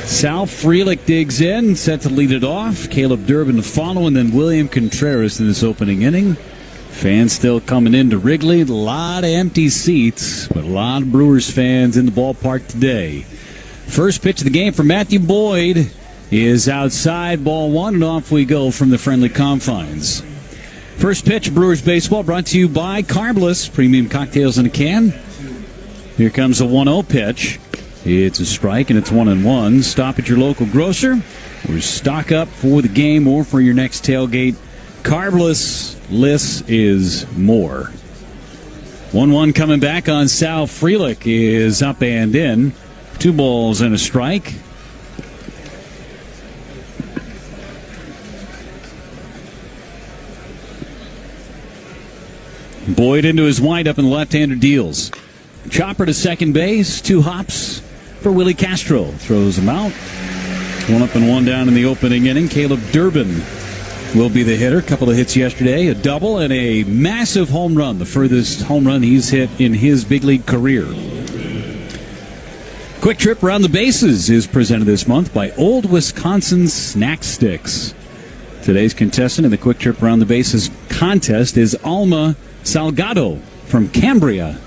Sal Frelick digs in, set to lead it off. Caleb Durbin to follow, and then William Contreras in this opening inning. Fans still coming into Wrigley. A lot of empty seats, but a lot of Brewers fans in the ballpark today. First pitch of the game for Matthew Boyd is outside, ball one, and off we go from the friendly confines. First pitch, Brewers baseball, brought to you by Carbless, premium cocktails in a can. Here comes a 1-0 pitch. It's a strike, and it's 1-1. Stop at your local grocer or stock up for the game or for your next tailgate. Carbless, less is more. 1-1 coming back on Sal Frelick is up and in. 2 balls and a strike. Boyd into his windup, and the left-hander deals. Chopper to second base. 2 hops for Willie Castro. Throws him out. 1 up and 1 down in the opening inning. Caleb Durbin will be the hitter. Couple of hits yesterday. A double and a massive home run. The furthest home run he's hit in his big league career. Quick Trip Around the Bases is presented this month by Old Wisconsin Snack Sticks. Today's contestant in the Quick Trip Around the Bases contest is Alma Salgado from Cambria.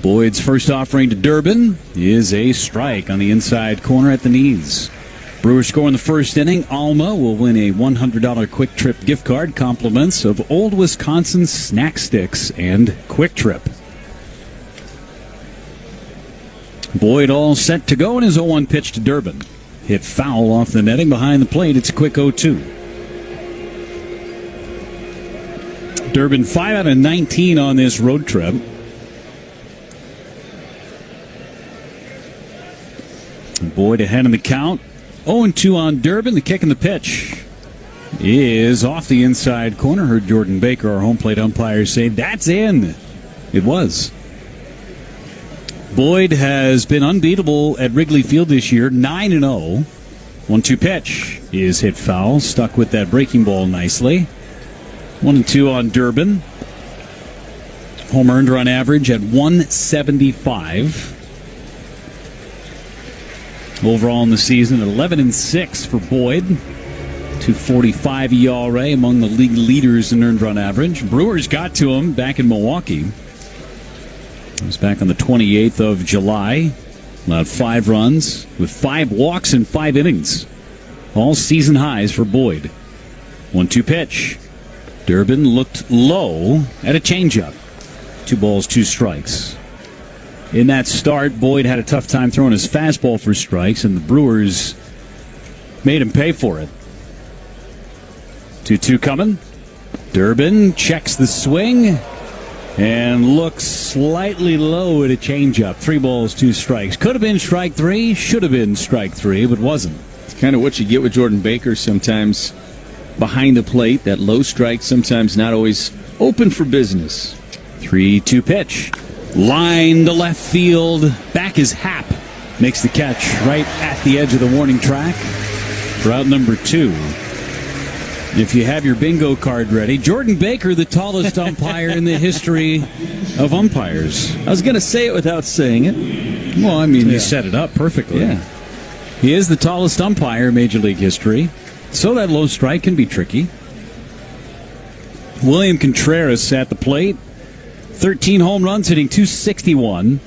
Boyd's first offering to Durbin is a strike on the inside corner at the knees. Brewers score in the first inning. Alma will win a $100 Quick Trip gift card, compliments of Old Wisconsin Snack Sticks and Quick Trip. Boyd all set to go in his 0-1 pitch to Durbin. Hit foul off the netting behind the plate. It's a quick 0-2. Durbin 5 out of 19 on this road trip. Boyd ahead in the count. 0-2 on Durbin. The kick and the pitch is off the inside corner. Heard Jordan Baker, our home plate umpire, say that's in. It was. Boyd has been unbeatable at Wrigley Field this year, 9-0. 1-2 pitch is hit foul. Stuck with that breaking ball nicely. 1-2 on Durbin. Home earned run average at 175. Overall in the season, 11-6 for Boyd. 2.45 ERA, among the league leaders in earned run average. Brewers got to him back in Milwaukee. It was back on the 28th of July. Allowed 5 runs with 5 walks in 5 innings. All season highs for Boyd. 1-2 pitch. Durbin looked low at a changeup. 2 balls, 2 strikes. In that start, Boyd had a tough time throwing his fastball for strikes, and the Brewers made him pay for it. 2-2 coming. Durbin checks the swing and looks slightly low at a changeup. 3 balls, 2 strikes. Could have been strike 3, should have been strike 3, but wasn't. It's kind of what you get with Jordan Baker sometimes behind the plate. That low strike, sometimes not always open for business. 3-2 pitch. Line to left field. Back is Happ. Makes the catch right at the edge of the warning track. For out number 2. If you have your bingo card ready, Jordan Baker, the tallest umpire in the history of umpires. I was going to say it without saying it. Well, I mean, you set it up perfectly. Yeah. He is the tallest umpire in Major League history, so that low strike can be tricky. William Contreras at the plate. 13 home runs, hitting .261.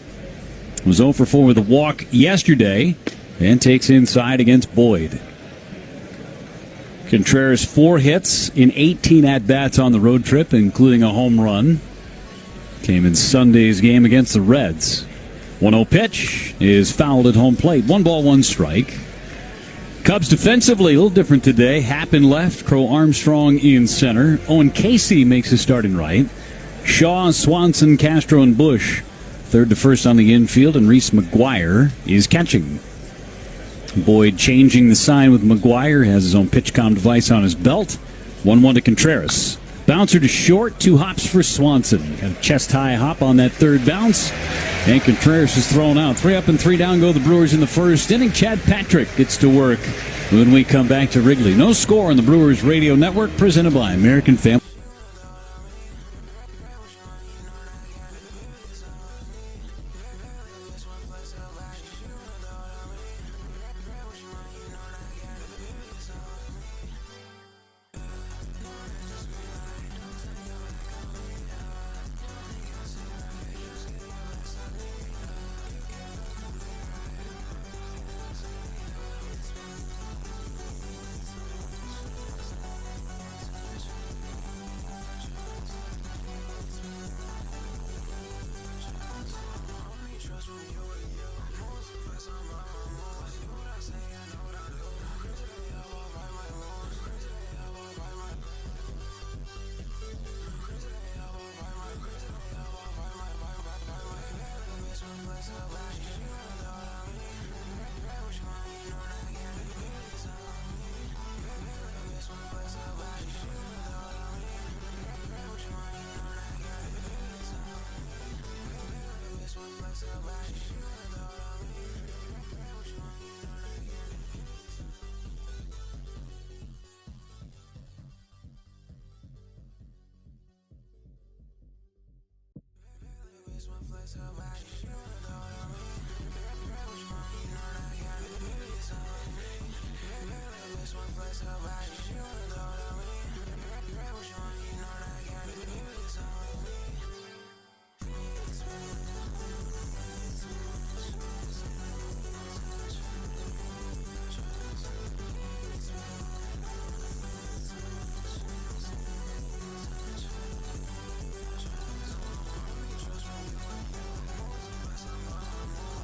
Was 0 for 4 with a walk yesterday, and takes inside against Boyd. Contreras 4 hits in 18 at-bats on the road trip, including a home run. Came in Sunday's game against the Reds. 1-0 pitch is fouled at home plate. 1 ball, 1 strike. Cubs defensively, a little different today. Happ in left, Crow Armstrong in center. Owen Casey makes his start in right. Shaw, Swanson, Castro, and Bush third to first on the infield, and Reese McGuire is catching. Boyd changing the sign with McGuire, has his own pitch-com device on his belt. 1-1 to Contreras. Bouncer to short, 2 hops for Swanson. Got a chest-high hop on that third bounce, and Contreras is thrown out. 3 up and 3 down go the Brewers in the first inning. Chad Patrick gets to work when we come back to Wrigley. No score on the Brewers Radio Network, presented by American Family.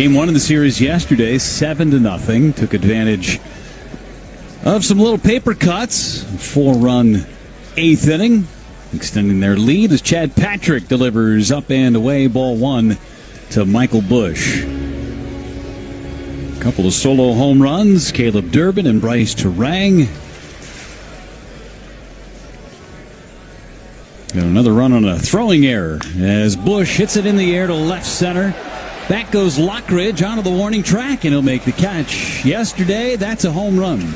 Game one of the series yesterday, 7-0. Took advantage of some little paper cuts. 4-run eighth inning. Extending their lead as Chad Patrick delivers up and away, ball one to Michael Bush. A couple of solo home runs, Caleb Durbin and Bryce Turang. Got another run on a throwing error as Bush hits it in the air to left center. Back goes Lockridge onto the warning track, and he'll make the catch. Yesterday, that's a home run.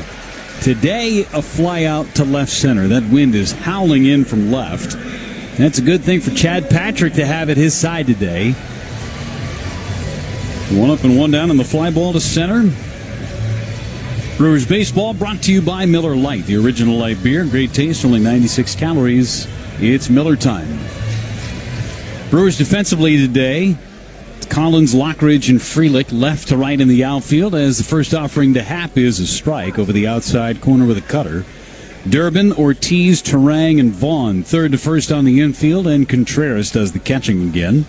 Today, a fly out to left center. That wind is howling in from left. That's a good thing for Chad Patrick to have at his side today. One up and one down on the fly ball to center. Brewers baseball brought to you by Miller Lite, the original light beer. Great taste, only 96 calories. It's Miller time. Brewers defensively today. Collins, Lockridge, and Frelick left to right in the outfield as the first offering to Happ is a strike over the outside corner with a cutter. Durbin, Ortiz, Turang, and Vaughn third to first on the infield, and Contreras does the catching again.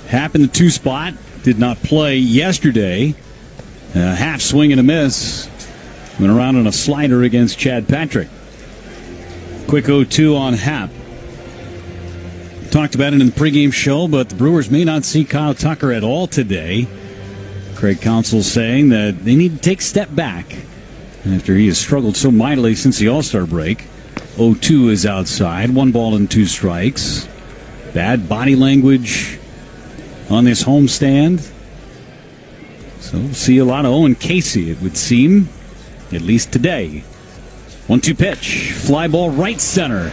Happ in the two spot did not play yesterday. Half swing and a miss. Went around on a slider against Chad Patrick. Quick 0-2 on Happ. Talked about it in the pregame show, but the Brewers may not see Kyle Tucker at all today. Craig Counsell saying that they need to take a step back after he has struggled so mightily since the All-Star break. 0-2 is outside, 1 ball and 2 strikes. Bad body language on this homestand. So we'll see a lot of Owen Casey, it would seem, at least today. 1-2 pitch, fly ball right center.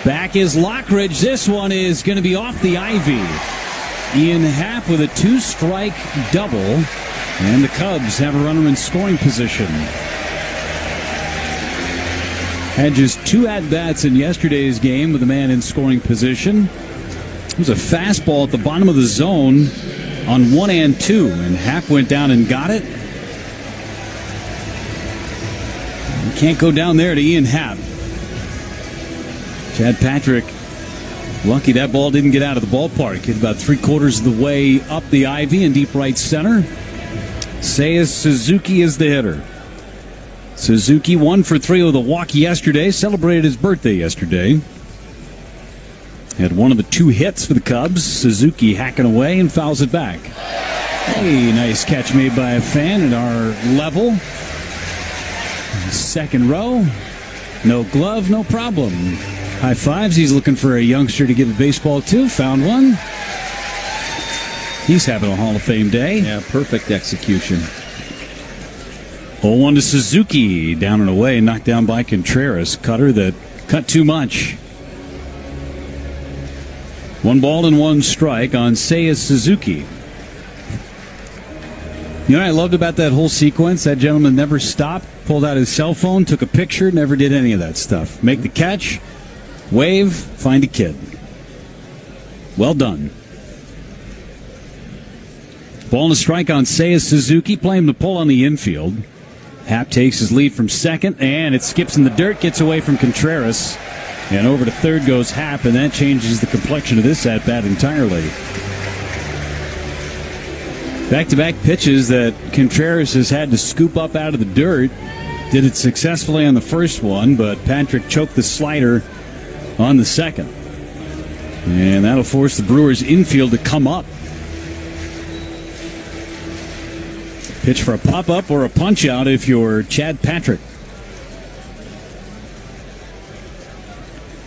Back is Lockridge. This one is going to be off the ivy. Ian Happ with a 2-strike double. And the Cubs have a runner in scoring position. Had just 2 at-bats in yesterday's game with a man in scoring position. It was a fastball at the bottom of the zone on 1 and 2. And Happ went down and got it. You can't go down there to Ian Happ. Chad Patrick, lucky that ball didn't get out of the ballpark. Hit about 3/4 of the way up the ivy in deep right center. Seiya Suzuki is the hitter. Suzuki 1 for 3 with a walk yesterday. Celebrated his birthday yesterday. Had one of the 2 hits for the Cubs. Suzuki hacking away and fouls it back. Hey, nice catch made by a fan at our level. Second row. No glove, no problem. High fives. He's looking for a youngster to give a baseball to. Found one. He's having a Hall of Fame day. Yeah, perfect execution. 0-1 to Suzuki. Down and away. Knocked down by Contreras. Cutter that cut too much. 1 ball and 1 strike on Seiya Suzuki. You know what I loved about that whole sequence? That gentleman never stopped, pulled out his cell phone, took a picture, never did any of that stuff. Make the catch, wave, find a kid. Well done. Ball and a strike on Seiya Suzuki, playing the pull on the infield. Happ takes his lead from second, and it skips in the dirt, gets away from Contreras. And over to third goes Happ, and that changes the complexion of this at-bat entirely. Back-to-back pitches that Contreras has had to scoop up out of the dirt. Did it successfully on the first one, but Patrick choked the slider on the second. And that'll force the Brewers' infield to come up. Pitch for a pop-up or a punch-out if you're Chad Patrick.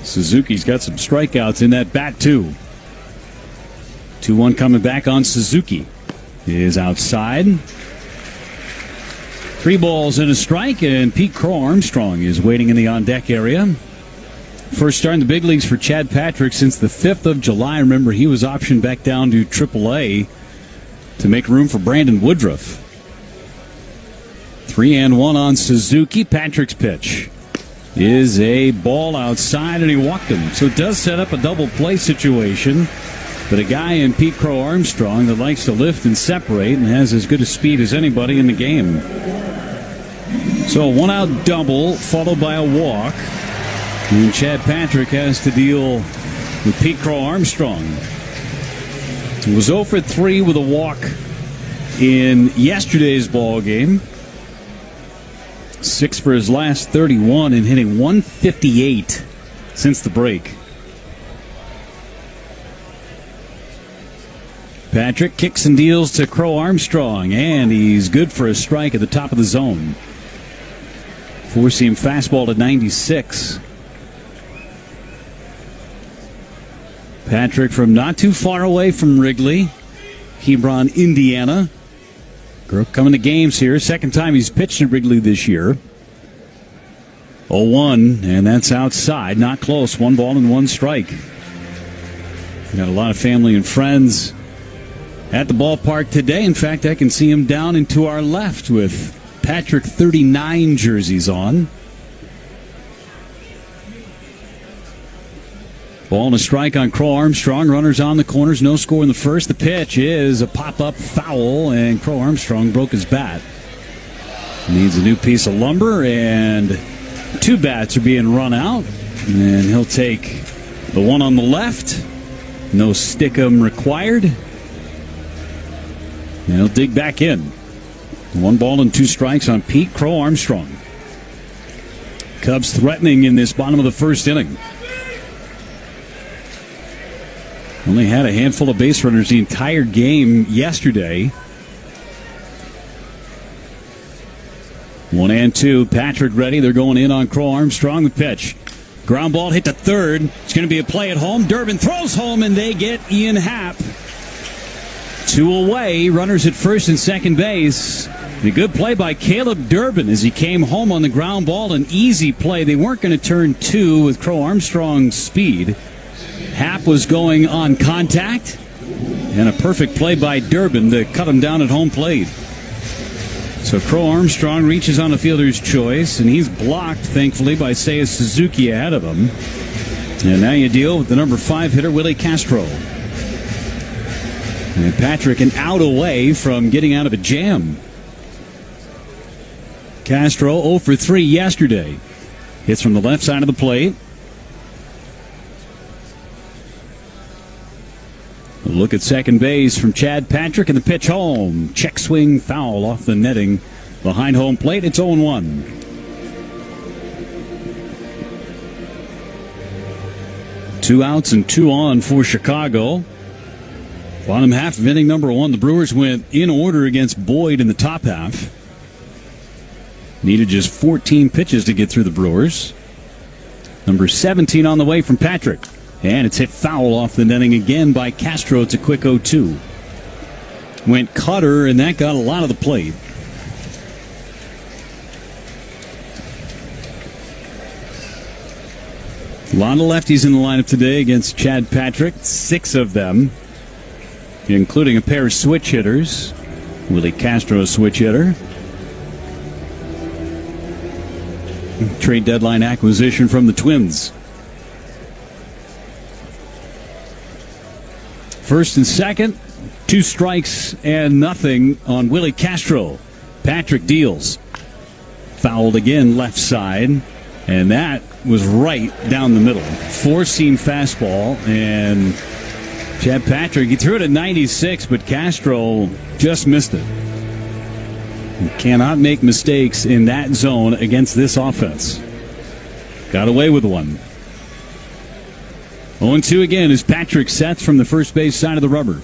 Suzuki's got some strikeouts in that bat, too. 2-1 coming back on Suzuki. Is outside. 3 balls and a strike, and Pete Crow Armstrong is waiting in the on-deck area. First start in the big leagues for Chad Patrick since the 5th of July. Remember, he was optioned back down to AAA to make room for Brandon Woodruff. 3-1 on Suzuki. Patrick's pitch is a ball outside, and he walked him. So it does set up a double play situation. But a guy in Pete Crow Armstrong that likes to lift and separate and has as good a speed as anybody in the game. So a 1-out double followed by a walk. And Chad Patrick has to deal with Pete Crow Armstrong. He was 0 for 3 with a walk in yesterday's ball game. 6 for his last 31 and hitting 158 since the break. Patrick kicks and deals to Crow Armstrong, and he's good for a strike at the top of the zone. Four-seam fastball to 96. Patrick from not too far away from Wrigley, Hebron, Indiana. Grew up coming to games here. Second time he's pitched at Wrigley this year. 0-1, and that's outside. Not close. 1 ball and 1 strike. Got a lot of family and friends at the ballpark today. In fact, I can see him down and to our left with Patrick 39 jerseys on. Ball and a strike on Crow Armstrong. Runners on the corners. No score in the first. The pitch is a pop-up foul, and Crow Armstrong broke his bat. Needs a new piece of lumber, and 2 bats are being run out. And he'll take the one on the left. No stickum required. And he'll dig back in. 1 ball and 2 strikes on Pete Crow Armstrong. Cubs threatening in this bottom of the first inning. Only had a handful of base runners the entire game yesterday. 1-2. Patrick ready. They're going in on Crow Armstrong. The pitch. Ground ball hit to third. It's going to be a play at home. Durbin throws home, and they get Ian Happ. 2 away. Runners at first and second base. And a good play by Caleb Durbin as he came home on the ground ball. An easy play. They weren't going to turn 2 with Crow Armstrong's speed. Happ was going on contact, and a perfect play by Durbin to cut him down at home plate. So Crow Armstrong reaches on the fielder's choice, and he's blocked, thankfully, by Seiya Suzuki ahead of him. And now you deal with the number 5 hitter, Willie Castro. And Patrick an out away from getting out of a jam. Castro 0 for 3 yesterday. Hits from the left side of the plate. A look at second base from Chad Patrick, and the pitch home. Check swing foul off the netting behind home plate. It's 0-1. Two outs and 2 on for Chicago. Bottom half of inning number 1. The Brewers went in order against Boyd in the top half. Needed just 14 pitches to get through the Brewers. Number 17 on the way from Patrick. And it's hit foul off the netting again by Castro. It's a quick 0-2. Went cutter, and that got a lot of the plate. A lot of lefties in the lineup today against Chad Patrick. 6 of them, including a pair of switch hitters. Willie Castro, a switch hitter. Trade deadline acquisition from the Twins. First and second, 2 strikes and nothing on Willie Castro. Patrick deals. Fouled again left side, and that was right down the middle. 4-seam fastball, and Chad Patrick, he threw it at 96, but Castro just missed it. You cannot make mistakes in that zone against this offense. Got away with one. 0-2 again as Patrick sets from the first base side of the rubber.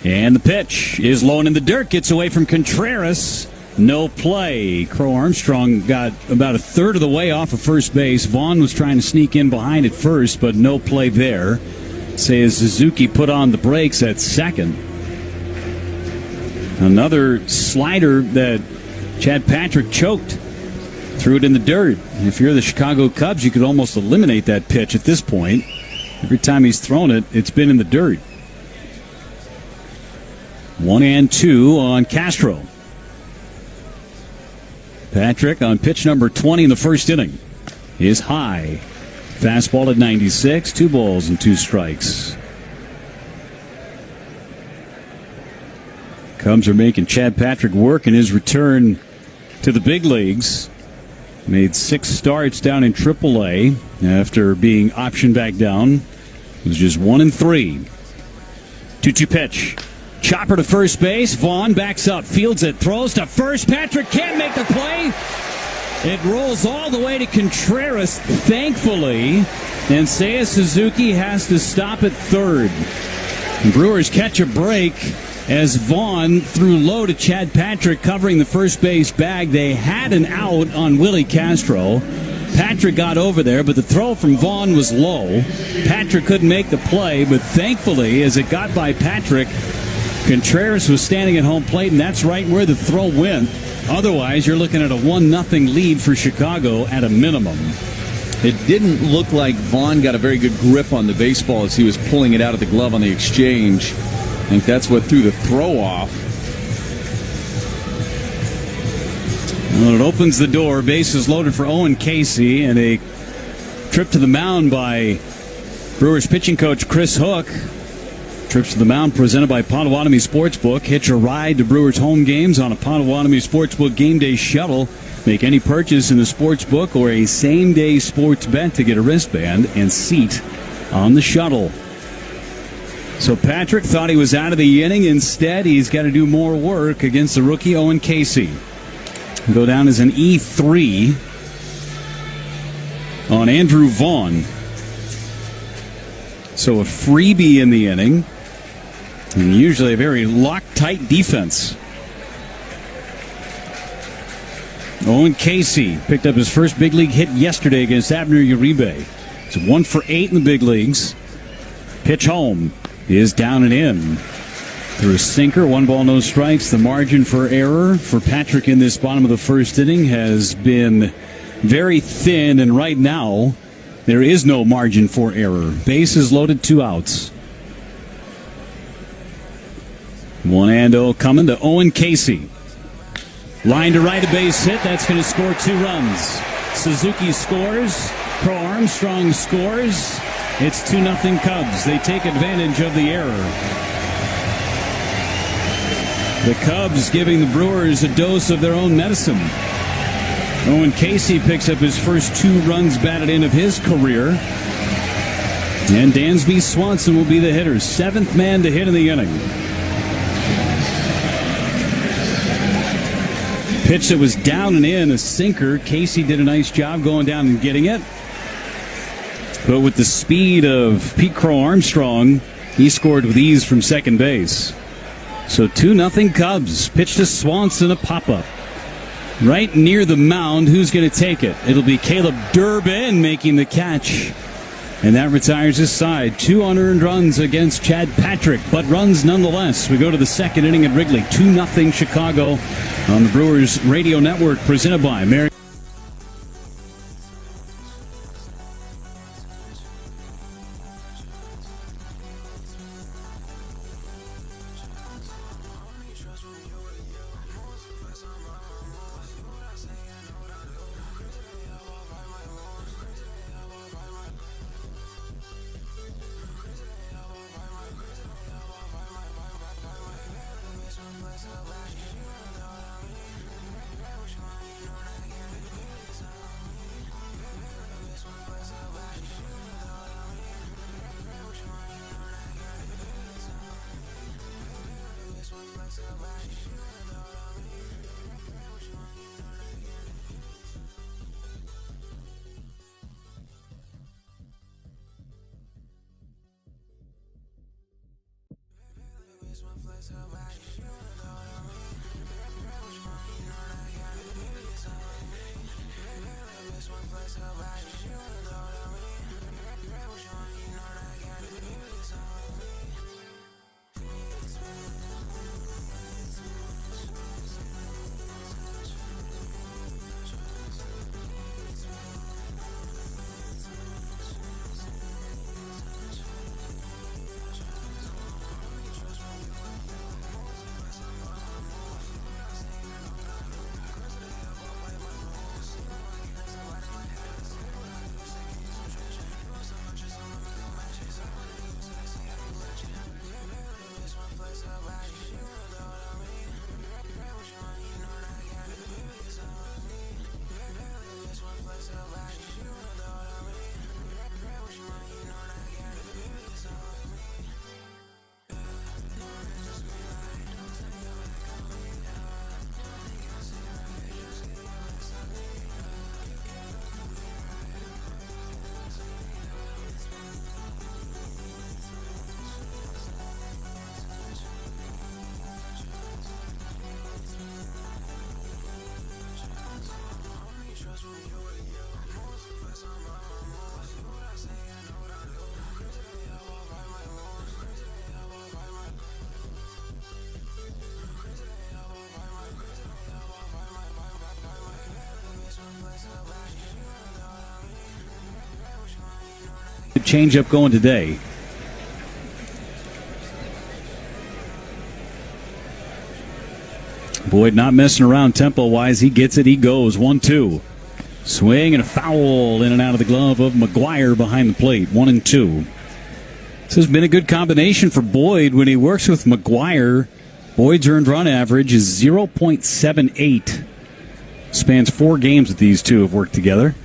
And the pitch is low and in the dirt. Gets away from Contreras. No play. Crow Armstrong got about a third of the way off of first base. Vaughn was trying to sneak in behind at first, but no play there. Seiya Suzuki put on the brakes at second. Another slider that Chad Patrick choked. Threw it in the dirt. If you're the Chicago Cubs, you could almost eliminate that pitch at this point. Every time he's thrown it, it's been in the dirt. 1-2 on Castro. Patrick on pitch number 20 in the first inning is high. Fastball at 96, 2 balls and 2 strikes. Cubs are making Chad Patrick work in his return to the big leagues. Made 6 starts down in AAA after being optioned back down. It was just 1-3. 2-2 pitch. Chopper to first base. Vaughn backs up, fields it, throws to first. Patrick can't make the play. It rolls all the way to Contreras, thankfully. And Seiya Suzuki has to stop at third. The Brewers catch a break as Vaughn threw low to Chad Patrick, covering the first base bag. They had an out on Willie Castro. Patrick got over there, but the throw from Vaughn was low. Patrick couldn't make the play, but thankfully, as it got by Patrick, Contreras was standing at home plate, and that's right where the throw went. Otherwise, you're looking at a 1-0 lead for Chicago at a minimum. It didn't look like Vaughn got a very good grip on the baseball as he was pulling it out of the glove on the exchange. I think that's what threw the throw off. Well, it opens the door. Bases loaded for Owen Casey, and a trip to the mound by Brewers pitching coach Chris Hook. Trips to the mound presented by Potawatomi Sportsbook. Hitch a ride to Brewers home games on a Potawatomi Sportsbook game day shuttle. Make any purchase in the sportsbook or a same-day sports bet to get a wristband and seat on the shuttle. So Patrick thought he was out of the inning. Instead, he's got to do more work against the rookie Owen Casey. Go down as an E3 on Andrew Vaughn. So a freebie in the inning. And usually a very locked-tight defense. Owen Casey picked up his first big league hit yesterday against Abner Uribe. It's 1 for 8 in the big leagues. Pitch home is down and in. Through a sinker, 1 ball, no strikes. The margin for error for Patrick in this bottom of the first inning has been very thin, and right now there is no margin for error. Bases loaded, 2 outs. 1-0 coming to Owen Casey. Line to right, a base hit. That's going to score 2 runs. Suzuki scores. Pro Armstrong scores. It's 2-0 Cubs. They take advantage of the error. The Cubs giving the Brewers a dose of their own medicine. Owen Casey picks up his first 2 runs batted in of his career. And Dansby Swanson will be the hitter. 7th man to hit in the inning. Pitch that was down and in, a sinker. Casey did a nice job going down and getting it. But with the speed of Pete Crow Armstrong, he scored with ease from second base. So 2-0 Cubs. Pitch to Swanson, a pop-up. Right near the mound, who's going to take it? It'll be Caleb Durbin making the catch. And that retires his side. 2 unearned runs against Chad Patrick, but runs nonetheless. We go to the second inning at Wrigley. 2-0 Chicago on the Brewers Radio Network, presented by Mary. changeup going today. Boyd not messing around tempo-wise. He gets it. He goes. 1-2. Swing and a foul in and out of the glove of McGuire behind the plate. 1-2. This has been a good combination for Boyd. When he works with McGuire, Boyd's earned run average is 0.78. Spans 4 games that these two have worked together.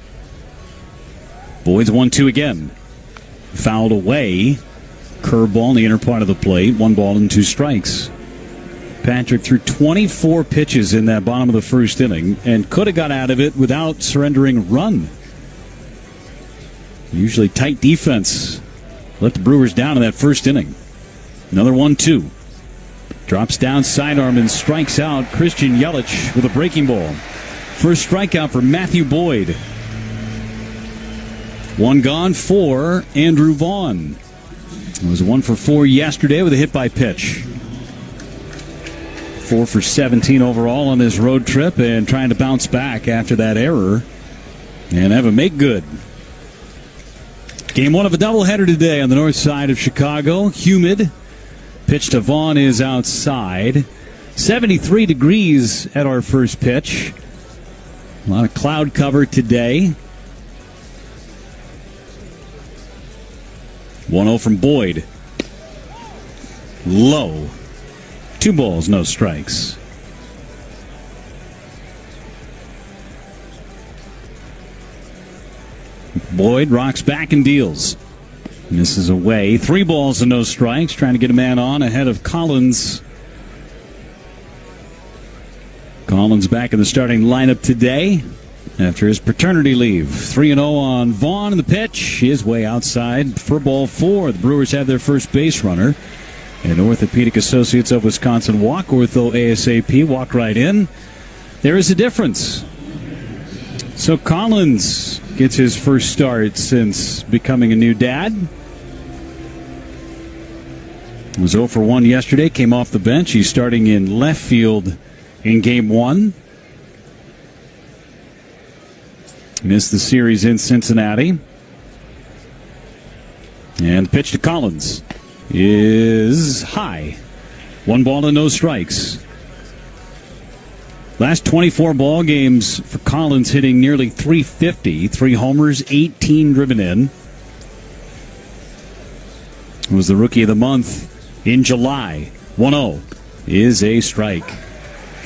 Boyd's 1-2 again. Fouled away. Curveball in the inner part of the plate. 1 ball and 2 strikes. Patrick threw 24 pitches in that bottom of the first inning and could have got out of it without surrendering a run. Usually tight defense let the Brewers down in that first inning. Another 1-2. Drops down sidearm and strikes out Christian Yelich with a breaking ball. First strikeout for Matthew Boyd. 1 gone for Andrew Vaughn. It was 1 for 4 yesterday with a hit by pitch. 4 for 17 overall on this road trip and trying to bounce back after that error and have a make good. Game 1 of a doubleheader today on the north side of Chicago. Humid. Pitch to Vaughn is outside. 73 degrees at our first pitch. A lot of cloud cover today. 1-0 from Boyd. Low. 2 balls, no strikes. Boyd rocks back and deals. Misses away. 3 balls and no strikes. Trying to get a man on ahead of Collins. Collins back in the starting lineup today after his paternity leave. 3-0 on Vaughn in the pitch. His way outside for ball 4. The Brewers have their first base runner. And Orthopedic Associates of Wisconsin walk. Ortho ASAP walk right in. There is a difference. So Collins gets his first start since becoming a new dad. Was 0 for 1 yesterday. Came off the bench. He's starting in left field in Game 1. Missed the series in Cincinnati. And the pitch to Collins is high. 1 ball and no strikes. Last 24 ball games for Collins, hitting nearly 350. 3 homers, 18 driven in. Was the rookie of the month in July. 1-0 is a strike.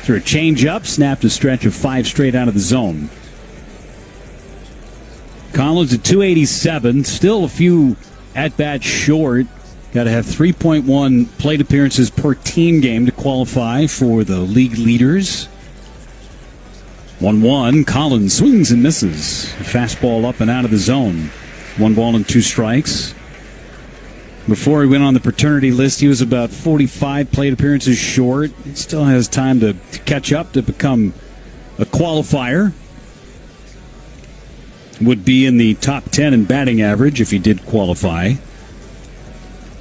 Through a changeup, snapped a stretch of 5 straight out of the zone. Collins at 287, still a few at-bats short. Got to have 3.1 plate appearances per team game to qualify for the league leaders. 1-1. Collins swings and misses. Fastball up and out of the zone. 1 ball and 2 strikes. Before he went on the paternity list, he was about 45 plate appearances short. He still has time to catch up to become a qualifier. Would be in the top 10 in batting average if he did qualify.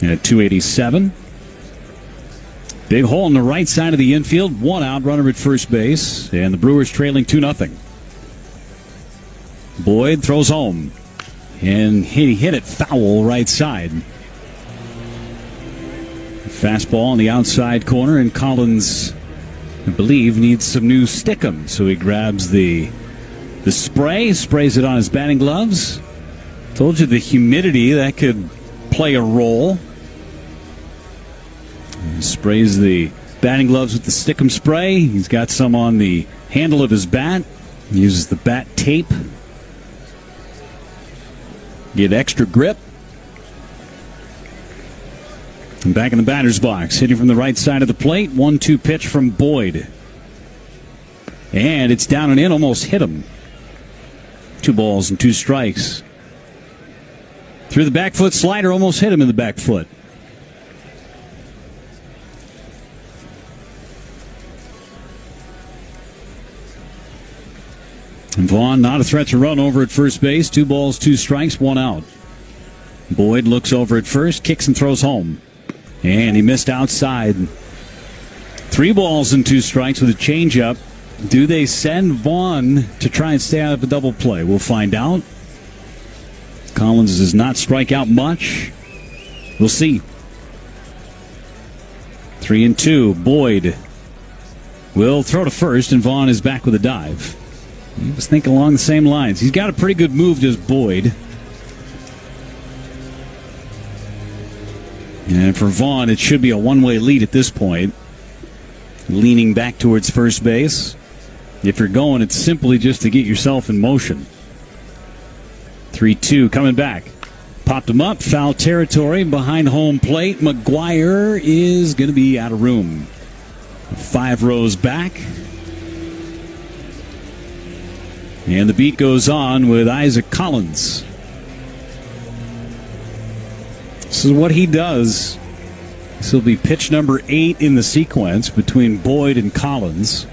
And at 287. Big hole on the right side of the infield. 1 out, runner at first base. And the Brewers trailing 2-0. Boyd throws home. And he hit it foul right side. Fastball on the outside corner. And Collins, I believe, needs some new stickum. So he grabs the spray, sprays it on his batting gloves. Told you the humidity, that could play a role. He sprays the batting gloves with the stickum spray. He's got some on the handle of his bat. He uses the bat tape. Get extra grip. And back in the batter's box, hitting from the right side of the plate. 1-2 pitch from Boyd. And it's down and in, almost hit him. 2 balls and 2 strikes. Through the back foot slider, almost hit him in the back foot. And Vaughn, not a threat to run over at first base. 2 balls, 2 strikes, 1 out. Boyd looks over at first, kicks and throws home. And he missed outside. 3 balls and 2 strikes with a changeup. Do they send Vaughn to try and stay out of a double play? We'll find out. Collins does not strike out much. We'll see. 3-2. Boyd will throw to first, and Vaughn is back with a dive. He was thinking along the same lines. He's got a pretty good move, does Boyd. And for Vaughn, it should be a one-way lead at this point. Leaning back towards first base. If you're going, it's simply just to get yourself in motion. 3-2 coming back. Popped him up. Foul territory behind home plate. McGuire is going to be out of room. 5 rows back. And the beat goes on with Isaac Collins. This is what he does. This will be pitch number 8 in the sequence between Boyd and Collins.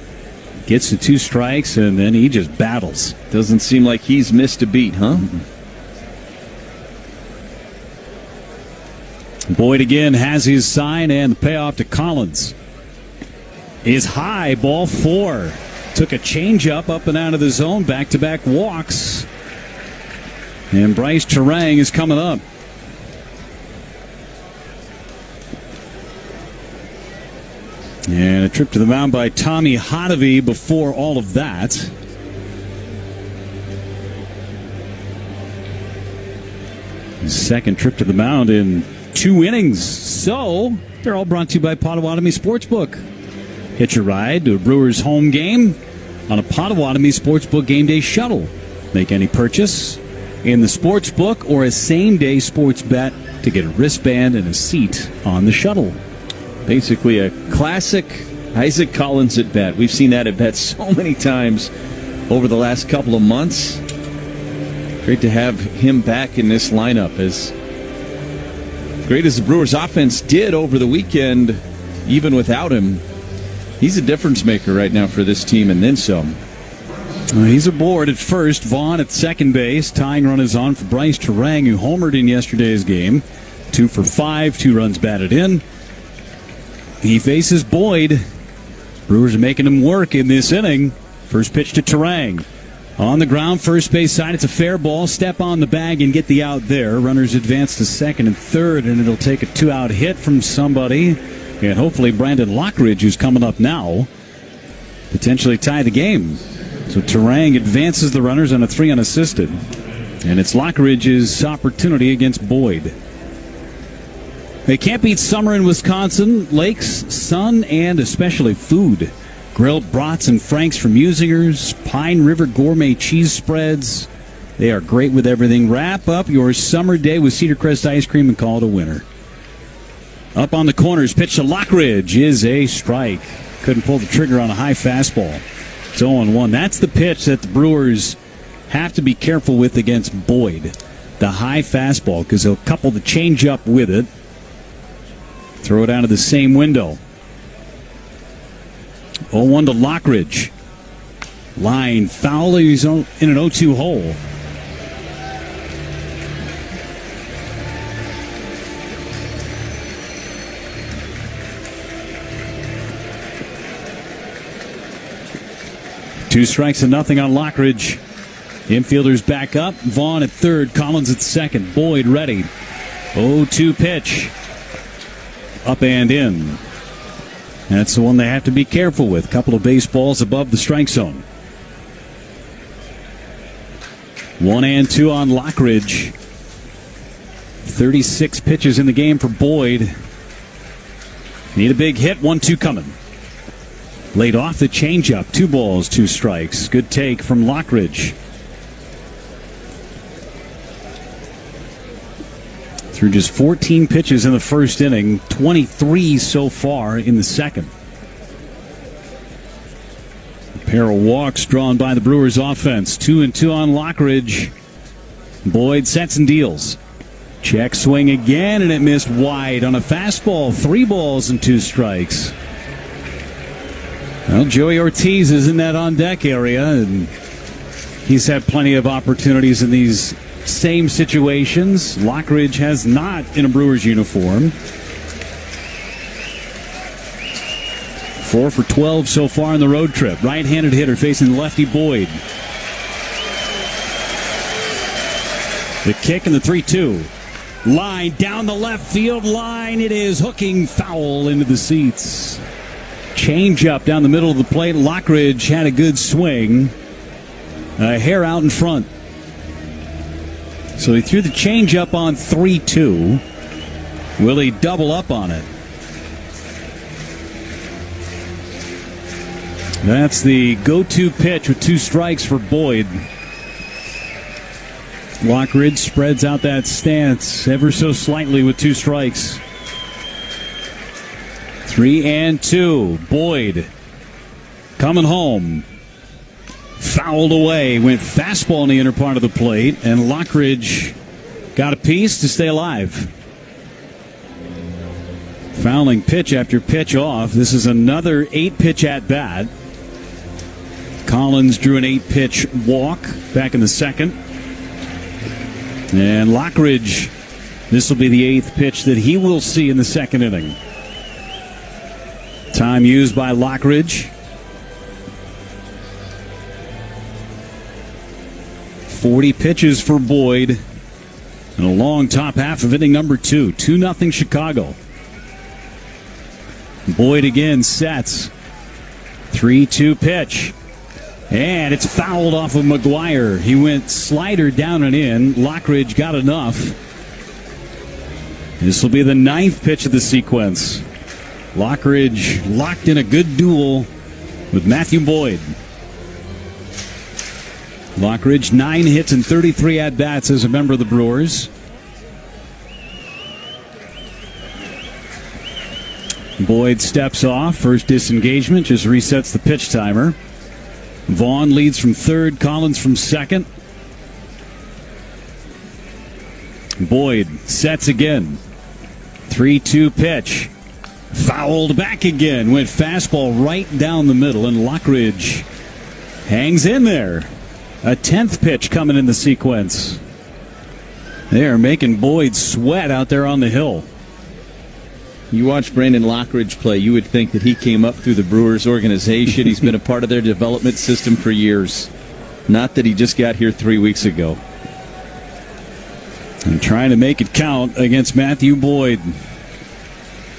Gets to 2 strikes, and then he just battles. Doesn't seem like he's missed a beat, huh? Boyd again has his sign, and the payoff to Collins is high. Ball 4. Took a changeup up and out of the zone. Back-to-back walks. And Bryce Terang is coming up. And a trip to the mound by Tommy Hotovy before all of that. His second trip to the mound in 2 innings. So, they're all brought to you by Potawatomi Sportsbook. Hitch a ride to a Brewers home game on a Potawatomi Sportsbook game day shuttle. Make any purchase in the sportsbook or a same-day sports bet to get a wristband and a seat on the shuttle. Basically a classic Isaac Collins at bat. We've seen that at bat so many times over the last couple of months. Great to have him back in this lineup. As great as the Brewers offense did over the weekend, even without him, he's a difference maker right now for this team, and then some. He's aboard at first. Vaughn at second base. Tying run is on for Bryce Terang, who homered in yesterday's game. 2 for 5, 2 runs batted in. He faces Boyd. Brewers are making him work in this inning. First pitch to Terang. On the ground, first base side. It's a fair ball. Step on the bag and get the out there. Runners advance to second and third, and it'll take a 2-out hit from somebody. And hopefully Brandon Lockridge, who's coming up now, potentially tie the game. So Terang advances the runners on a 3 unassisted. And it's Lockridge's opportunity against Boyd. They can't beat summer in Wisconsin. Lakes, sun, and especially food. Grilled brats and franks from Musingers. Pine River gourmet cheese spreads. They are great with everything. Wrap up your summer day with Cedar Crest ice cream and call it a winner. Up on the corners, pitch to Lockridge is a strike. Couldn't pull the trigger on a high fastball. It's 0-1. That's the pitch that the Brewers have to be careful with against Boyd. The high fastball, because he'll couple the changeup with it. Throw it out of the same window. 0-1 to Lockridge. Line foul. He's in an 0-2 hole. Two strikes and nothing on Lockridge. Infielders back up. Vaughn at third. Collins at second. Boyd ready. 0-2 pitch. Up and in. That's the one they have to be careful with. Couple of baseballs above the strike zone. 1-2 on Lockridge. 36 pitches in the game for Boyd. Need a big hit. 1-2 coming. Laid off the changeup. 2 balls, 2 strikes. Good take from Lockridge. Through just 14 pitches in the first inning, 23 so far in the second. A pair of walks drawn by the Brewers offense. 2-2 on Lockridge. Boyd sets and deals. Check swing again, and it missed wide on a fastball. 3 balls and 2 strikes. Well, Joey Ortiz is in that on-deck area, and he's had plenty of opportunities in these same situations. Lockridge has not in a Brewers uniform. 4 for 12 so far on the road trip. Right-handed hitter facing lefty Boyd. The kick and the 3-2. Line down the left field line. It is hooking foul into the seats. Change up down the middle of the plate. Lockridge had a good swing. A hair out in front. So he threw the change up on 3-2. Will he double up on it? That's the go-to pitch with 2 strikes for Boyd. Lockridge spreads out that stance ever so slightly with 2 strikes. 3-2. Boyd coming home. Fouled away. Went fastball in the inner part of the plate, and Lockridge got a piece to stay alive. Fouling pitch after pitch off. This is another 8-pitch at bat. Collins drew an 8-pitch walk back in the second. And Lockridge, this will be the 8th pitch that he will see in the second inning. Time used by Lockridge. 40 pitches for Boyd. And a long top half of inning number 2. 2-0 Chicago. Boyd again sets. 3-2 pitch. And it's fouled off of McGuire. He went slider down and in. Lockridge got enough. This will be the 9th pitch of the sequence. Lockridge locked in a good duel with Matthew Boyd. Lockridge, 9 hits and 33 at-bats as a member of the Brewers. Boyd steps off. First disengagement, just resets the pitch timer. Vaughn leads from third, Collins from second. Boyd sets again. 3-2 pitch. Fouled back again. Went fastball right down the middle, and Lockridge hangs in there. A 10th pitch coming in the sequence. They are making Boyd sweat out there on the hill. You watch Brandon Lockridge play, you would think that he came up through the Brewers organization. He's been a part of their development system for years. Not that he just got here 3 weeks ago. And trying to make it count against Matthew Boyd.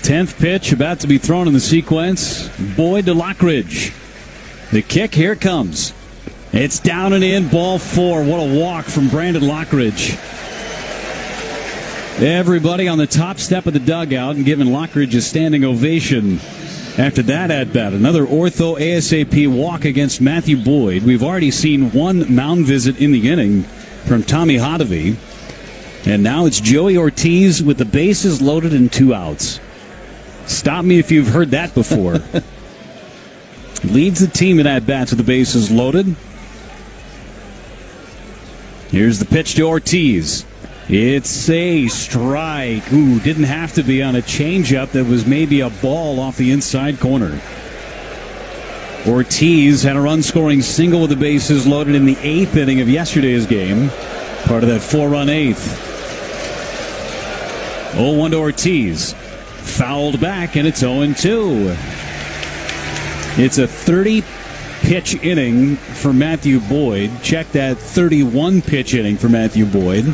10th pitch about to be thrown in the sequence. Boyd to Lockridge. The kick, here it comes. It's down and in, ball 4. What a walk from Brandon Lockridge. Everybody on the top step of the dugout and giving Lockridge a standing ovation after that at-bat. Another ortho ASAP walk against Matthew Boyd. We've already seen 1 mound visit in the inning from Tommy Hotovy. And now it's Joey Ortiz with the bases loaded and 2 outs. Stop me if you've heard that before. Leads the team in at-bats with the bases loaded. Here's the pitch to Ortiz. It's a strike. Ooh, didn't have to be on a changeup that was maybe a ball off the inside corner. Ortiz had a run-scoring single with the bases loaded in the 8th inning of yesterday's game. Part of that 4-run 8th. 0-1 to Ortiz. Fouled back, and it's 0-2. It's a 30-pitch inning for Matthew Boyd. Check that, 31-pitch inning for Matthew Boyd.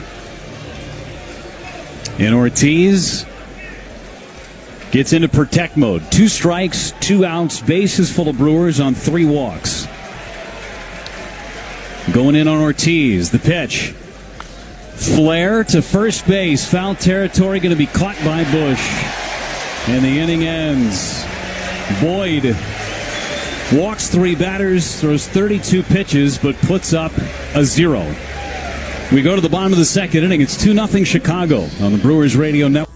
And Ortiz gets into protect mode. 2 strikes, 2 outs, bases full of Brewers on 3 walks. Going in on Ortiz, the pitch. Flare to first base, foul territory, going to be caught by Bush. And the inning ends. Boyd walks 3 batters, throws 32 pitches, but puts up a 0. We go to the bottom of the second inning. It's 2-0 Chicago on the Brewers Radio Network.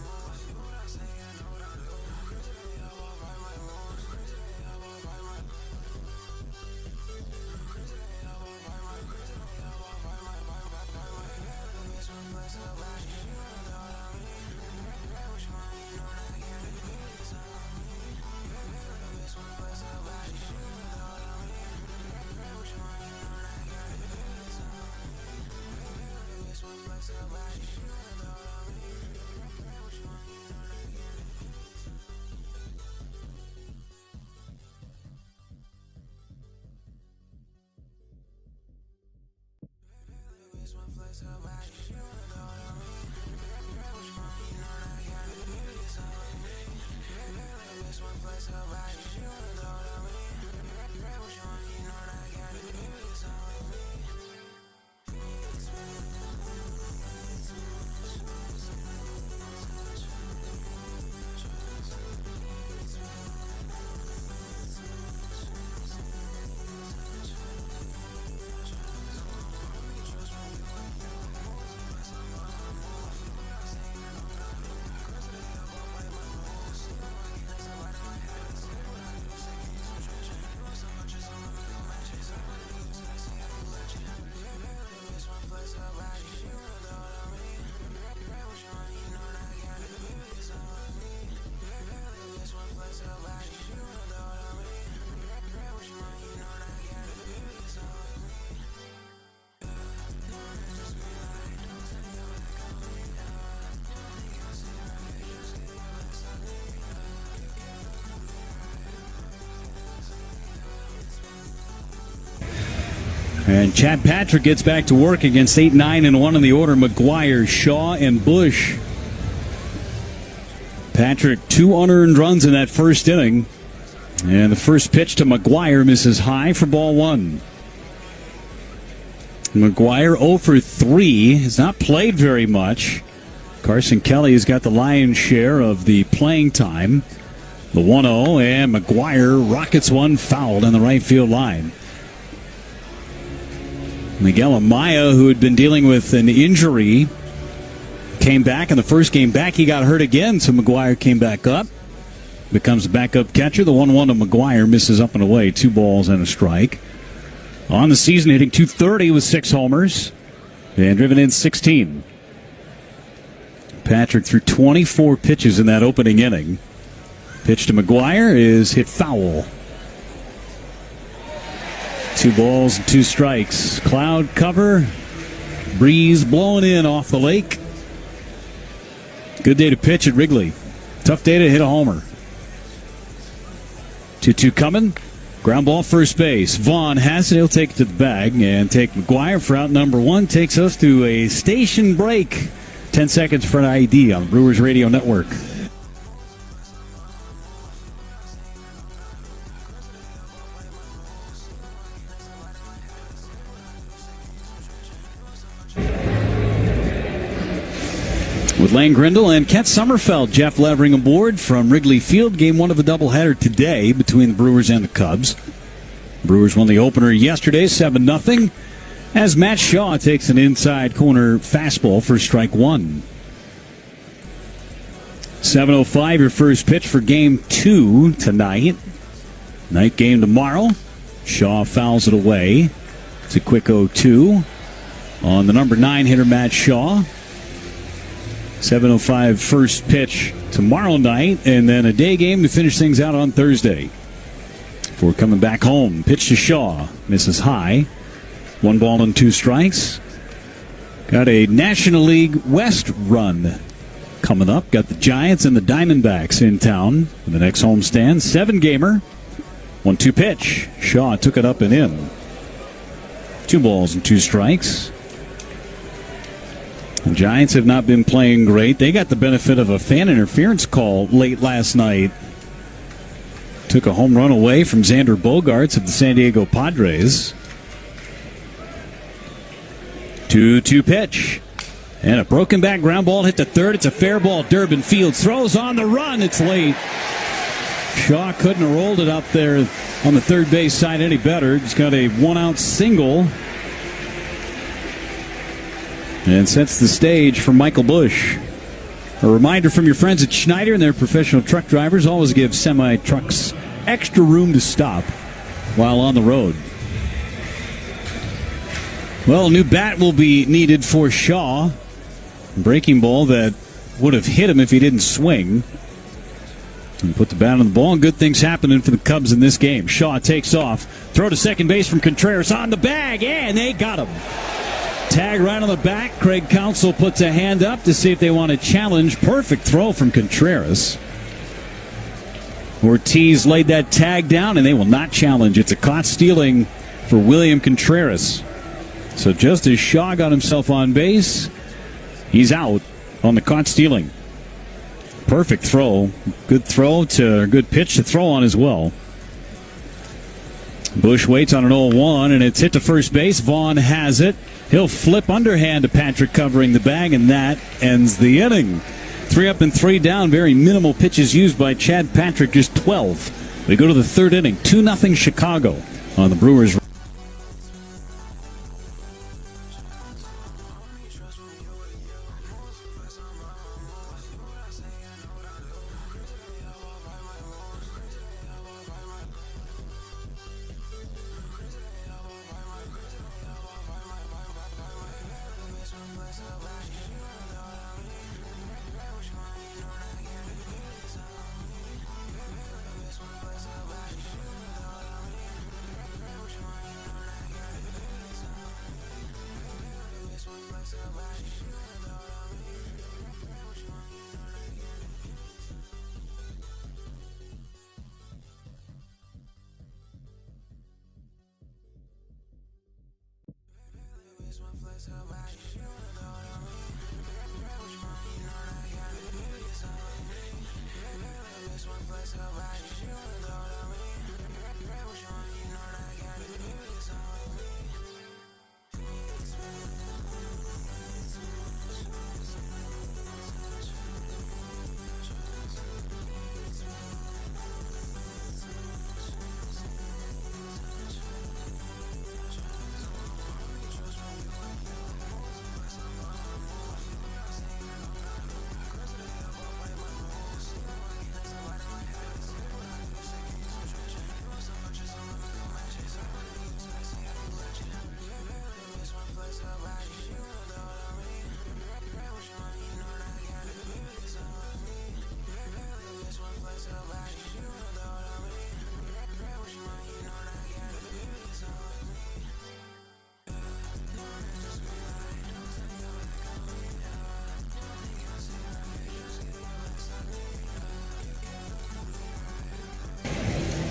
And Chad Patrick gets back to work against 8, 9, and 1 in the order. McGuire, Shaw, and Bush. Patrick, 2 unearned runs in that first inning. And the first pitch to McGuire misses high for ball 1. McGuire 0 for 3. Has not played very much. Carson Kelly has got the lion's share of the playing time. The 1-0, and McGuire rockets one foul on the right field line. Miguel Amaya, who had been dealing with an injury, came back in the first game back. He got hurt again, so McGuire came back up. Becomes the backup catcher. The 1-1 to McGuire misses up and away. 2 balls and a strike. On the season, hitting .230 with 6 homers and driven in 16. Patrick threw 24 pitches in that opening inning. Pitch to McGuire is hit foul. 2 balls and 2 strikes. Cloud cover. Breeze blowing in off the lake. Good day to pitch at Wrigley. Tough day to hit a homer. 2-2 coming. Ground ball first base. Vaughn has it. He'll take it to the bag and take McGuire for out number 1. Takes us to a station break. 10 seconds for an ID on the Brewers Radio Network. With Lane Grindle and Kent Sommerfeld, Jeff Levering aboard from Wrigley Field. Game 1 of a doubleheader today between the Brewers and the Cubs. Brewers won the opener yesterday, 7-0, as Matt Shaw takes an inside corner fastball for strike 1. 7:05, your first pitch for Game 2 tonight. Night game tomorrow. Shaw fouls it away. It's a quick 0-2 on the number 9 hitter, Matt Shaw. 7:05 first pitch tomorrow night, and then a day game to finish things out on Thursday. Before coming back home, pitch to Shaw, misses high. 1 ball and 2 strikes. Got a National League West run coming up. Got the Giants and the Diamondbacks in town for the next homestand. 7-gamer. 1-2 pitch. Shaw took it up and in. 2 balls and 2 strikes. The Giants have not been playing great. They got the benefit of a fan interference call late last night. Took a home run away from Xander Bogaerts of the San Diego Padres. 2-2 pitch. And a broken back ground ball hit to third. It's a fair ball. Durbin Fields throws on the run. It's late. Shaw couldn't have rolled it up there on the third base side any better. He's got a 1-out single. And sets the stage for Michael Busch. A reminder from your friends at Schneider and their professional truck drivers: always give semi-trucks extra room to stop while on the road. Well, a new bat will be needed for Shaw. Breaking ball that would have hit him if he didn't swing. And put the bat on the ball, and good things happening for the Cubs in this game. Shaw takes off. Throw to second base from Contreras on the bag, and they got him. Tag right on the back. Craig Counsell puts a hand up to see if they want to challenge. Perfect throw from Contreras. Ortiz laid that tag down, and they will not challenge. It's a caught stealing for William Contreras. So just as Shaw got himself on base, he's out on the caught stealing. Perfect throw. Good pitch to throw on as well. Busch waits on an 0-1, and it's hit to first base. Vaughn has it. He'll flip underhand to Patrick covering the bag, and that ends the inning. 3 up and 3 down. Very minimal pitches used by Chad Patrick, just 12. We go to the third inning. 2-0 Chicago on the Brewers.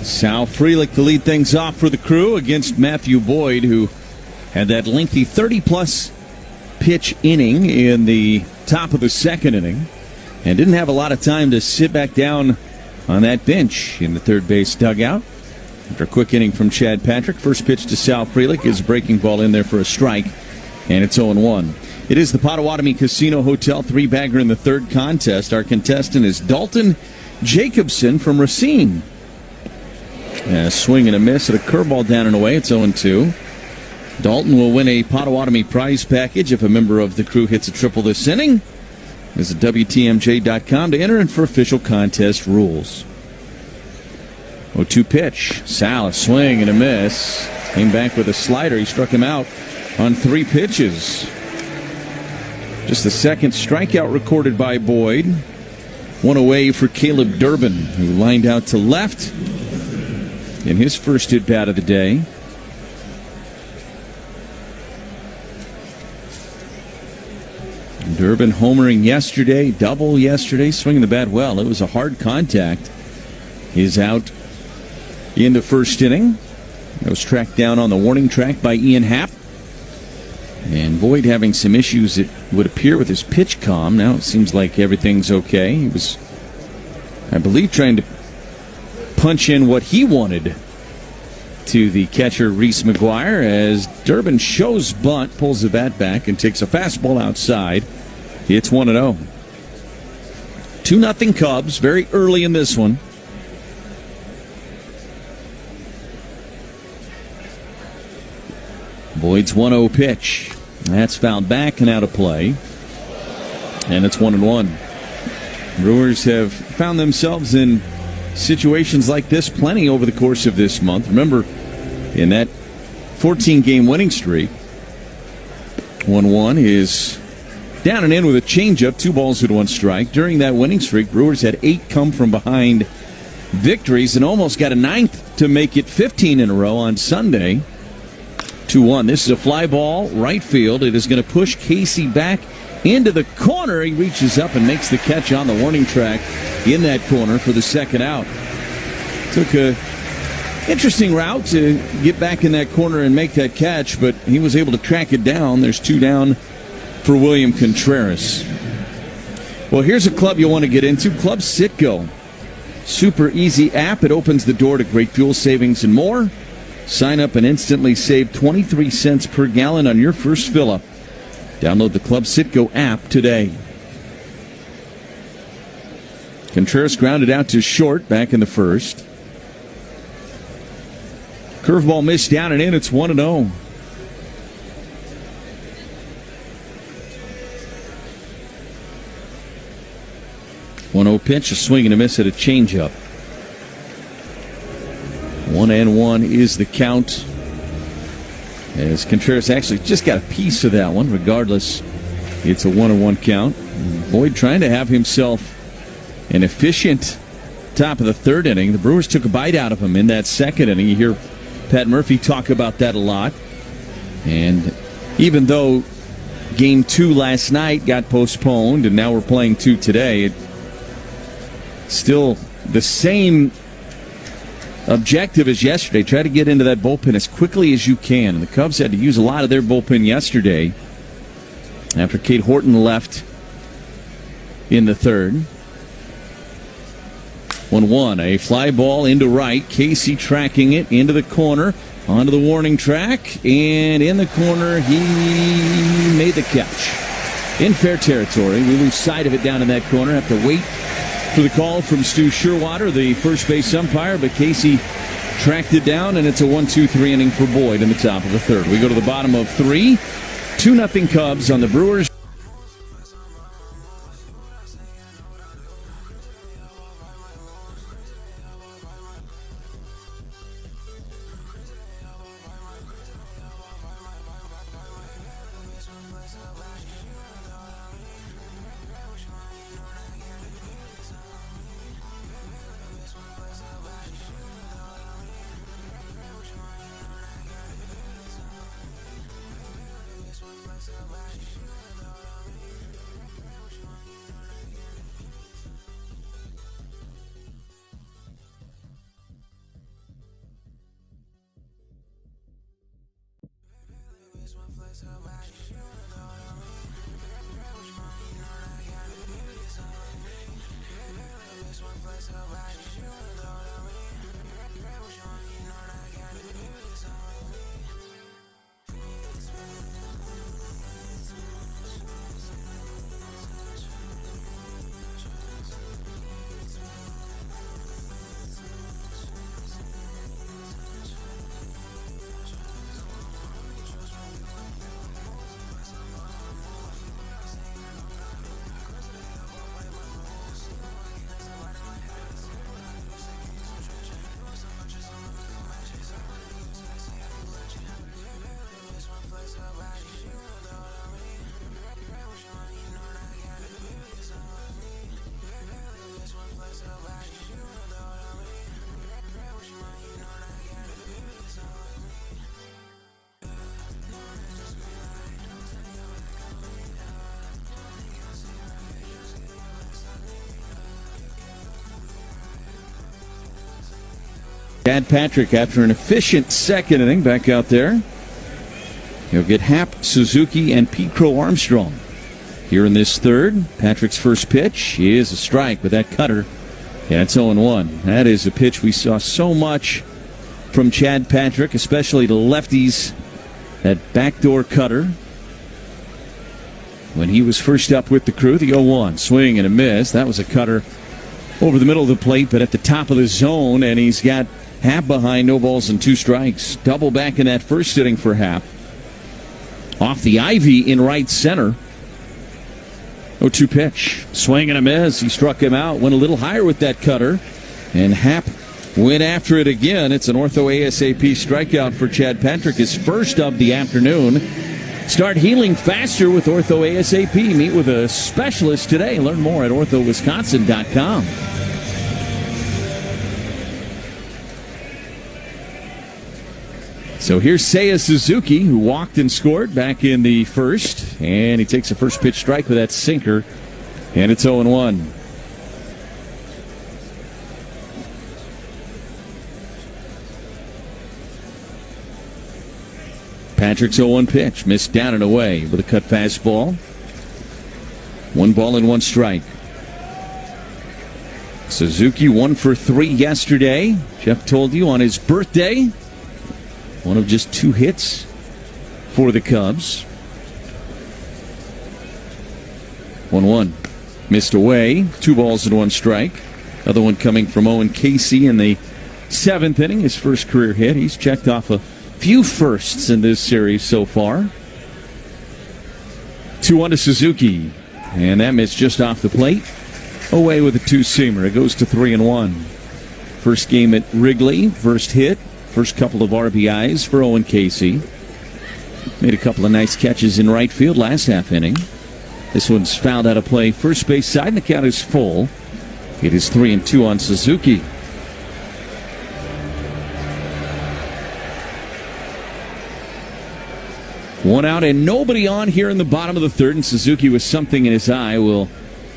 Sal Frelick to lead things off for the Crew against Matthew Boyd, who had that lengthy 30-plus pitch inning in the top of the second inning and didn't have a lot of time to sit back down on that bench in the third base dugout. After a quick inning from Chad Patrick, first pitch to Sal Frelick is a breaking ball in there for a strike, and it's 0-1. It is the Potawatomi Casino Hotel three-bagger in the third contest. Our contestant is Dalton Jacobson from Racine. A swing and a miss at a curveball down and away. It's 0-2. Dalton will win a Potawatomi prize package if a member of the Crew hits a triple this inning. Visit WTMJ.com to enter in for official contest rules. 0-2 pitch. Sal, a swing and a miss. Came back with a slider. He struck him out on 3 pitches. Just the second strikeout recorded by Boyd. One away for Caleb Durbin, who lined out to left in his first at-bat of the day. Durbin homering yesterday, double yesterday, swinging the bat well. It was a hard contact. He's out in the first inning. That was tracked down on the warning track by Ian Happ. And Boyd having some issues, it would appear, with his pitch comm. Now it seems like everything's okay. He was, I believe, trying to punch in what he wanted to the catcher, Reese McGuire, as Durbin shows bunt, pulls the bat back, and takes a fastball outside. It's 1-0. 2-0 Cubs, very early in this one. Boyd's 1-0 pitch. That's fouled back and out of play. And it's 1-1. Brewers have found themselves in situations like this plenty over the course of this month. Remember, in that 14-game winning streak, 1-1 is down and in with a changeup, 2 balls and 1 strike. During that winning streak, Brewers had 8 come-from-behind victories and almost got a 9th to make it 15 in a row on Sunday. 2-1. This is a fly ball, right field. It is going to push Casey back into the corner. He reaches up and makes the catch on the warning track in that corner for the second out. Took a interesting route to get back in that corner and make that catch, but he was able to track it down. There's 2 down for William Contreras. Well, here's a club you want to get into, Club Citgo. Super easy app. It opens the door to great fuel savings and more. Sign up and instantly save 23 cents per gallon on your first fill-up. Download the Club Citgo app today. Contreras grounded out to short back in the first. Curveball missed down and in. It's 1-0. Pitch, a swing and a miss at a changeup. 1-1 is the count, as Contreras actually just got a piece of that one. Regardless, it's a 1-1 count. Boyd trying to have himself an efficient top of the third inning. The Brewers took a bite out of him in that second inning. You hear Pat Murphy talk about that a lot. And even though Game 2 last night got postponed and now we're playing 2 today, it's still the same objective as yesterday. Try to get into that bullpen as quickly as you can. And the Cubs had to use a lot of their bullpen yesterday after Kate Horton left in the third. 1-1, a fly ball into right. Casey tracking it into the corner, onto the warning track, and in the corner, he made the catch. In fair territory, we lose sight of it down in that corner. Have to wait for the call from Stu Sherwater, the first base umpire, but Casey tracked it down, and it's a 1-2-3 inning for Boyd in the top of the third. We go to the bottom of 3. 2-0 Cubs on the Brewers. Chad Patrick, after an efficient second inning, back out there. He'll get Hap, Suzuki, and Pete Crow Armstrong. Here in this third, Patrick's first pitch is a strike with that cutter, and it's 0-1. That is a pitch we saw so much from Chad Patrick, especially the lefties. That backdoor cutter. When he was first up with the crew, the 0-1. Swing and a miss. That was a cutter over the middle of the plate, but at the top of the zone, and he's got Hap behind, no balls and 2 strikes. Double back in that first inning for Hap. Off the ivy in right center. 0-2 pitch. Swing and a miss. He struck him out. Went a little higher with that cutter. And Hap went after it again. It's an ortho ASAP strikeout for Chad Patrick. His first of the afternoon. Start healing faster with ortho ASAP. Meet with a specialist today. Learn more at orthowisconsin.com. So here's Seiya Suzuki, who walked and scored back in the first. And he takes a first pitch strike with that sinker. And it's 0-1. Patrick's 0-1 pitch. Missed down and away with a cut fastball. 1 ball and 1 strike. Suzuki 1 for 3 yesterday. Jeff told you on his birthday. One of just 2 hits for the Cubs. 1-1. Missed away. 2 balls and 1 strike. Other one coming from Owen Casey in the 7th inning. His first career hit. He's checked off a few firsts in this series so far. 2-1 to Suzuki. And that missed just off the plate. Away with a 2-seamer. It goes to 3-1. First game at Wrigley. First hit. First couple of RBIs for Owen Casey. Made a couple of nice catches in right field last half inning. This one's fouled out of play first base side, and the count is full. It is 3-2 on Suzuki. One out and nobody on here in the bottom of the third, and Suzuki with something in his eye will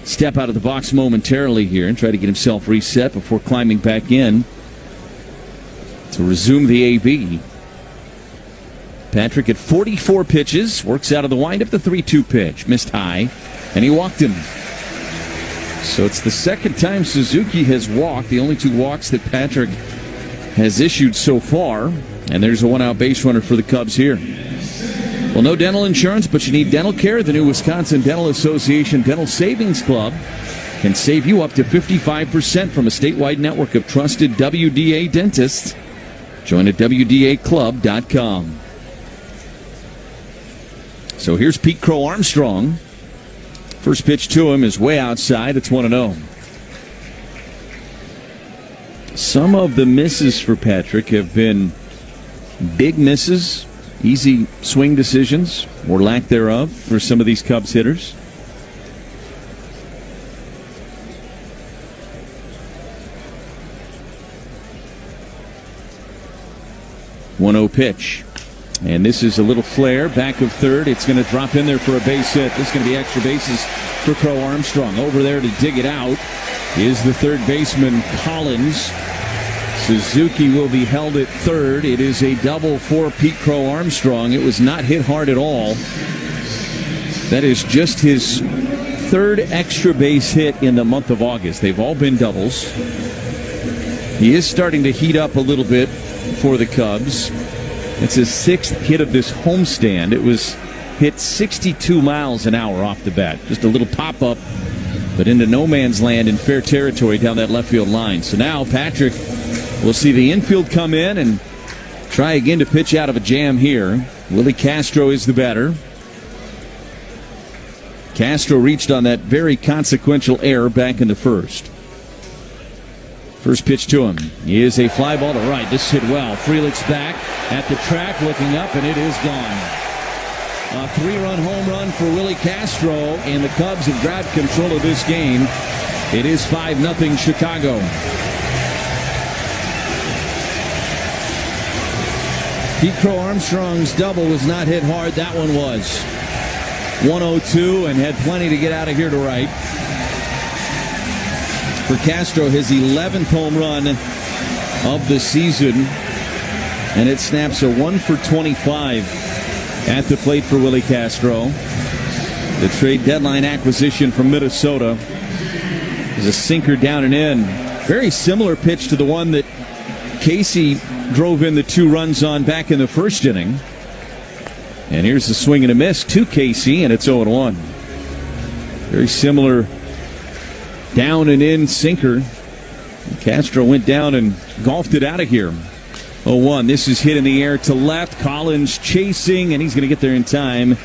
step out of the box momentarily here and try to get himself reset before climbing back in to resume the AB. Patrick at 44 pitches, works out of the windup, the 3-2 pitch. Missed high, and he walked him. So it's the second time Suzuki has walked, the only 2 walks that Patrick has issued so far. And there's a one-out base runner for the Cubs here. Well, no dental insurance, but you need dental care. The new Wisconsin Dental Association Dental Savings Club can save you up to 55% from a statewide network of trusted WDA dentists. Join at WDAclub.com. So here's Pete Crow Armstrong. First pitch to him is way outside. It's 1-0. Some of the misses for Patrick have been big misses, easy swing decisions, or lack thereof, for some of these Cubs hitters. One-0 pitch. And this is a little flare, back of third. It's going to drop in there for a base hit. This is going to be extra bases for Crow Armstrong. Over there to dig it out is the third baseman, Collins. Suzuki will be held at third. It is a double for Pete Crow Armstrong. It was not hit hard at all. That is just his third extra base hit in the month of August. They've all been doubles. He is starting to heat up a little bit for the Cubs. It's his 6th hit of this homestand. It was hit 62 miles an hour off the bat. Just a little pop-up, but into no man's land in fair territory down that left field line. So now Patrick will see the infield come in and try again to pitch out of a jam here. Willie Castro is the batter. Castro reached on that very consequential error back in the first. First pitch to him is a fly ball to right. This hit well. Frelick's back at the track, looking up, and it is gone. A 3-run home run for Willie Castro, and the Cubs have grabbed control of this game. It is 5-0 Chicago. Pete Crow Armstrong's double was not hit hard. That one was 102 and had plenty to get out of here to right. For Castro, his 11th home run of the season, and it snaps a 1 for 25 at the plate for Willie Castro. The trade deadline acquisition from Minnesota is a sinker down and in. Very similar pitch to the one that Casey drove in the 2 runs on back in the first inning. And here's the swing and a miss to Casey, and it's 0-1. Very similar down and in sinker. Castro went down and golfed it out of here. 0-1. This is hit in the air to left. Collins chasing, and he's going to get there in time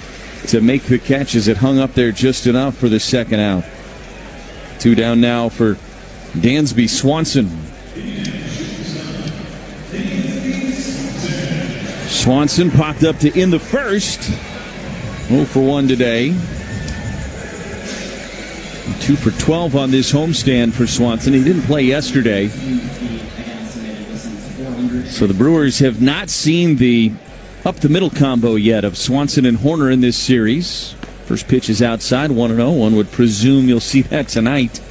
to make the catch as it hung up there just enough for the second out. 2 down now for Dansby Swanson. Swanson popped up to in the first. 0 for 1 today. 2 for 12 on this homestand for Swanson. He didn't play yesterday. So the Brewers have not seen the up-the-middle combo yet of Swanson and Horner in this series. First pitch is outside, 1-0. One would presume you'll see that tonight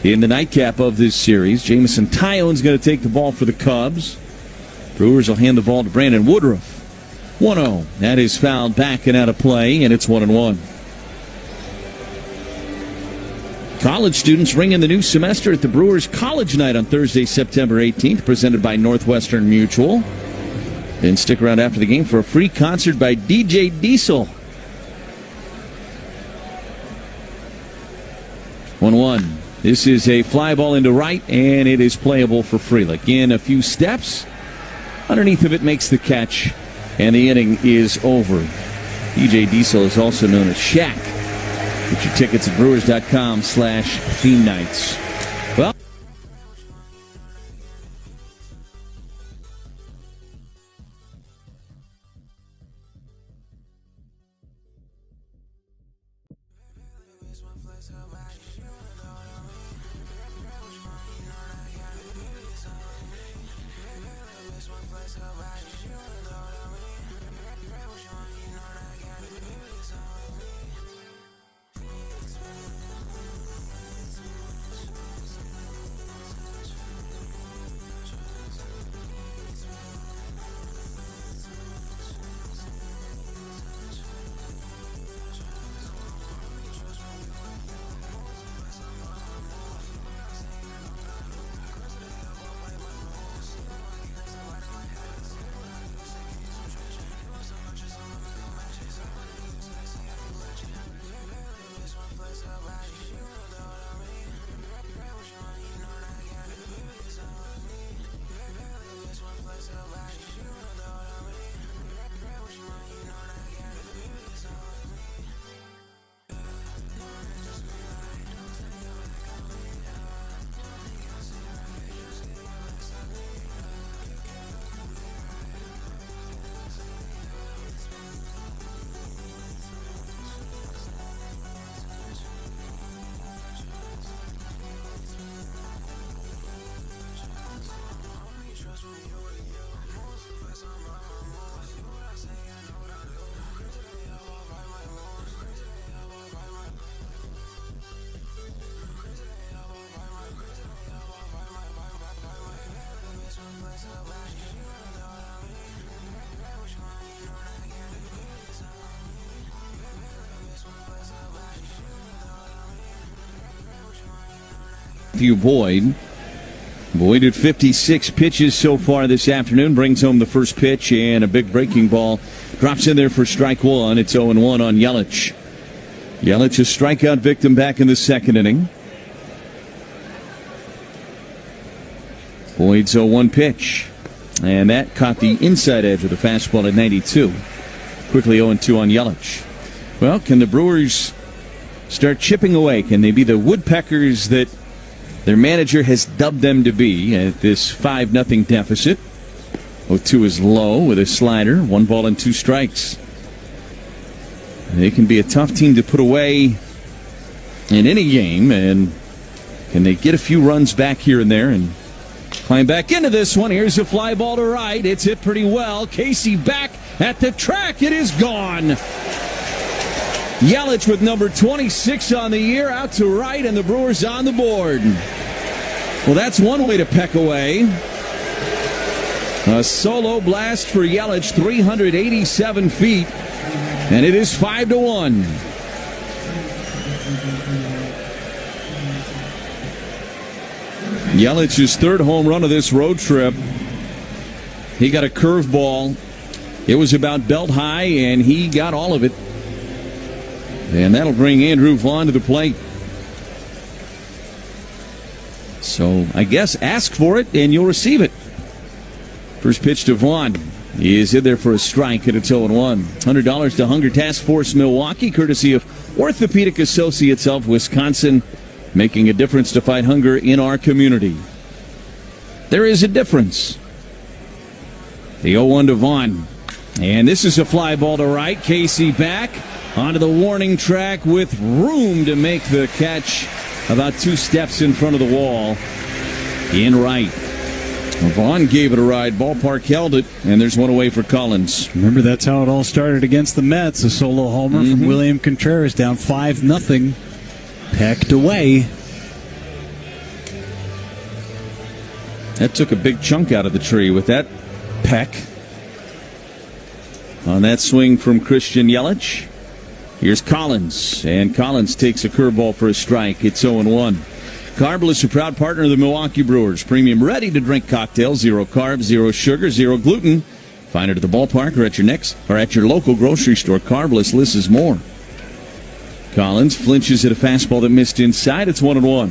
in the nightcap of this series. Jamison Tyone's going to take the ball for the Cubs. Brewers will hand the ball to Brandon Woodruff. 1-0. That is fouled back and out of play, and it's 1-1. College students ring in the new semester at the Brewers College Night on Thursday, September 18th, presented by Northwestern Mutual. Then stick around after the game for a free concert by DJ Diesel. 1-1. This is a fly ball into right, and it is playable for Frelick. In a few steps, underneath of it makes the catch, and the inning is over. DJ Diesel is also known as Shaq. Get your tickets at brewers.com/theme nights. Well, Matthew Boyd. Boyd at 56 pitches so far this afternoon. Brings home the first pitch, and a big breaking ball drops in there for strike one. It's 0-1 on Yelich. Yelich, a strikeout victim back in the second inning. Boyd's 0-1 pitch. And that caught the inside edge of the fastball at 92. Quickly 0-2 on Yelich. Well, can the Brewers start chipping away? Can they be the woodpeckers that their manager has dubbed them to be at this 5-0 deficit? 0-2 is low with a slider. 1 ball and 2 strikes. They can be a tough team to put away in any game. And can they get a few runs back here and there and climb back into this one? Here's a fly ball to right. It's hit pretty well. Casey back at the track. It is gone. Yelich with number 26 on the year out to right, and the Brewers on the board. Well, that's one way to peck away. A solo blast for Yelich, 387 feet, and it is 5-1. Yelich's third home run of this road trip. He got a curveball. It was about belt high, and he got all of it. And that'll bring Andrew Vaughn to the plate. So I guess ask for it, and you'll receive it. First pitch to Vaughn. He is in there for a strike, and it's 0-1. $100 to Hunger Task Force Milwaukee, courtesy of Orthopedic Associates of Wisconsin, making a difference to fight hunger in our community. There is a difference. The 0-1 to Vaughn. And this is a fly ball to right. Casey back onto the warning track with room to make the catch about 2 steps in front of the wall. In right. Vaughn gave it a ride. Ballpark held it, and there's one away for Collins. Remember, that's how it all started against the Mets. A solo homer from William Contreras, down 5-0. Pecked away. That took a big chunk out of the tree with that peck. On that swing from Christian Yelich. Here's Collins, and Collins takes a curveball for a strike. It's 0-1. Carble is a proud partner of the Milwaukee Brewers. Premium ready-to-drink cocktails, 0 carbs, 0 sugar, 0 gluten. Find it at the ballpark or at your local grocery store. Carbless lists more. Collins flinches at a fastball that missed inside. It's 1-1.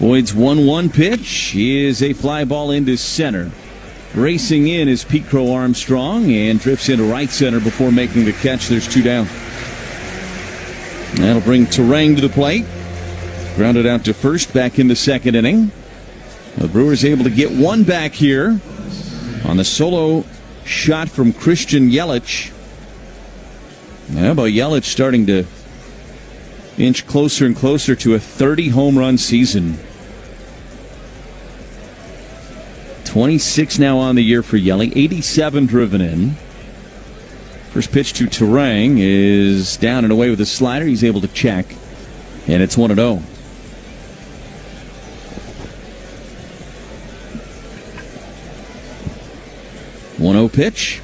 Boyd's 1-1 pitch is a fly ball into center. Racing in is Pete Crow Armstrong and drifts into right center before making the catch. There's 2 down. That'll bring Terang to the plate. Grounded out to first back in the second inning. The Brewers able to get 1 back here on the solo shot from Christian Yelich. How about Yelich starting to inch closer and closer to a 30 home run season? 26 now on the year for Yelich, 87 driven in. First pitch to Terang is down and away with a slider. He's able to check, and it's 1-0. One-0 pitch,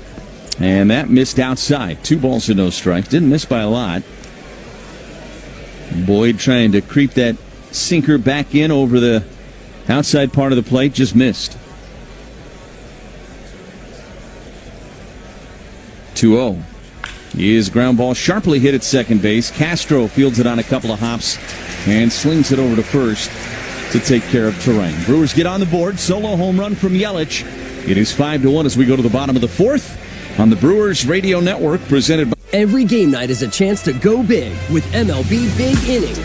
and that missed outside. 2 balls and no strikes. Didn't miss by a lot. Boyd trying to creep that sinker back in over the outside part of the plate, just missed. 2-0. Is ground ball sharply hit at second base. Castro fields it on a couple of hops and slings it over to first to take care of Terang. Brewers get on the board. Solo home run from Yelich. It is 5-1 as we go to the bottom of the 4th on the Brewers Radio Network, presented by... Every game night is a chance to go big with MLB Big Inning.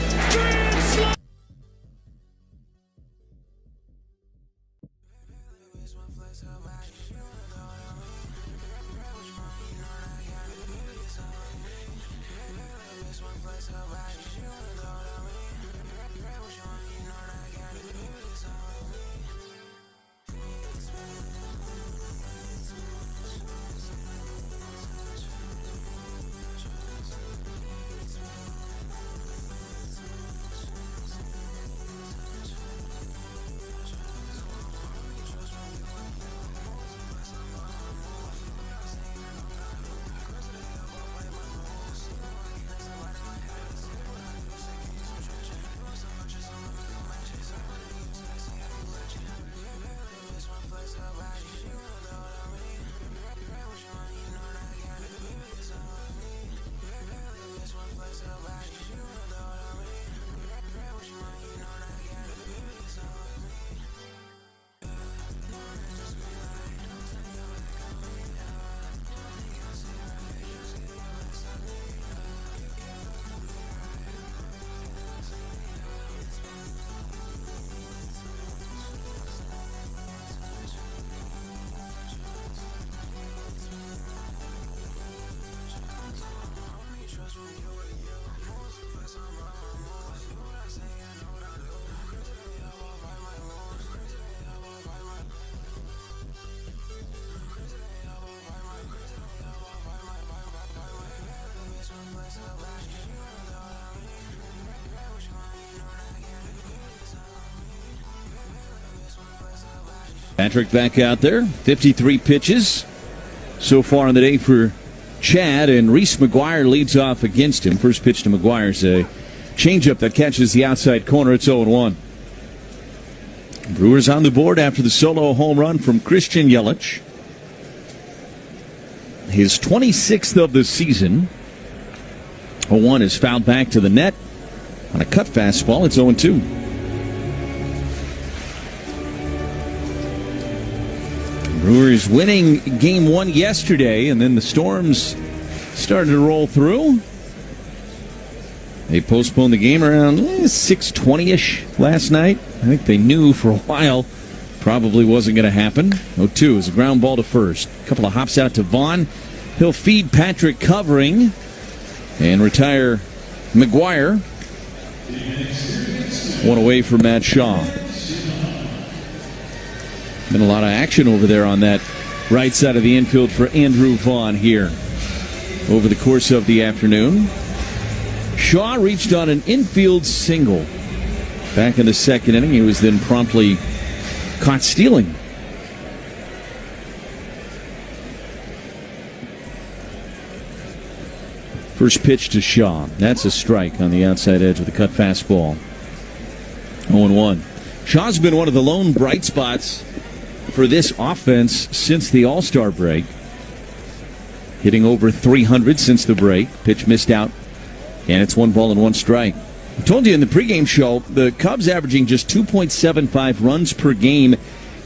Patrick back out there. 53 pitches so far in the day for Chad, and Reese McGuire leads off against him. First pitch to McGuire's a changeup that catches the outside corner. It's 0-1. Brewers on the board after the solo home run from Christian Yelich. His 26th of the season. 0-1 is fouled back to the net on a cut fastball. It's 0-2. Brewers winning game one yesterday, and then the Storms started to roll through. They postponed the game around 6:20-ish last night. I think they knew for a while probably wasn't going to happen. 0-2 is a ground ball to first. A couple of hops out to Vaughn. He'll feed Patrick covering and retire McGuire. One away from Matt Shaw. Been a lot of action over there on that right side of the infield for Andrew Vaughn here over the course of the afternoon. Shaw reached on an infield single back in the second inning. He was then promptly caught stealing. First pitch to Shaw. That's a strike on the outside edge with a cut fastball. 0-1. Shaw's been one of the lone bright spots for this offense since the All-Star break. Hitting over 300 since the break. Pitch missed out, and it's 1-1 strike. I told you in the pregame show, the Cubs averaging just 2.75 runs per game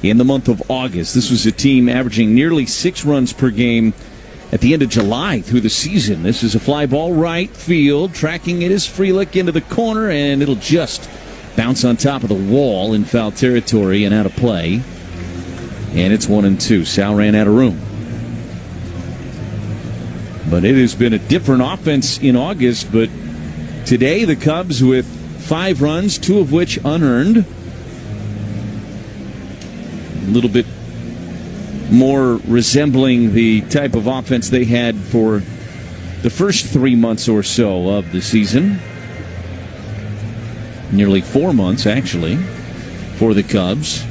in the month of August. This was a team averaging nearly 6 runs per game at the end of July through the season. This is a fly ball right field. Tracking it is Frelick into the corner, and it'll just bounce on top of the wall in foul territory and out of play. And it's 1-2. Sal ran out of room. But it has been a different offense in August. But today, the Cubs with 5 runs, 2 of which unearned. A little bit more resembling the type of offense they had for the first 3 months or so of the season. Nearly 4 months, actually, for the Cubs.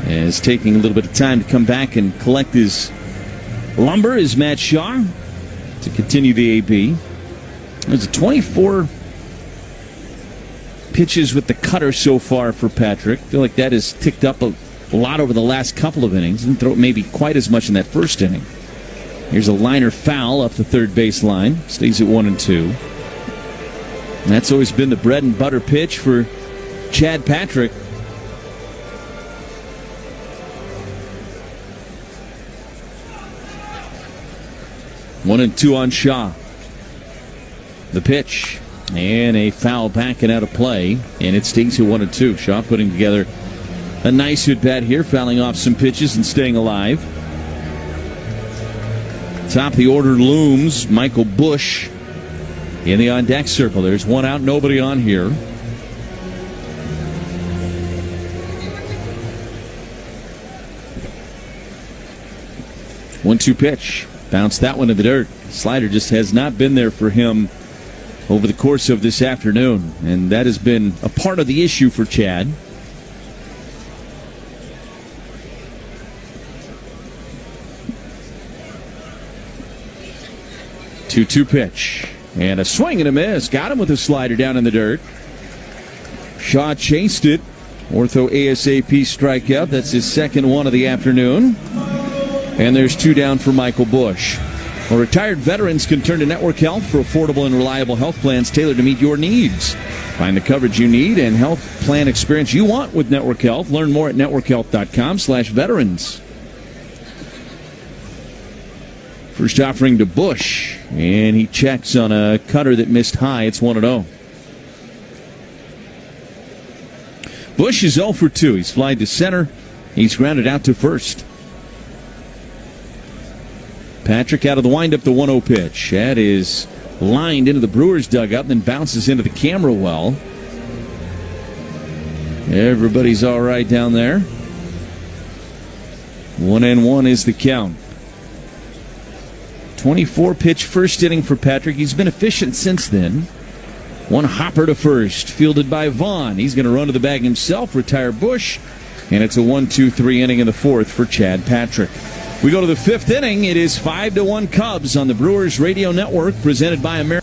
As taking a little bit of time to come back and collect his lumber is Matt Shaw to continue the AB. There's 24 pitches with the cutter so far for Patrick. I feel like that has ticked up a lot over the last couple of innings. Didn't throw it maybe quite as much in that first inning. Here's a liner foul up the third base line. Stays at 1-2. And that's always been the bread and butter pitch for Chad Patrick. 1-2 on Shaw. The pitch. And a foul back and out of play. And it stays at 1-2. Shaw putting together a nice at-bat here, fouling off some pitches and staying alive. Top of the order looms Michael Busch in the on-deck circle. There's one out, nobody on here. One-two pitch. Bounce that one to the dirt. Slider just has not been there for him over the course of this afternoon, and that has been a part of the issue for Chad. Two-two pitch. And a swing and a miss. Got him with a slider down in the dirt. Shaw chased it. Ortho ASAP strikeout. That's his second one of the afternoon. And there's 2 down for Michael Busch. Well, retired veterans can turn to Network Health for affordable and reliable health plans tailored to meet your needs. Find the coverage you need and health plan experience you want with Network Health. Learn more at networkhealth.com/veterans. First offering to Busch, and he checks on a cutter that missed high. It's 1-0. Busch is 0 for 2. He's flied to center. He's grounded out to first. Patrick out of the windup, the 1-0 pitch. That is lined into the Brewers dugout and then bounces into the camera well. Everybody's all right down there. 1-1 is the count. 24 pitch first inning for Patrick. He's been efficient since then. One hopper to first, fielded by Vaughn. He's going to run to the bag himself, retire Bush, and it's a 1-2-3 inning in the fourth for Chad Patrick. We go to the fifth inning. It is 5-1 Cubs on the Brewers Radio Network, presented by American.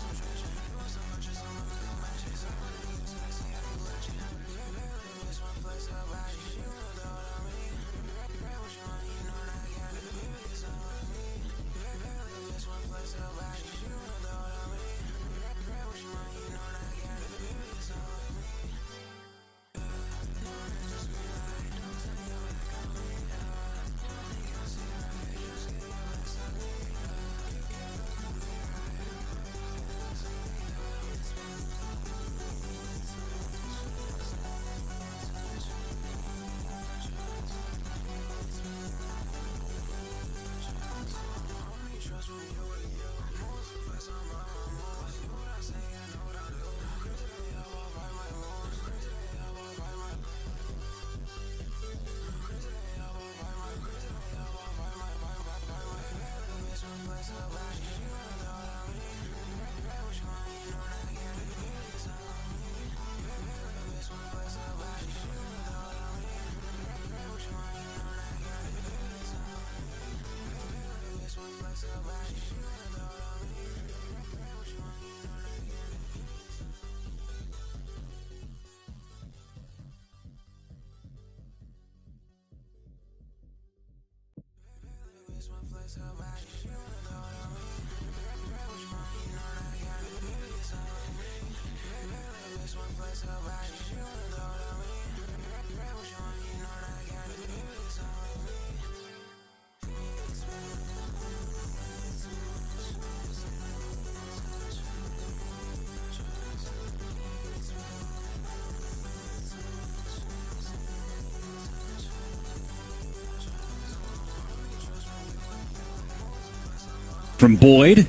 From Boyd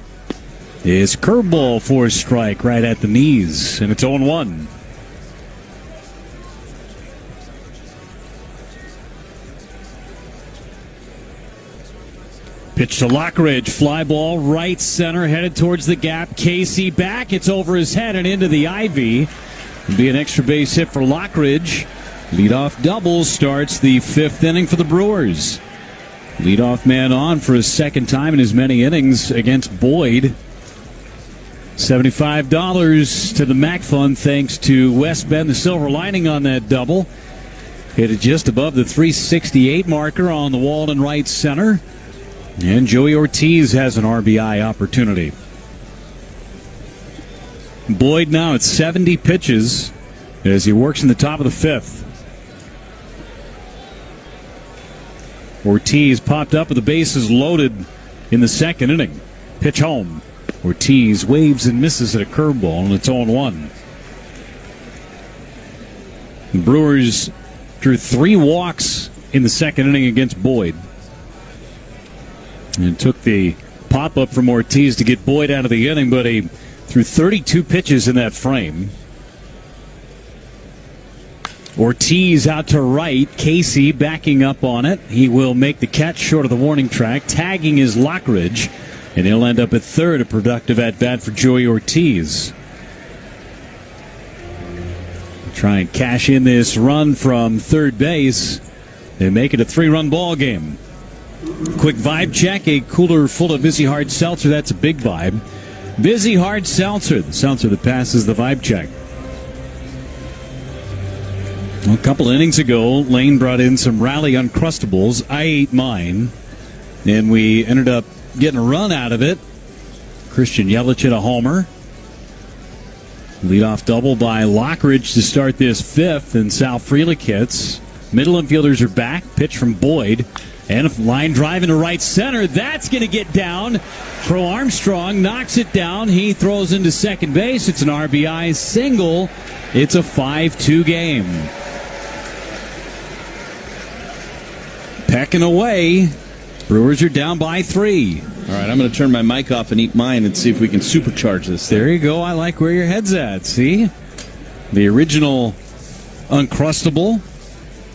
is curveball for a strike right at the knees, and it's 0-1. Pitch to Lockridge, fly ball right center, headed towards the gap. Casey back, it's over his head and into the ivy. It'll be an extra base hit for Lockridge. Leadoff double starts the fifth inning for the Brewers. Leadoff man on for his second time in as many innings against Boyd. $75 to the MAC Fund thanks to West Bend, the silver lining on that double. Hit it just above the 368 marker on the wall in right center. And Joey Ortiz has an RBI opportunity. Boyd now at 70 pitches as he works in the top of the fifth. Ortiz popped up with the bases loaded in the second inning. Pitch home. Ortiz waves and misses at a curveball, and it's 0-1. The Brewers drew 3 walks in the second inning against Boyd. And it took the pop-up from Ortiz to get Boyd out of the inning, but he threw 32 pitches in that frame. Ortiz out to right. Casey backing up on it. He will make the catch short of the warning track. Tagging is Lockridge, and he'll end up at third. A productive at-bat for Joey Ortiz. Try and cash in this run from third base and make it a 3-run ball game. Quick vibe check. A cooler full of Vizzy Hard Seltzer. That's a big vibe. Vizzy Hard Seltzer. The seltzer that passes the vibe check. Well, a couple innings ago, Lane brought in some Rally Uncrustables. I ate mine, and we ended up getting a run out of it. Christian Yelich hit a homer. Leadoff double by Lockridge to start this fifth, and Sal Frelick hits. Middle infielders are back. Pitch from Boyd. And a line drive into right center. That's going to get down. Pro Armstrong knocks it down. He throws into second base. It's an RBI single. It's a 5-2 game. Pecking away. Brewers are down by 3. All right, I'm going to turn my mic off and eat mine and see if we can supercharge this thing. There you go. I like where your head's at. See? The original Uncrustable.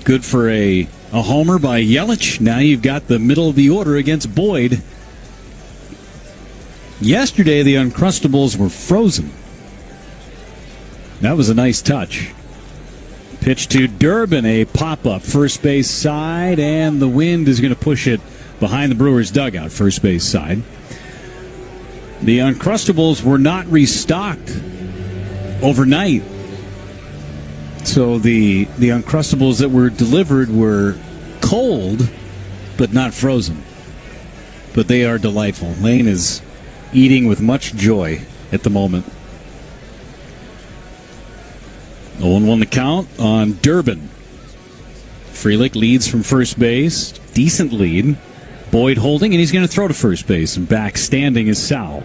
Good for a homer by Yelich. Now you've got the middle of the order against Boyd. Yesterday, the Uncrustables were frozen. That was a nice touch. Pitch to Durbin, a pop-up first base side, and the wind is going to push it behind the Brewers' dugout, first base side. The Uncrustables were not restocked overnight. So the Uncrustables that were delivered were cold, but not frozen. But they are delightful. Lane is eating with much joy at the moment. 0-1 the count on Durbin. Frelick leads from first base. Decent lead. Boyd holding, and he's going to throw to first base. And back standing is Sal.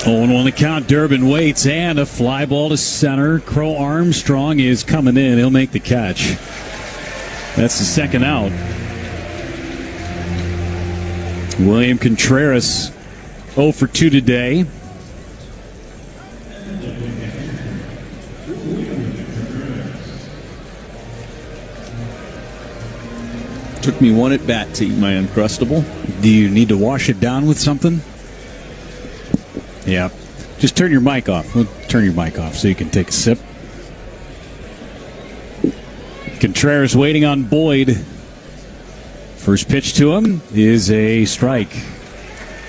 On the count, Durbin waits, and a fly ball to center. Crow Armstrong is coming in. He'll make the catch. That's the second out. William Contreras 0 for 2 today. Took me one at bat to eat my Uncrustable. Do you need to wash it down with something? Yeah. Just turn your mic off. We'll turn your mic off so you can take a sip. Contreras waiting on Boyd. First pitch to him is a strike.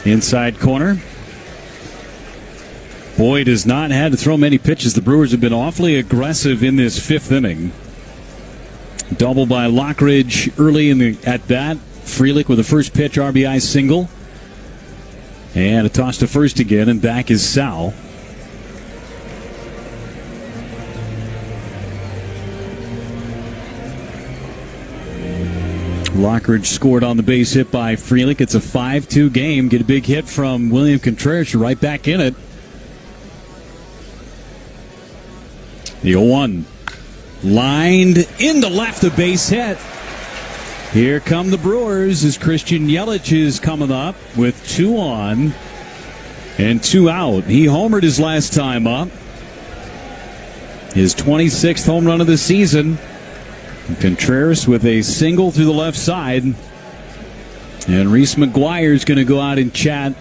Inside corner. Boyd has not had to throw many pitches. The Brewers have been awfully aggressive in this fifth inning. Double by Lockridge early in the at-bat. Frelick with a first pitch RBI single. And a toss to first again, and back is Sal. Lockridge scored on the base hit by Frelick. It's a 5-2 game. Get a big hit from William Contreras. You're right back in it. The 0-1. Lined into left, the base hit. Here come the Brewers as Christian Yelich is coming up with 2 on and 2 out. He homered his last time up. His 26th home run of the season. Contreras with a single through the left side. And Reese McGuire is going to go out and chat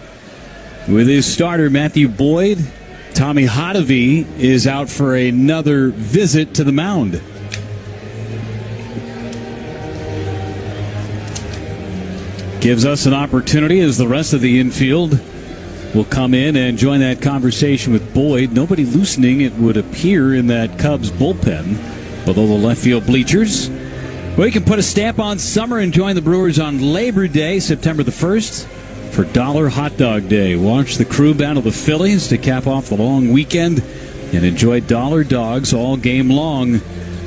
with his starter, Matthew Boyd. Tommy Hotovy is out for another visit to the mound. Gives us an opportunity as the rest of the infield will come in and join that conversation with Boyd. Nobody loosening, it would appear, in that Cubs bullpen. Although the left field bleachers. Well, you can put a stamp on summer and join the Brewers on Labor Day, September the 1st, for Dollar Hot Dog Day. Watch the crew battle the Phillies to cap off the long weekend and enjoy Dollar Dogs all game long.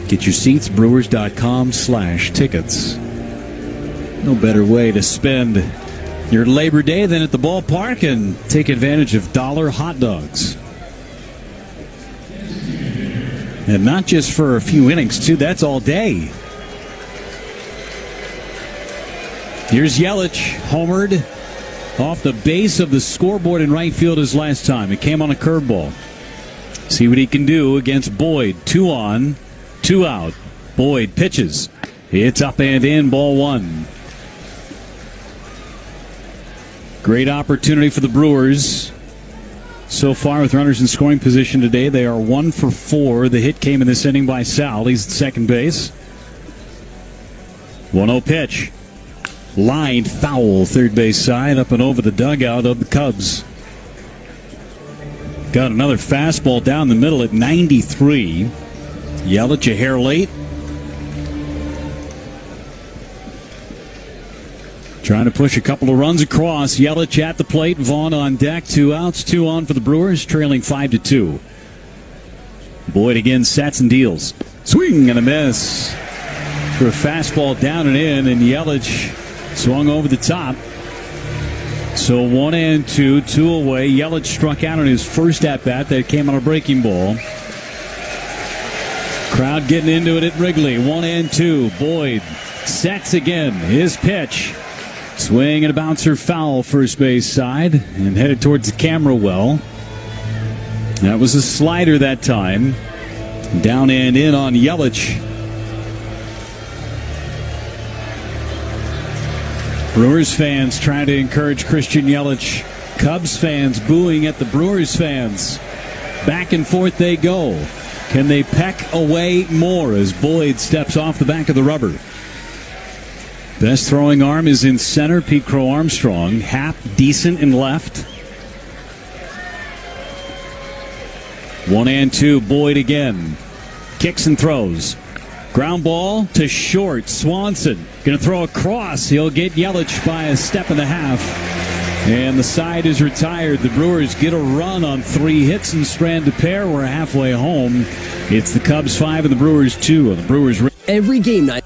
Get your seats, brewers.com/tickets. No better way to spend your Labor Day than at the ballpark and take advantage of Dollar Hot Dogs. And not just for a few innings, too. That's all day. Here's Yelich, homered off the base of the scoreboard in right field his last time. It came on a curveball. See what he can do against Boyd. 2 on, 2 out. Boyd pitches. It's up and in, ball 1. Great opportunity for the Brewers. So far with runners in scoring position today, they are 1 for 4. The hit came in this inning by Sal. He's at second base. 1-0 pitch. Lined foul, third base side, up and over the dugout of the Cubs. Got another fastball down the middle at 93. Yelich a hair late. Trying to push a couple of runs across. Yelich at the plate. Vaughn on deck. 2 outs, 2 on for the Brewers, trailing 5-2. Boyd again sets and deals. Swing and a miss for a fastball down and in, and Yelich swung over the top. So 1-2, 2 away. Yelich struck out on his first at-bat that came on a breaking ball. Crowd getting into it at Wrigley. 1-2. Boyd sets again. His pitch. Swing and a bouncer foul, first base side, and headed towards the camera well. That was a slider that time. Down and in on Yelich. Brewers fans trying to encourage Christian Yelich. Cubs fans booing at the Brewers fans. Back and forth they go. Can they peck away more as Boyd steps off the back of the rubber? Best throwing arm is in center, Pete Crow Armstrong. Happ decent in left. 1-2, Boyd again. Kicks and throws. Ground ball to short. Swanson going to throw across. He'll get Yelich by a step and a half. And the side is retired. The Brewers get a run on 3 hits and strand a pair. We're halfway home. It's the Cubs 5 and the Brewers 2. The Brewers every game night.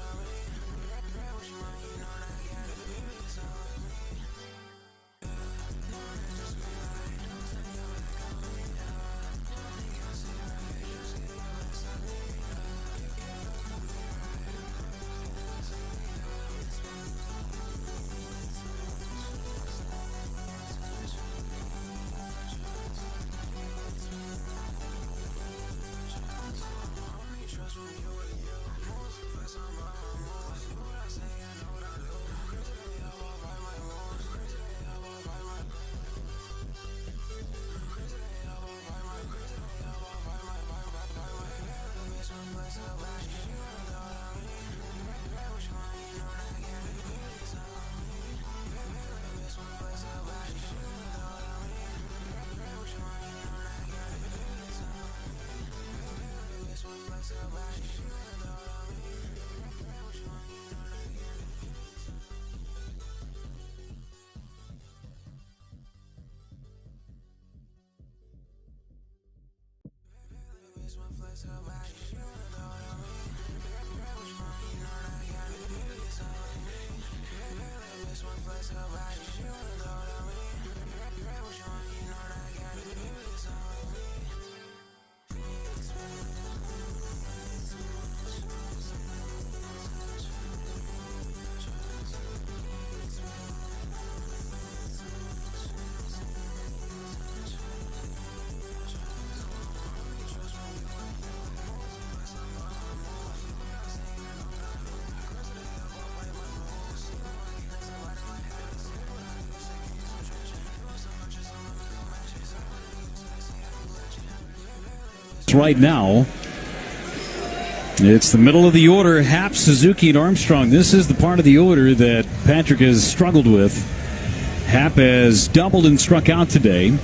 right now. It's the middle of the order. Happ, Suzuki, and Armstrong. This is the part of the order that Patrick has struggled with. Happ has doubled and struck out today.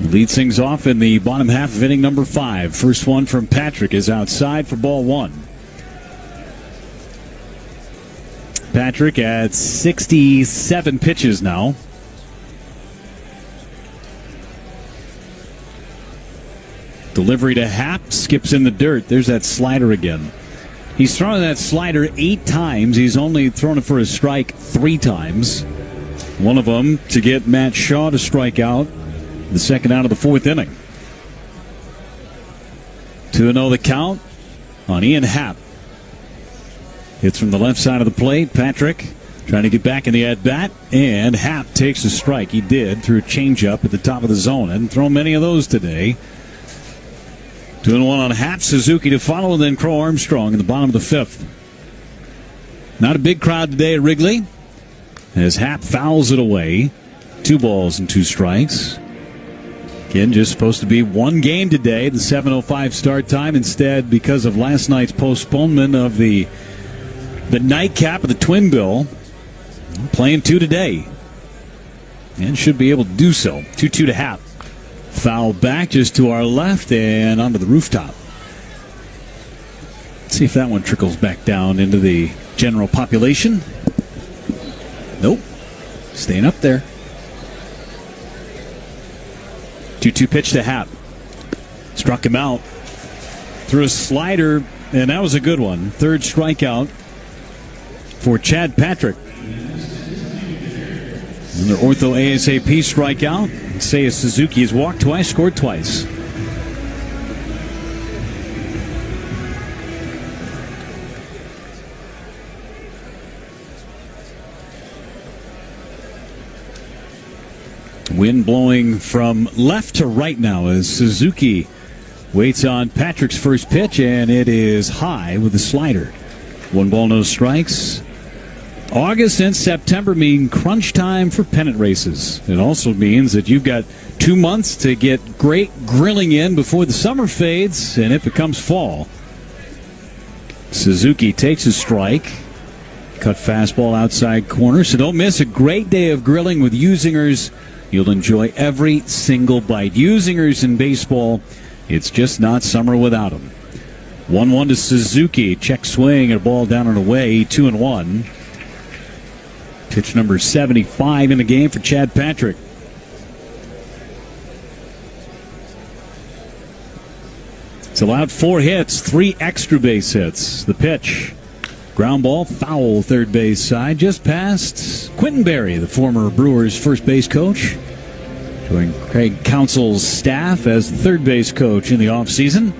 Leads things off in the bottom half of inning number 5. First one from Patrick is outside for ball 1. Patrick at 67 pitches now. Delivery to Happ, skips in the dirt. There's that slider again. He's thrown that slider 8 times. He's only thrown it for a strike 3 times. One of them to get Matt Shaw to strike out. The second out of the 4th inning. 2-0 the count on Ian Happ. Hits from the left side of the plate. Patrick trying to get back in the at-bat, and Happ takes a strike. He did through a changeup at the top of the zone. Hadn't thrown many of those today. 2-1 on Happ. Suzuki to follow, and then Crow Armstrong in the bottom of the 5th. Not a big crowd today at Wrigley as Happ fouls it away. 2 balls and 2 strikes. Again, just supposed to be one game today, the 7:05 start time. Instead, because of last night's postponement of the nightcap of the Twin Bill, playing 2 today. And should be able to do so. 2-2 to Happ. Foul back just to our left and onto the rooftop. Let's see if that one trickles back down into the general population. Nope. Staying up there. 2-2 pitch to Happ. Struck him out. Threw a slider, and that was a good one. 3rd strikeout for Chad Patrick. Another ortho ASAP strikeout. Seiya Suzuki has walked twice, scored twice. Wind blowing from left to right now as Suzuki waits on Patrick's first pitch, and it is high with the slider. 1 ball, no strikes. August and September mean crunch time for pennant races. It also means that you've got 2 months to get great grilling in before the summer fades and it becomes fall. Suzuki takes a strike. Cut fastball outside corner, so don't miss a great day of grilling with U-zingers. You'll enjoy every single bite. U-zingers in baseball, it's just not summer without them. 1-1 to Suzuki. Check swing and a ball down and away. 2-1. Pitch number 75 in the game for Chad Patrick. It's allowed 4 hits, 3 extra base hits. The pitch. Ground ball, foul, third base side, just past Quintenberry, the former Brewers first base coach. Joined Craig Counsell's staff as the third base coach in the offseason.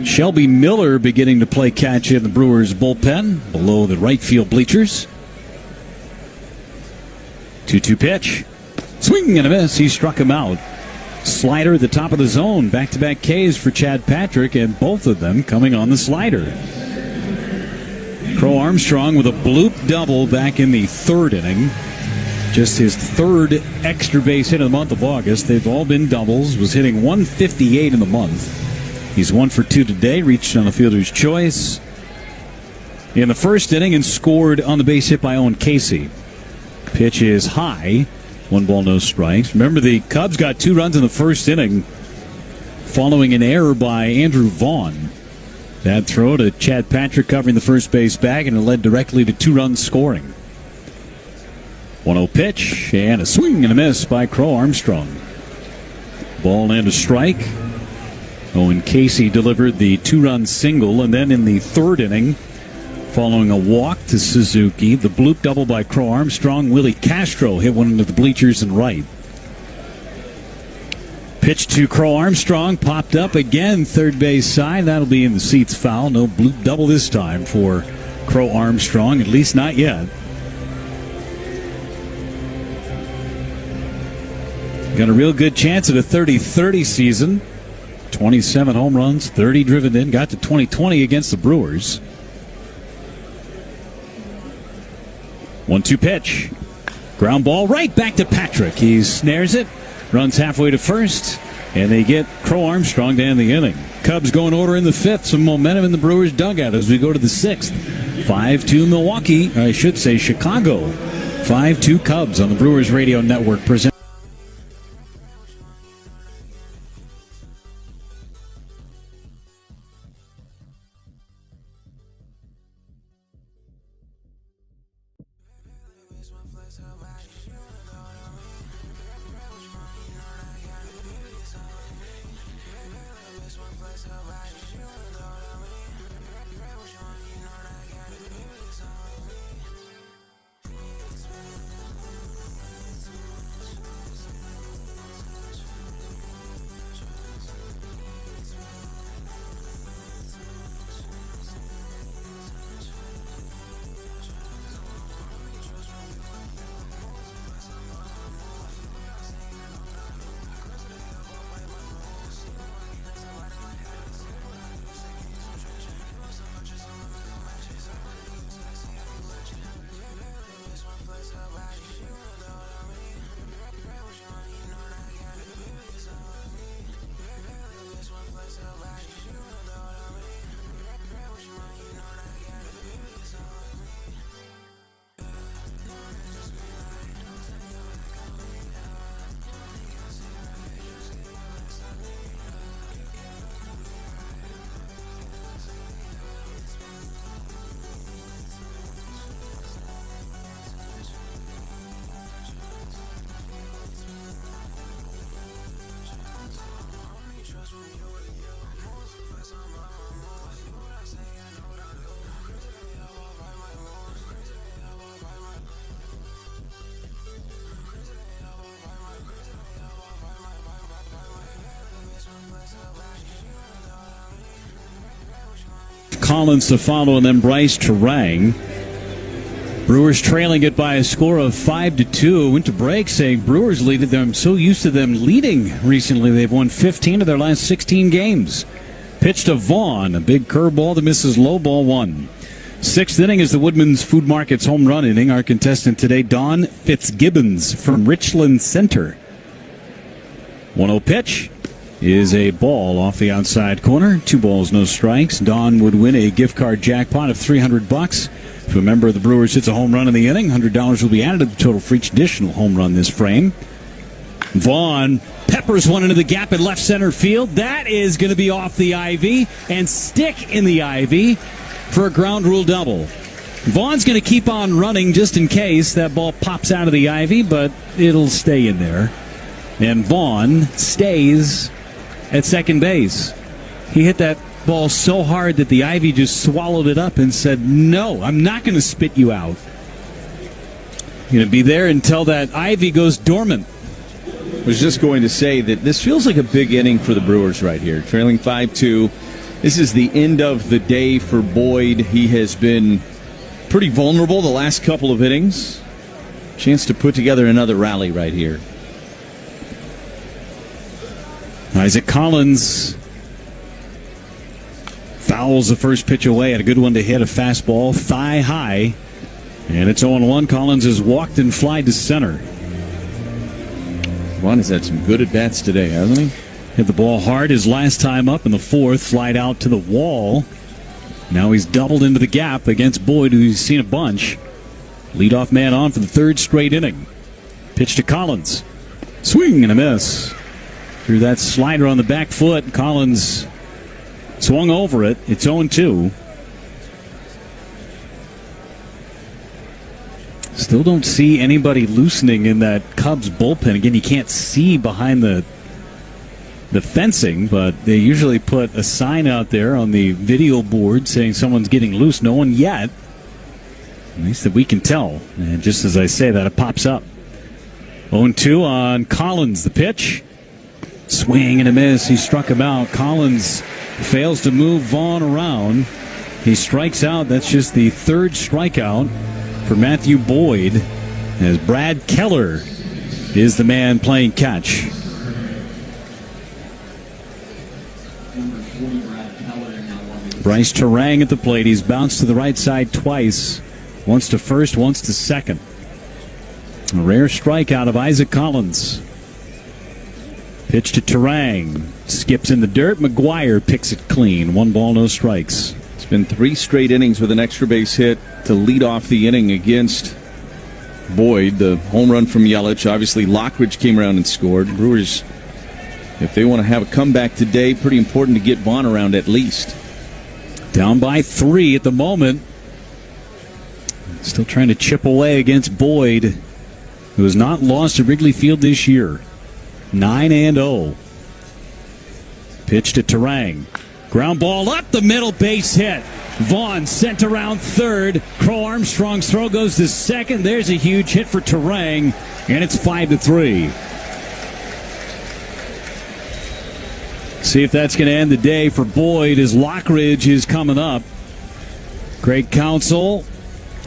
Shelby Miller beginning to play catch in the Brewers bullpen below the right field bleachers. 2-2 pitch. Swing and a miss. He struck him out. Slider at the top of the zone. Back-to-back Ks for Chad Patrick, and both of them coming on the slider. Crow Armstrong with a bloop double back in the 3rd inning. Just his 3rd extra base hit of the month of August. They've all been doubles. Was hitting 158 in the month. He's 1 for 2 today. Reached on the fielder's choice in the 1st inning and scored on the base hit by Owen Casey. Pitch is high. 1 ball, no strikes. Remember, the Cubs got 2 runs in the 1st inning following an error by Andrew Vaughn. That throw to Chad Patrick covering the first base bag, and it led directly to 2 runs scoring. 1-0 pitch, and a swing and a miss by Crow Armstrong. Ball and a strike. Owen Casey delivered the 2-run single, and then in the 3rd inning, following a walk to Suzuki, the bloop double by Crow Armstrong, Willie Castro hit one into the bleachers and right. Pitch to Crow Armstrong, popped up again, third base side. That'll be in the seats foul. No bloop double this time for Crow Armstrong, at least not yet. Got a real good chance at a 30-30 season. 27 home runs, 30 driven in. Got to 2020 against the Brewers. 1-2 pitch. Ground ball right back to Patrick. He snares it, runs halfway to first, and they get Crow Armstrong to end the inning. Cubs go in order in the 5th. Some momentum in the Brewers dugout as we go to the 6th. 5-2 Milwaukee, I should say Chicago. 5-2 Cubs on the Brewers Radio Network. Collins to follow, and then Bryce Terang. Brewers trailing it by a score of 5-2. Went to break saying Brewers lead them. I'm so used to them leading recently. They've won 15 of their last 16 games. Pitch to Vaughn. A big curveball that misses low, ball one. Sixth inning is the Woodman's Food Market's home run inning. Our contestant today, Dawn Fitzgibbons from Richland Center. 1-0 pitch is a ball off the outside corner. 2 balls, no strikes. Dawn would win a gift card jackpot of $300. If a member of the Brewers hits a home run in the inning, $100 will be added to the total for each additional home run this frame. Vaughn peppers one into the gap in left center field. That is going to be off the ivy and stick in the ivy for a ground rule double. Vaughn's going to keep on running just in case that ball pops out of the ivy, but it'll stay in there. And Vaughn stays at second base. He hit that ball so hard that the ivy just swallowed it up and said, no, I'm not going to spit you out. I'm going to be there until that ivy goes dormant. I was just going to say that this feels like a big inning for the Brewers right here. Trailing 5-2. This is the end of the day for Boyd. He has been pretty vulnerable the last couple of innings. Chance to put together another rally right here. Isaac Collins fouls the first pitch away. Had a good one to hit, a fastball thigh high. And it's 0-1. Collins has walked and flied to center. Juan has had some good at-bats today, hasn't he? Hit the ball hard his last time up in the fourth. Flied out to the wall. Now he's doubled into the gap against Boyd, who he's seen a bunch. Leadoff man on for the third straight inning. Pitch to Collins. Swing and a miss. Threw that slider on the back foot. Collins swung over it. It's 0-2. Still don't see anybody loosening in that Cubs bullpen. Again, you can't see behind the fencing, but they usually put a sign out there on the video board saying someone's getting loose. No one yet. At least that we can tell. And just as I say that, it pops up. 0-2 on Collins. The pitch. Swing and a miss. He struck him out. Collins fails to move Vaughn around. He strikes out. That's just the third strikeout for Matthew Boyd, as Brad Keller is the man playing catch. Bryce Terang at the plate. He's bounced to the right side twice. Once to first, once to second. A rare strikeout of Isaac Collins. Pitch to Terang. Skips in the dirt. McGuire picks it clean. 1 ball, no strikes. It's been 3 straight innings with an extra base hit to lead off the inning against Boyd. The home run from Yelich. Obviously, Lockridge came around and scored. Brewers, if they want to have a comeback today, pretty important to get Vaughn around at least. Down by 3 at the moment. Still trying to chip away against Boyd, who has not lost at Wrigley Field this year. 9-0. Pitch to Terang. Ground ball up the middle, base hit. Vaughn sent around third. Crow Armstrong's throw goes to second. There's a huge hit for Terang, and it's 5-3. See if that's going to end the day for Boyd, as Lockridge is coming up. Craig Counsell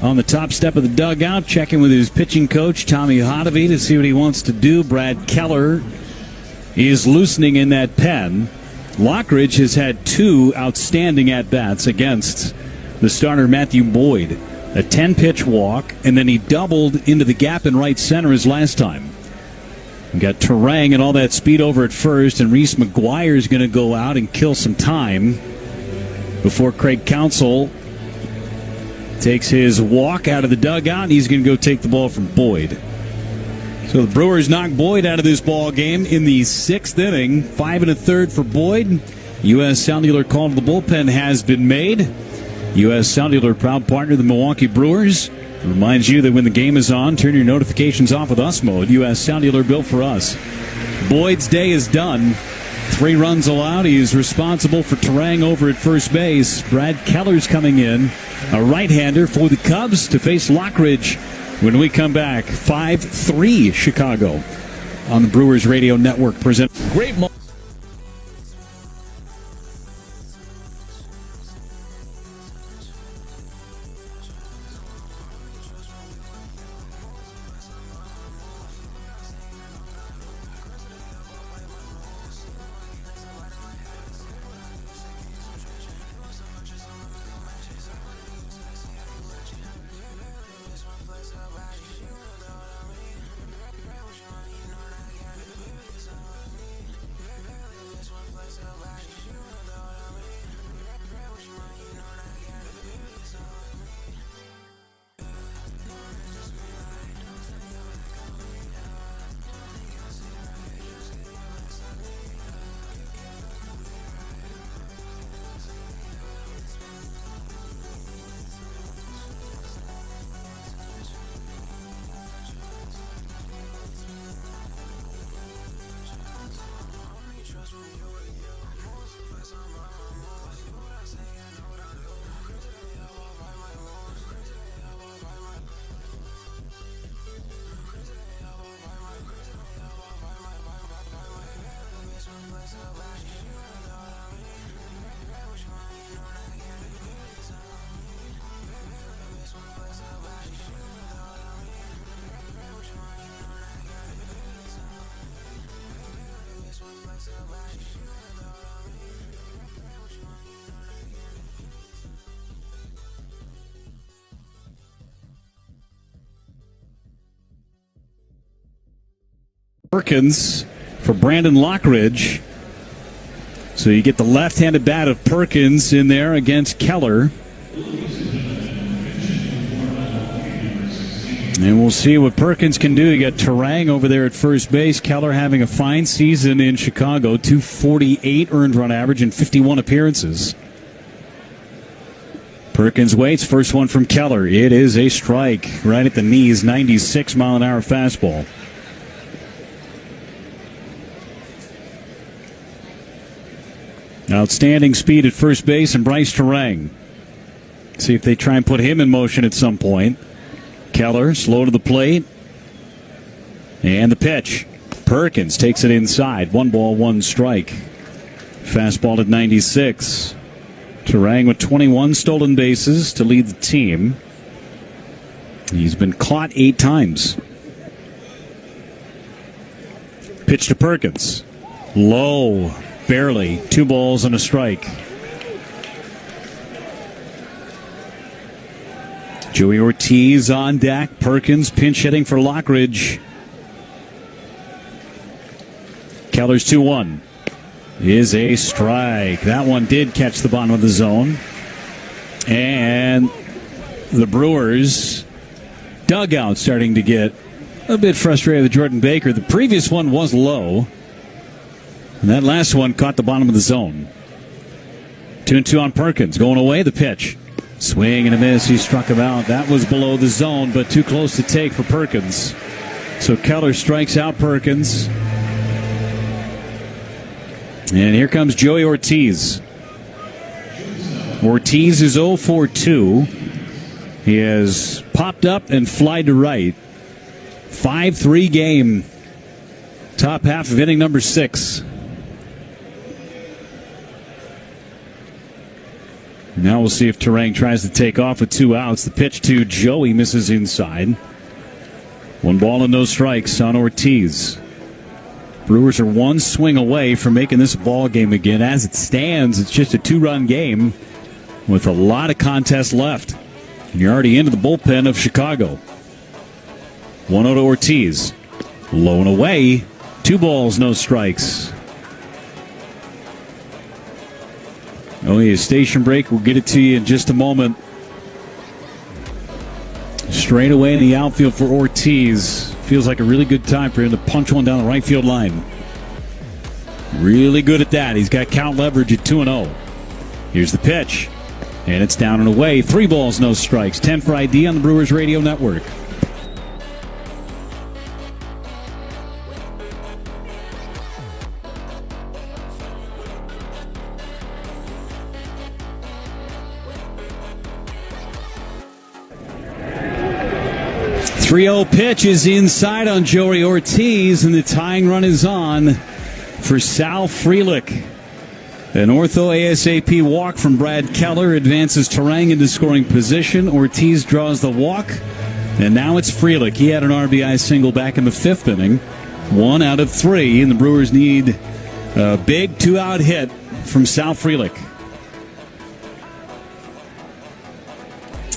on the top step of the dugout, checking with his pitching coach, Tommy Hotovy, to see what he wants to do. Brad Keller is loosening in that pen. Lockridge has had 2 outstanding at-bats against the starter Matthew Boyd. A 10-pitch walk, and then he doubled into the gap in right center his last time. We got Terang and all that speed over at first, and Reese McGuire is going to go out and kill some time before Craig Counsell takes his walk out of the dugout, and he's going to go take the ball from Boyd. So the Brewers knock Boyd out of this ball game in the 6th inning. 5 1/3 for Boyd. U.S. Cellular call to the bullpen has been made. U.S. Cellular, proud partner of the Milwaukee Brewers, reminds you that when the game is on, turn your notifications off with us mode. U.S. Cellular, built for us. Boyd's day is done. 3 runs allowed. He is responsible for Terang over at first base. Brad Keller's coming in, a right-hander for the Cubs, to face Lockridge when we come back. 5-3 Chicago on the Brewers Radio Network. Great moment. Perkins for Brandon Lockridge. So you get the left-handed bat of Perkins in there against Keller. And we'll see what Perkins can do. You got Turang over there at first base. Keller having a fine season in Chicago. 248 earned run average in 51 appearances. Perkins waits. First one from Keller. It is a strike right at the knees. 96-mile-an-hour fastball. Outstanding speed at first base, and Bryce Turang. See if they try and put him in motion at some point. Keller slow to the plate. And the pitch. Perkins takes it inside. 1 ball, 1 strike. Fastball at 96. Turang with 21 stolen bases to lead the team. He's been caught 8 times. Pitch to Perkins. Low. Barely. 2 balls and a strike. Joey Ortiz on deck. Perkins pinch hitting for Lockridge. Keller's 2-1 is a strike. That one did catch the bottom of the zone. And the Brewers dugout starting to get a bit frustrated with Jordan Baker. The previous one was low. And that last one caught the bottom of the zone. 2-2 on Perkins. Going away, the pitch. Swing and a miss. He struck him out. That was below the zone, but too close to take for Perkins. So Keller strikes out Perkins. And here comes Joey Ortiz. Ortiz is 0-for-2. He has popped up and flied to right. 5-3 game. Top half of inning number 6. Now we'll see if Turang tries to take off with 2 outs. The pitch to Joey misses inside. 1 ball and no strikes on Ortiz. Brewers are 1 swing away from making this a ball game again. As it stands, it's just a 2-run game with a lot of contest left. And you're already into the bullpen of Chicago. 1-0 to Ortiz. Low and away. 2 balls, no strikes. Only a station break. We'll get it to you in just a moment. Straight away in the outfield for Ortiz. Feels like a really good time for him to punch one down the right field line. Really good at that. He's got count leverage at 2-0. Here's the pitch. And it's down and away. 3 balls, no strikes. 10 for ID on the Brewers Radio Network. .30 pitch is inside on Joey Ortiz, and the tying run is on for Sal Frelick. An ortho ASAP walk from Brad Keller advances Turang into scoring position. Ortiz draws the walk, and now it's Frelick. He had an RBI single back in the 5th inning. 1 out of 3, and the Brewers need a big 2-out hit from Sal Frelick.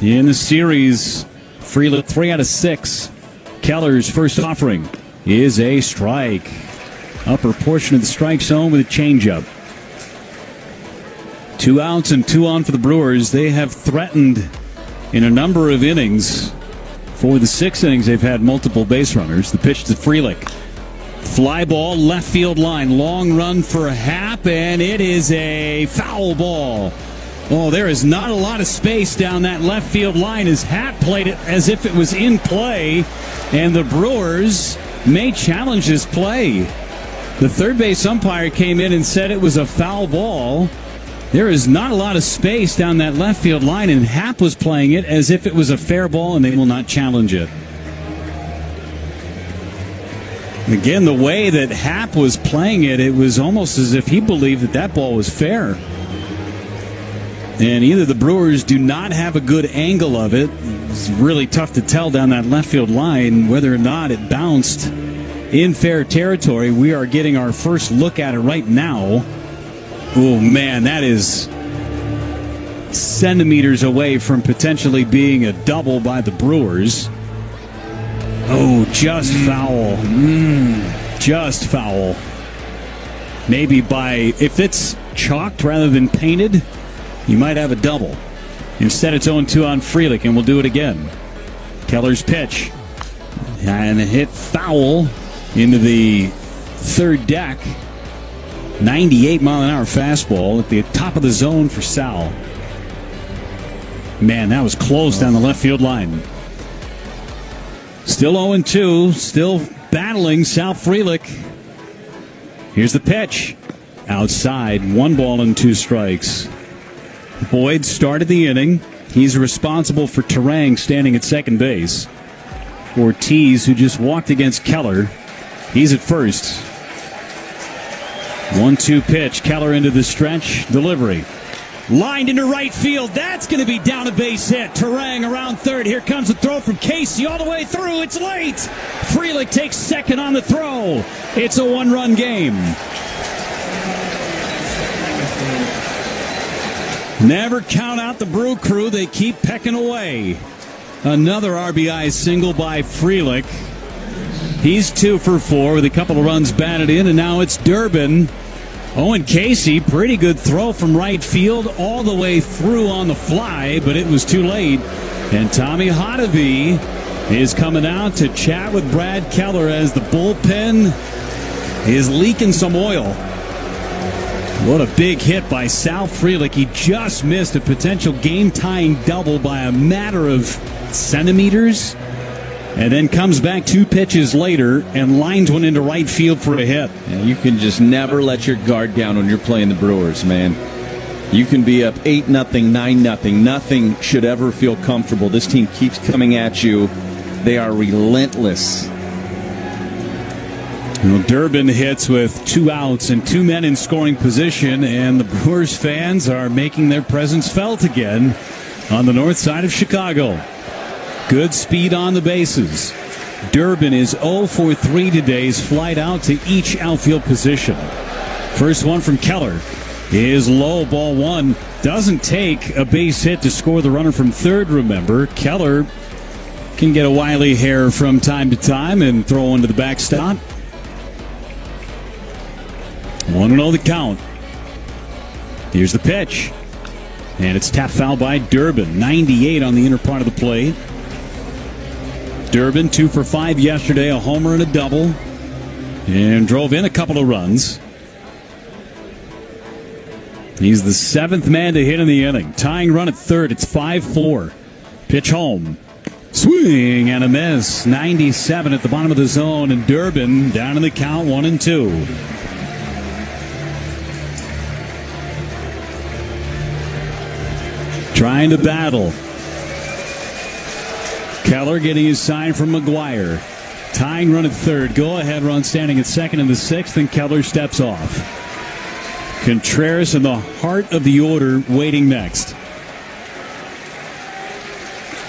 In the series, Frelick 3 out of 6. Keller's first offering is a strike. Upper portion of the strike zone with a changeup. 2 outs and 2 on for the Brewers. They have threatened in a number of innings. For the 6 innings, they've had multiple base runners. The pitch to Frelick. Fly ball, left field line. Long run for Happ, and it is a foul ball. Oh, there is not a lot of space down that left field line as Happ played it as if it was in play, and the Brewers may challenge this play. The third base umpire came in and said it was a foul ball. There is not a lot of space down that left field line, and Happ was playing it as if it was a fair ball, and they will not challenge it. Again, the way that Happ was playing it, it was almost as if he believed that that ball was fair. And either the Brewers do not have a good angle of it. It's really tough to tell down that left field line whether or not it bounced in fair territory. We are getting our first look at it right now. Oh, man, that is centimeters away from potentially being a double by the Brewers. Oh, just foul. Just foul. Maybe if it's chalked rather than painted, you might have a double. Instead, it's 0-2 on Frelick, and we'll do it again. Keller's pitch. And a hit foul into the third deck. 98-mile-an-hour fastball at the top of the zone for Sal. Man, that was close down the left field line. Still 0-2, still battling Sal Frelick. Here's the pitch. Outside, 1 ball and 2 strikes. Boyd started the inning. He's responsible for Terang standing at second base. Ortiz, who just walked against Keller, he's at first. 1-2 pitch. Keller into the stretch. Delivery. Lined into right field. That's going to be down a base hit. Terang around third. Here comes a throw from Casey all the way through. It's late. Frelick takes second on the throw. It's a 1-run game. Never count out the Brew Crew. They keep pecking away. Another RBI single by Frelick. He's 2 for 4 with a couple of runs batted in, and now it's Durbin. Owen Casey, pretty good throw from right field all the way through on the fly, but it was too late. And Tommy Hotovy is coming out to chat with Brad Keller as the bullpen is leaking some oil. What a big hit by Sal Frelick. He just missed a potential game-tying double by a matter of centimeters, and then comes back 2 pitches later and lines one into right field for a hit. Yeah, you can just never let your guard down when you're playing the Brewers, man. You can be up 8-0, 9-0. Nothing should ever feel comfortable. This team keeps coming at you. They are relentless. Well, Durbin hits with 2 outs and 2 men in scoring position, and the Brewers fans are making their presence felt again on the north side of Chicago. Good speed on the bases. Durbin is 0 for 3 today's flight out to each outfield position. First one from Keller is low, ball 1. Doesn't take a base hit to score the runner from third, remember. Keller can get a wily hair from time to time and throw one to the backstop. 1-0 the count. Here's the pitch. And it's tapped foul by Durbin. 98 on the inner part of the plate. Durbin 2 for 5 yesterday, a homer and a double. And drove in a couple of runs. He's the 7th man to hit in the inning. Tying run at third. It's 5-4. Pitch home. Swing and a miss. 97 at the bottom of the zone. And Durbin down in the count, 1-2. Trying to battle. Keller getting his sign from McGuire. Tying run at third. Go-ahead run standing at second in the 6th, and Keller steps off. Contreras in the heart of the order waiting next.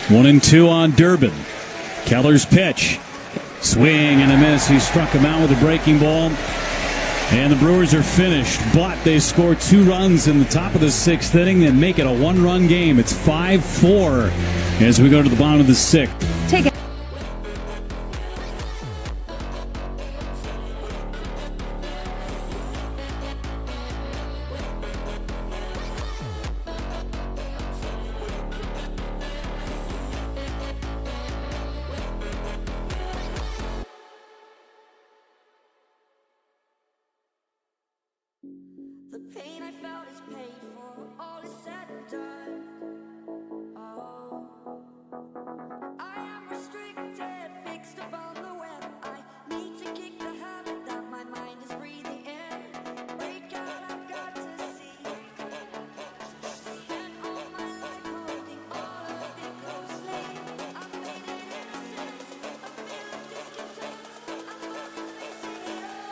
1-2 on Durbin. Keller's pitch. Swing and a miss. He struck him out with a breaking ball. And the Brewers are finished, but they score 2 runs in the top of the 6th inning and make it a 1-run game. It's 5-4 as we go to the bottom of the 6th. Take it. The pain I felt is paid for, all is said and done. Oh, I am restricted, fixed upon the web. I need to kick the habit that my mind is breathing in. Break out, I've got to see. Spent all my life holding all of it closely. I've made it innocent, a feeling discontent. I'm only facing it all.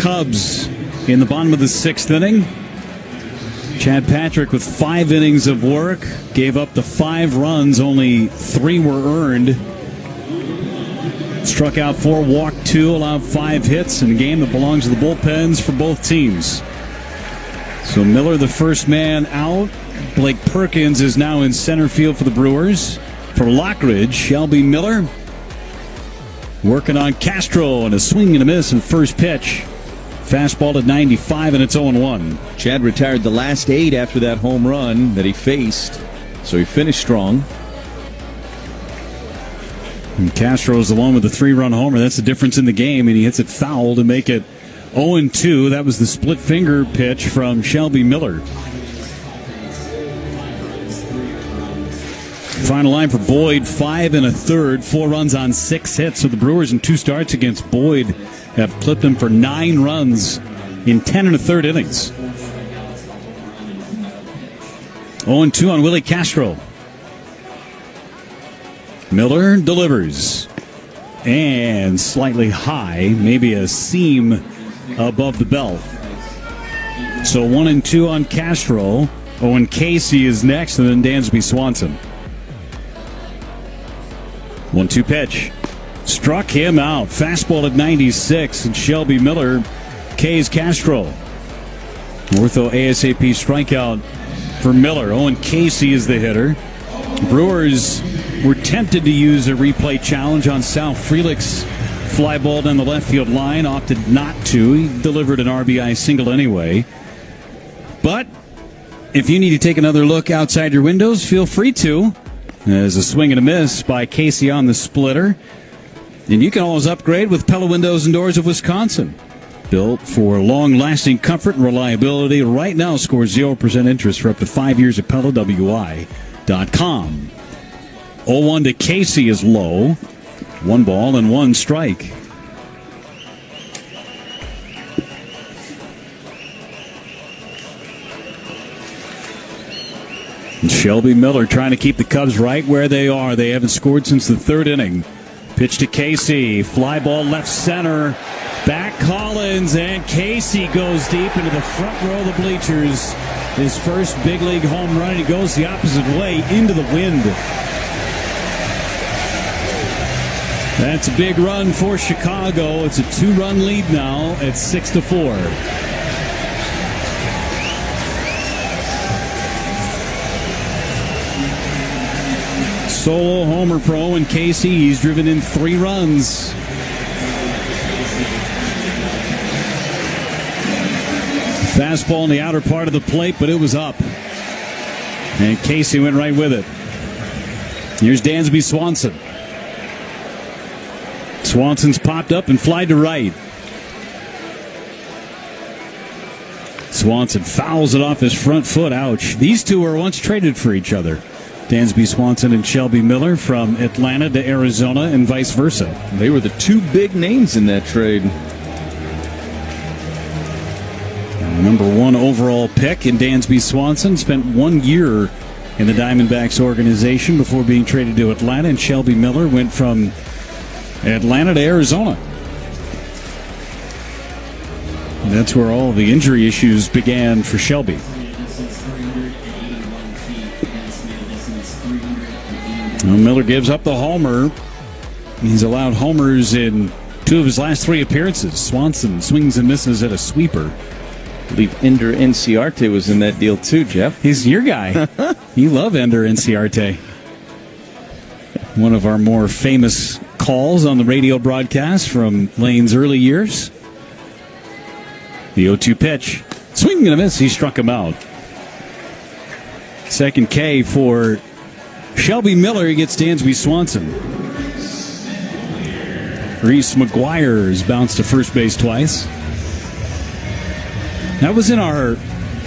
Cubs in the bottom of the 6th inning. Chad Patrick with 5 innings of work, gave up the 5 runs, only 3 were earned. Struck out 4, walked 2, allowed 5 hits in a game that belongs to the bullpens for both teams. So Miller, the first man out. Blake Perkins is now in center field for the Brewers. For Lockridge, Shelby Miller working on Castro, and a swing and a miss in first pitch. Fastball at 95, and it's 0-1. Chad retired the last 8 after that home run that he faced, so he finished strong. And Castro's the one with the 3-run homer. That's the difference in the game, and he hits it foul to make it 0-2. That was the split finger pitch from Shelby Miller. Final line for Boyd, 5 1/3, 4 runs on 6 hits. So the Brewers in 2 starts against Boyd have clipped him for 9 runs in 10 1/3 innings. 0-2 on Willie Castro. Miller delivers. And slightly high, maybe a seam above the belt. So 1-2 on Castro. Owen Casey is next, and then Dansby Swanson. 1-2 pitch. Struck him out. Fastball at 96, and Shelby Miller K's Castro. Ortho ASAP strikeout for Miller. Owen Casey is the hitter. Brewers were tempted to use a replay challenge on Sal Frelick's fly ball down the left field line. Opted not to. He delivered an RBI single anyway. But if you need to take another look outside your windows, feel free to. There's a swing and a miss by Casey on the splitter. And you can always upgrade with Pella Windows and Doors of Wisconsin. Built for long-lasting comfort and reliability. Right now, score 0% interest for up to 5 years at PellaWI.com. 0-1 to Casey is low. 1 ball and 1 strike. And Shelby Miller trying to keep the Cubs right where they are. They haven't scored since the 3rd inning. Pitch to Casey. Fly ball left center. Back Collins, and Casey goes deep into the front row of the bleachers. His first big league home run. He goes the opposite way into the wind. That's a big run for Chicago. It's a 2-run lead now at 6-4. Solo homer for Owen Casey. He's driven in 3 runs. Fastball in the outer part of the plate, but it was up. And Casey went right with it. Here's Dansby Swanson. Swanson's popped up and flied to right. Swanson fouls it off his front foot. Ouch. These two were once traded for each other. Dansby Swanson and Shelby Miller from Atlanta to Arizona and vice versa. They were the 2 big names in that trade. Number 1 overall pick in Dansby Swanson. Spent 1 year in the Diamondbacks organization before being traded to Atlanta. And Shelby Miller went from Atlanta to Arizona. And that's where all the injury issues began for Shelby. Well, Miller gives up the homer. He's allowed homers in 2 of his last 3 appearances. Swanson swings and misses at a sweeper. I believe Ender Inciarte was in that deal too, Jeff. He's your guy. You love Ender Inciarte. One of our more famous calls on the radio broadcast from Lane's early years. The 0-2 pitch. Swing and a miss. He struck him out. Second K for Shelby Miller. He gets Dansby Swanson. Reese McGuire has bounced to first base twice. That was in our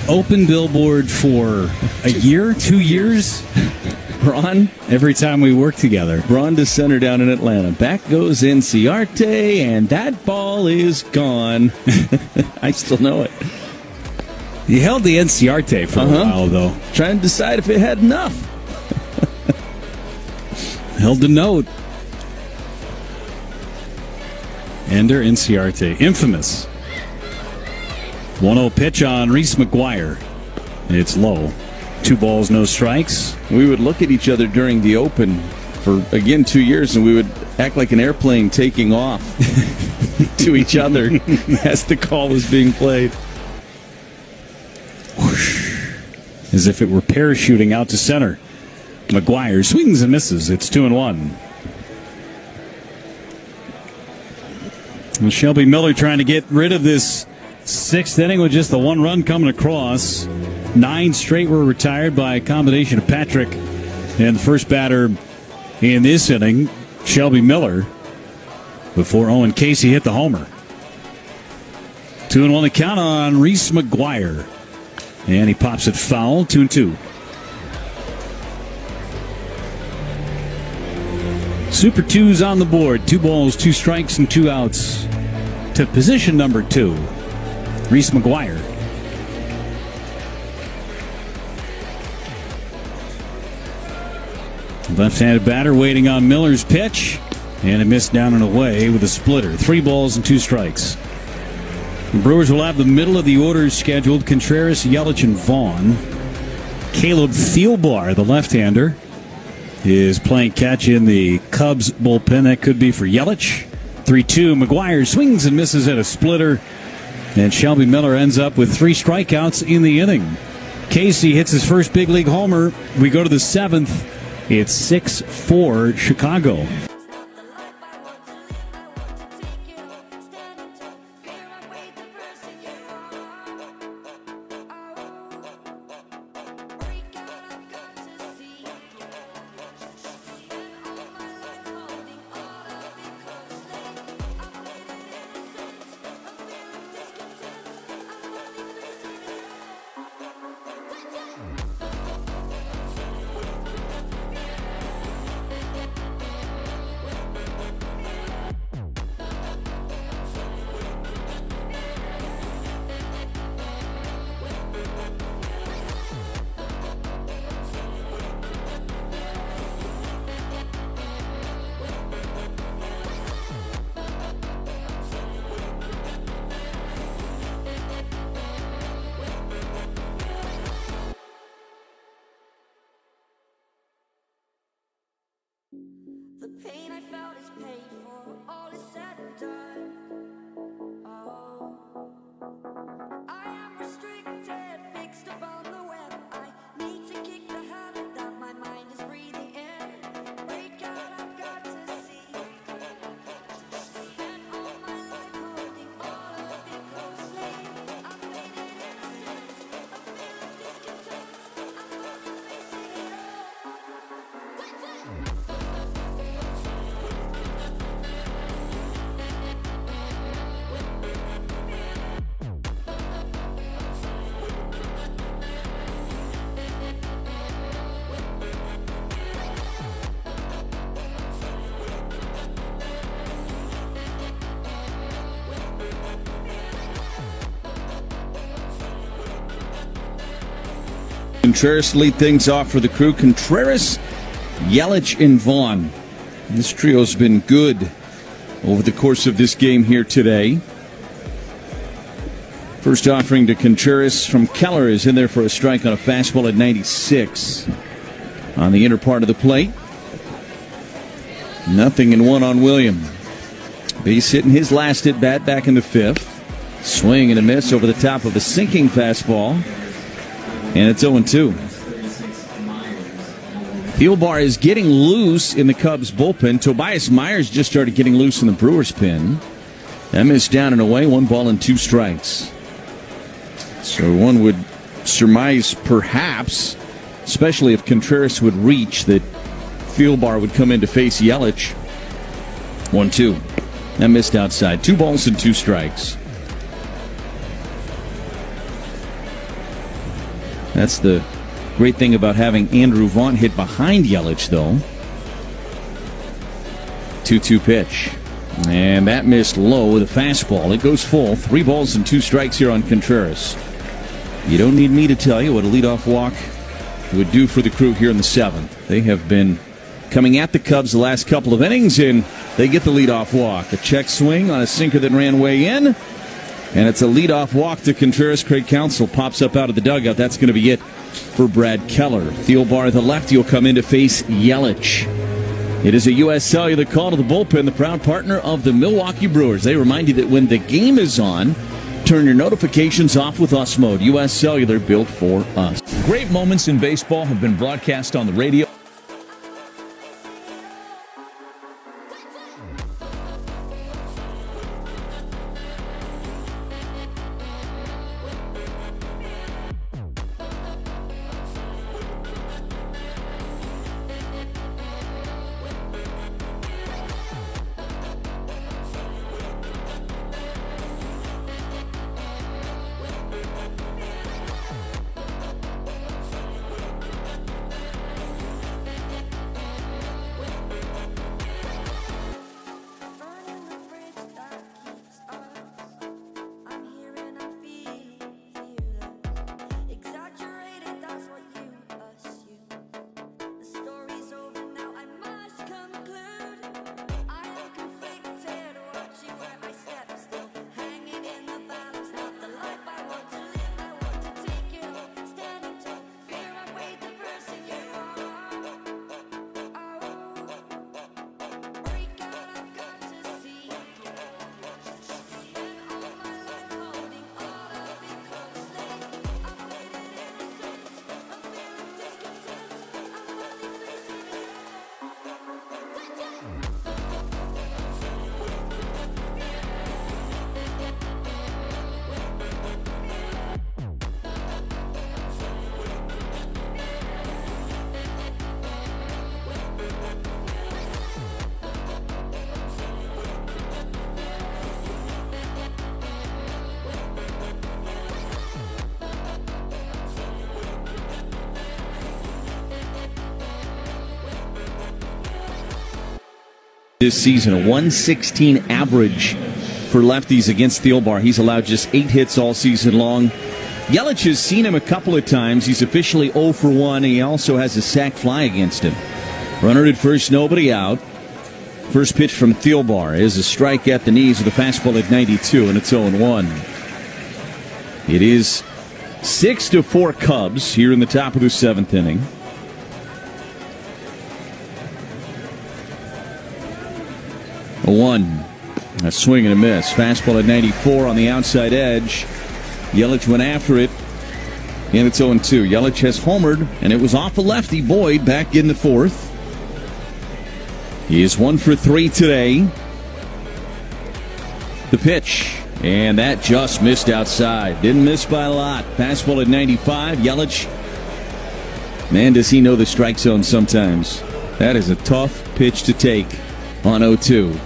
open billboard for a year, 2 years. Braun, every time we work together. Braun to center down in Atlanta. Back goes Inciarte, and that ball is gone. I still know it. You held the Inciarte for a while, though. Trying to decide if it had enough. Held the note. Ender Inciarte, infamous. 1-0 pitch on Reese McGuire. It's low. 2 balls, no strikes. We would look at each other during the open for, again, 2 years, and we would act like an airplane taking off to each other as the call was being played. Whoosh. As if it were parachuting out to center. McGuire swings and misses. It's 2-1. Well, Shelby Miller trying to get rid of this 6th inning with just the 1 run coming across. 9 straight were retired by a combination of Patrick and the first batter in this inning, Shelby Miller, before Owen Casey hit the homer. 2-1 the count on Reese McGuire. And he pops it foul, 2-2. Super 2's on the board. 2 balls, 2 strikes, and 2 outs to position number 2. Reese McGuire. Left-handed batter waiting on Miller's pitch. And it missed down and away with a splitter. 3 balls and 2 strikes. The Brewers will have the middle of the order scheduled. Contreras, Yelich, and Vaughn. Caleb Thielbar, the left-hander, is playing catch in the Cubs bullpen. That could be for Yelich. 3-2. McGuire swings and misses at a splitter. And Shelby Miller ends up with 3 strikeouts in the inning. Casey hits his first big league homer. We go to the 7th. It's 6-4 Chicago. The pain I felt is paid for, all is said and done. Oh, I am restricted, fixed upon the web. I need to kick the habit that my mind is breathing in. Break out, I've got to see. Spent all my life holding all of it closely. I've made it innocent, a feeling discontent. I'm running, facing it all. Contreras lead things off for the crew. Contreras, Yelich, and Vaughn. This trio's been good over the course of this game here today. First offering to Contreras from Keller is in there for a strike on a fastball at 96 on the inner part of the plate. 0-1 on William. Base hitting his last at bat back in the 5th. Swing and a miss over the top of a sinking fastball. And it's 0-2. Thielbar is getting loose in the Cubs bullpen. Tobias Myers just started getting loose in the Brewers pen. That missed down and away. 1 ball and 2 strikes. So one would surmise perhaps, especially if Contreras would reach, that Thielbar would come in to face Yelich. 1-2. That missed outside. 2 balls and 2 strikes. That's the great thing about having Andrew Vaughn hit behind Yelich, though. 2-2 pitch. And that missed low with a fastball. It goes full. 3 balls and 2 strikes here on Contreras. You don't need me to tell you what a leadoff walk would do for the crew here in the 7th. They have been coming at the Cubs the last couple of innings, and they get the leadoff walk. A check swing on a sinker that ran way in. And it's a leadoff walk to Contreras. Craig Counsell pops up out of the dugout. That's going to be it for Brad Keller. Thielbar, the lefty, will come in to face Yelich. It is a U.S. Cellular call to the bullpen, the proud partner of the Milwaukee Brewers. They remind you that when the game is on, turn your notifications off with US mode. U.S. Cellular, built for us. Great moments in baseball have been broadcast on the radio. Burning the bridge that keeps us. I'm here and I'm feeling fearless. Exaggerated, that's what you assume. The story's over now, I must conclude. I am conflicted, watching where I step still. Hanging in the balance, not the life I want to live. I want to take it all, standing tall. Fear I weighed the person you are. Break out, I've got to see. Spent all my life holding all of it closely. I played it innocent. I'm feeling discontent. I'm finally facing it This season, a 116 average for lefties against Thielbar. He's allowed just 8 hits all season long. Yelich has seen him a couple of times. He's officially 0 for 1. He also has a sac fly against him. Runner at first, nobody out. First pitch from Thielbar is a strike at the knees with a fastball at 92, and it's 0-1. It is 6-4 Cubs here in the top of the 7th inning. A swing and a miss. Fastball at 94 on the outside edge. Yelich went after it, and it's 0-2. Yelich has homered, and it was off a lefty. Boyd back in the 4th. He is 1 for 3 today. The pitch, and that just missed outside. Didn't miss by a lot. Fastball at 95. Yelich, man, does he know the strike zone sometimes. That is a tough pitch to take on 0-2.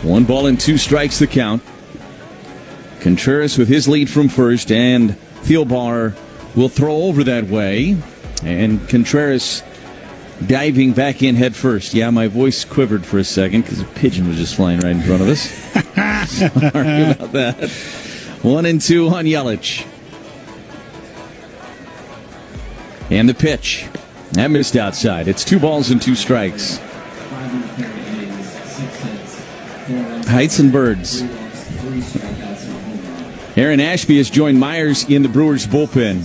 1 ball and 2 strikes the count. Contreras with his lead from first, and Thielbar will throw over that way. And Contreras diving back in head first. Yeah, my voice quivered for a second because a pigeon was just flying right in front of us. Sorry about that. 1-2 on Yelich. And the pitch. That missed outside. It's 2 balls and 2 strikes. Heights and birds. Aaron Ashby has joined Myers in the Brewers bullpen.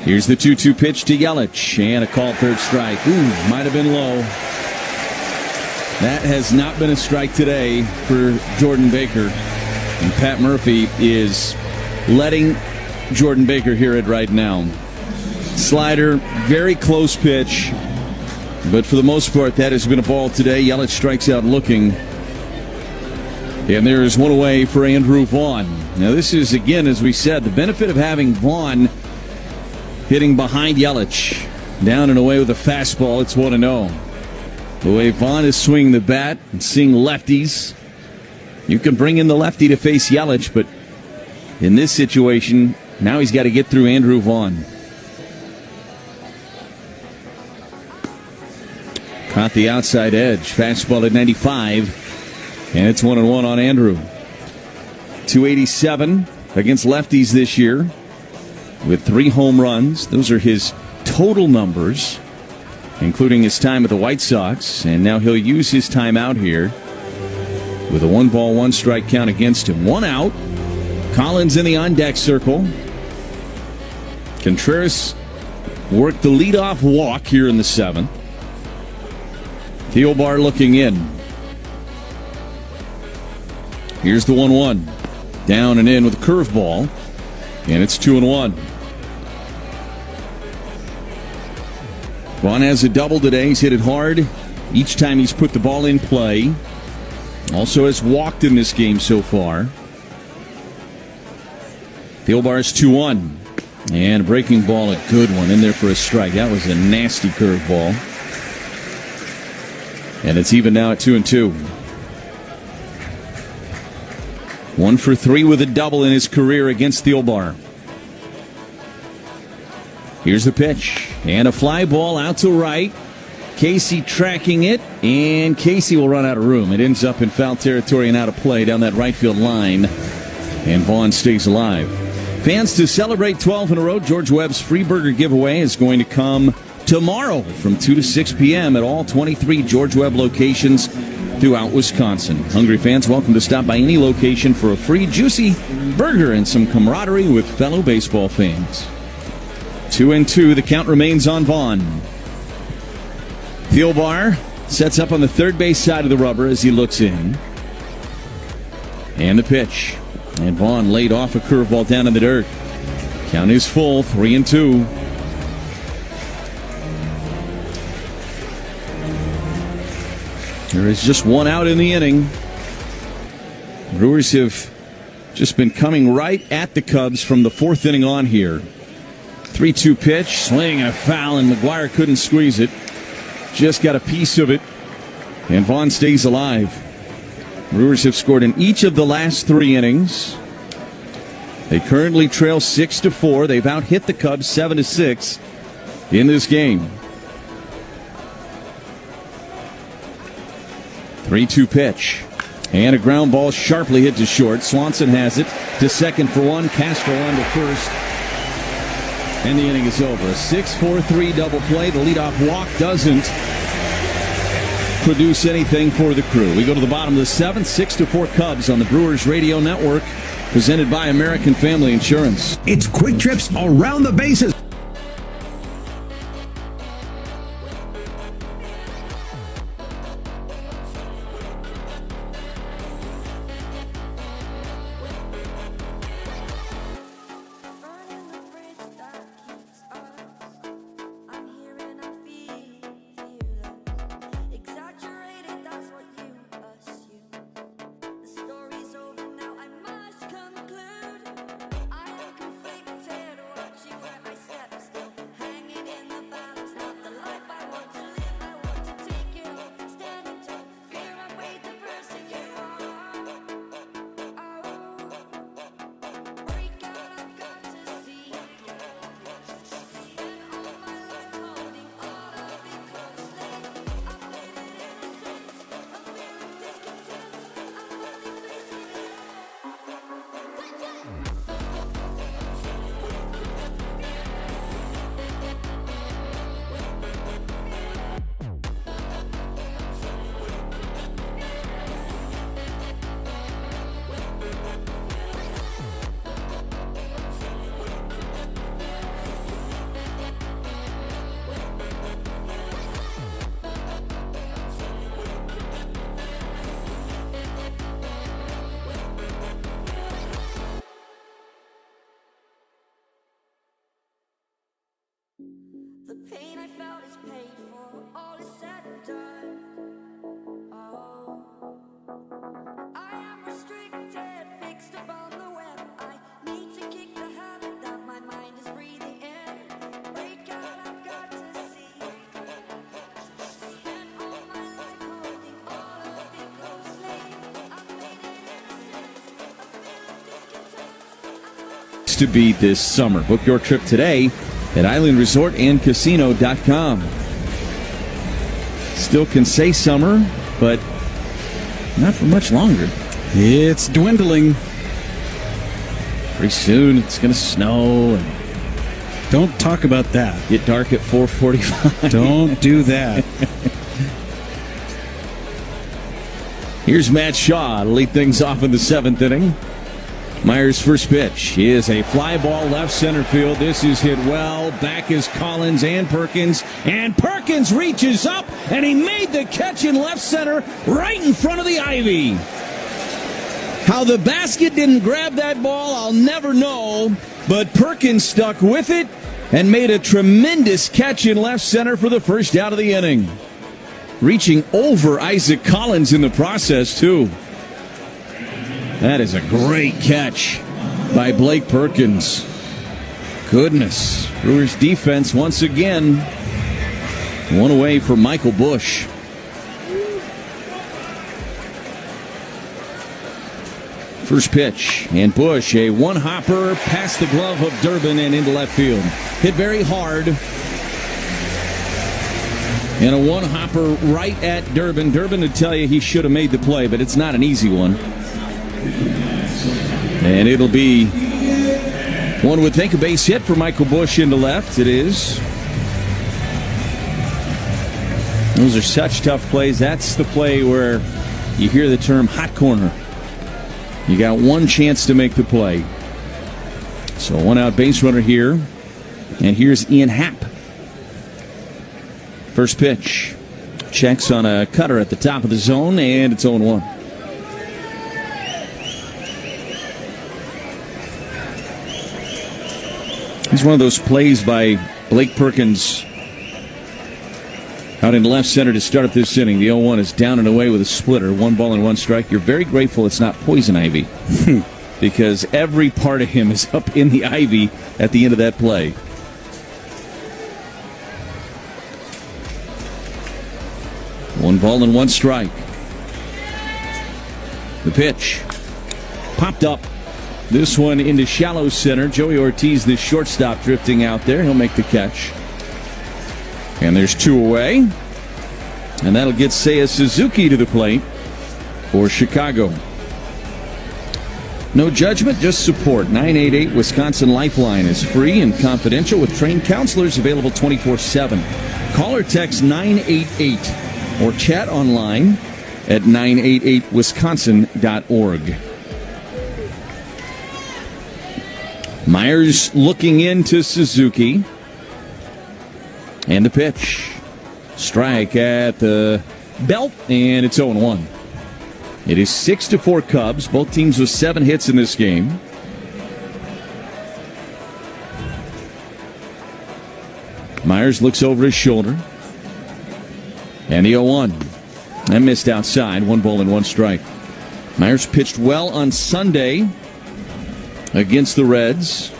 Here's the 2-2 pitch to Yelich, and a called third strike. Ooh, might have been low. That has not been a strike today for Jordan Baker. And Pat Murphy is letting Jordan Baker hear it right now. Slider, very close pitch. But for the most part, that has been a ball today. Yelich strikes out looking. And there is one away for Andrew Vaughn. Now this is, again, as we said, the benefit of having Vaughn hitting behind Yelich. Down and away with a fastball, it's 1-0. The way Vaughn is swinging the bat and seeing lefties, you can bring in the lefty to face Yelich, but in this situation, now he's got to get through Andrew Vaughn. Caught the outside edge. Fastball at 95. And it's 1-1 on Andrew. 287 against lefties this year with 3 home runs. Those are his total numbers, including his time with the White Sox. And now he'll use his time out here with a 1-ball, 1-strike count against him. 1 out. Collins in the on-deck circle. Contreras worked the leadoff walk here in the 7th. Thielbar looking in. Here's the 1-1. Down and in with a curveball. And it's 2-1. Vaughn has a double today. He's hit it hard each time he's put the ball in play. Also has walked in this game so far. Thielbar's 2-1. And a breaking ball, a good one in there for a strike. That was a nasty curveball. And it's even now at 2-2. 1 for 3 with a double in his career against Thielbar. Here's the pitch. And a fly ball out to right. Casey tracking it. And Casey will run out of room. It ends up in foul territory and out of play down that right field line. And Vaughn stays alive. Fans, to celebrate 12 in a row, George Webb's free burger giveaway is going to come tomorrow from 2 to 6 p.m. at all 23 George Webb locations throughout Wisconsin. Hungry fans, welcome to stop by any location for a free juicy burger and some camaraderie with fellow baseball fans. 2-2, the count remains on Vaughn. Thielbar sets up on the third base side of the rubber as he looks in. And the pitch. And Vaughn laid off a curveball down in the dirt. Count is full, 3-2. There is just 1 out in the inning. Brewers have just been coming right at the Cubs from the 4th inning on here. 3-2 pitch, swing and a foul, and McGuire couldn't squeeze it. Just got a piece of it, and Vaughn stays alive. Brewers have scored in each of the last 3 innings. They currently trail 6-4. They've out-hit the Cubs 7-6 in this game. 3-2 pitch. And a ground ball sharply hit to short. Swanson has it to second for 1. Castro on to first. And the inning is over. A 6-4-3 double play. The leadoff walk doesn't produce anything for the Crew. We go to the bottom of the 7th. 6-4 Cubs on the Brewers Radio Network, presented by American Family Insurance. It's quick trips around the bases. Burning the bridge that keeps us. I'm here and I'm feeling fearless. Exaggerated, that's what you assume. The story's over now, I must conclude. I am conflicted, watching where I step still. Hanging in the balance, not the life I want to live. I want to take it all, standing tall. Fear I weighed the person you are. Break out, I've got to see. Spent all my life holding all of it closely. I played it innocent, I'm feeling discontent. I'm finally facing it The pain I felt is paid for, all is said and done. Oh, I am restricted, fixed upon the web. I need to kick the habit that my mind is breathing in. Break out, I've got to see. Spent all my life holding all of it closely. I made it innocent, I'm feeling discontent. To be this summer. Book your trip today at islandresortandcasino.com. Still can say summer, but not for much longer. It's dwindling. Pretty soon it's going to snow and Don't talk about that. get dark at 4:45. Don't do that. Here's Matt Shaw to lead things off in the 7th inning. Myers' first pitch is a fly ball left center field. This is hit well. Back is Collins and Perkins. And Perkins reaches up, and he made the catch in left center right in front of the ivy. How the basket didn't grab that ball, I'll never know. But Perkins stuck with it and made a tremendous catch in left center for the first out of the inning. Reaching over Isaac Collins in the process, too. That is a great catch by Blake Perkins. Goodness. Brewers defense once again. One away from Michael Bush. First pitch, and Bush, a one-hopper past the glove of Durbin and into left field. Hit very hard. And a one-hopper right at Durbin. Durbin would tell you he should have made the play, but it's not an easy one. And it'll be, one would think, a base hit for Michael Bush into left. It is. Those are such tough plays. That's the play where you hear the term hot corner. You got one chance to make the play. So one out base runner here. And here's Ian Happ. First pitch. Checks on a cutter at the top of the zone, and it's 0-1. It's one of those plays by Blake Perkins out in left center to start up this inning. The 0-1 is down and away with a splitter. 1 ball and 1 strike. You're very grateful it's not poison ivy because every part of him is up in the ivy at the end of that play. One ball and 1 strike. The pitch popped up. This one into shallow center. Joey Ortiz, the shortstop, drifting out there. He'll make the catch. And there's 2 away. And that'll get Seiya Suzuki to the plate for Chicago. No judgment, just support. 988 Wisconsin Lifeline is free and confidential with trained counselors available 24/7. Call or text 988 or chat online at 988wisconsin.org. Myers looking into Suzuki. And the pitch. Strike at the belt, and it's 0-1. It is 6-4 Cubs. Both teams with 7 hits in this game. Myers looks over his shoulder. And the 0-1. That missed outside. 1 ball and 1 strike. Myers pitched well on Sunday against the Reds.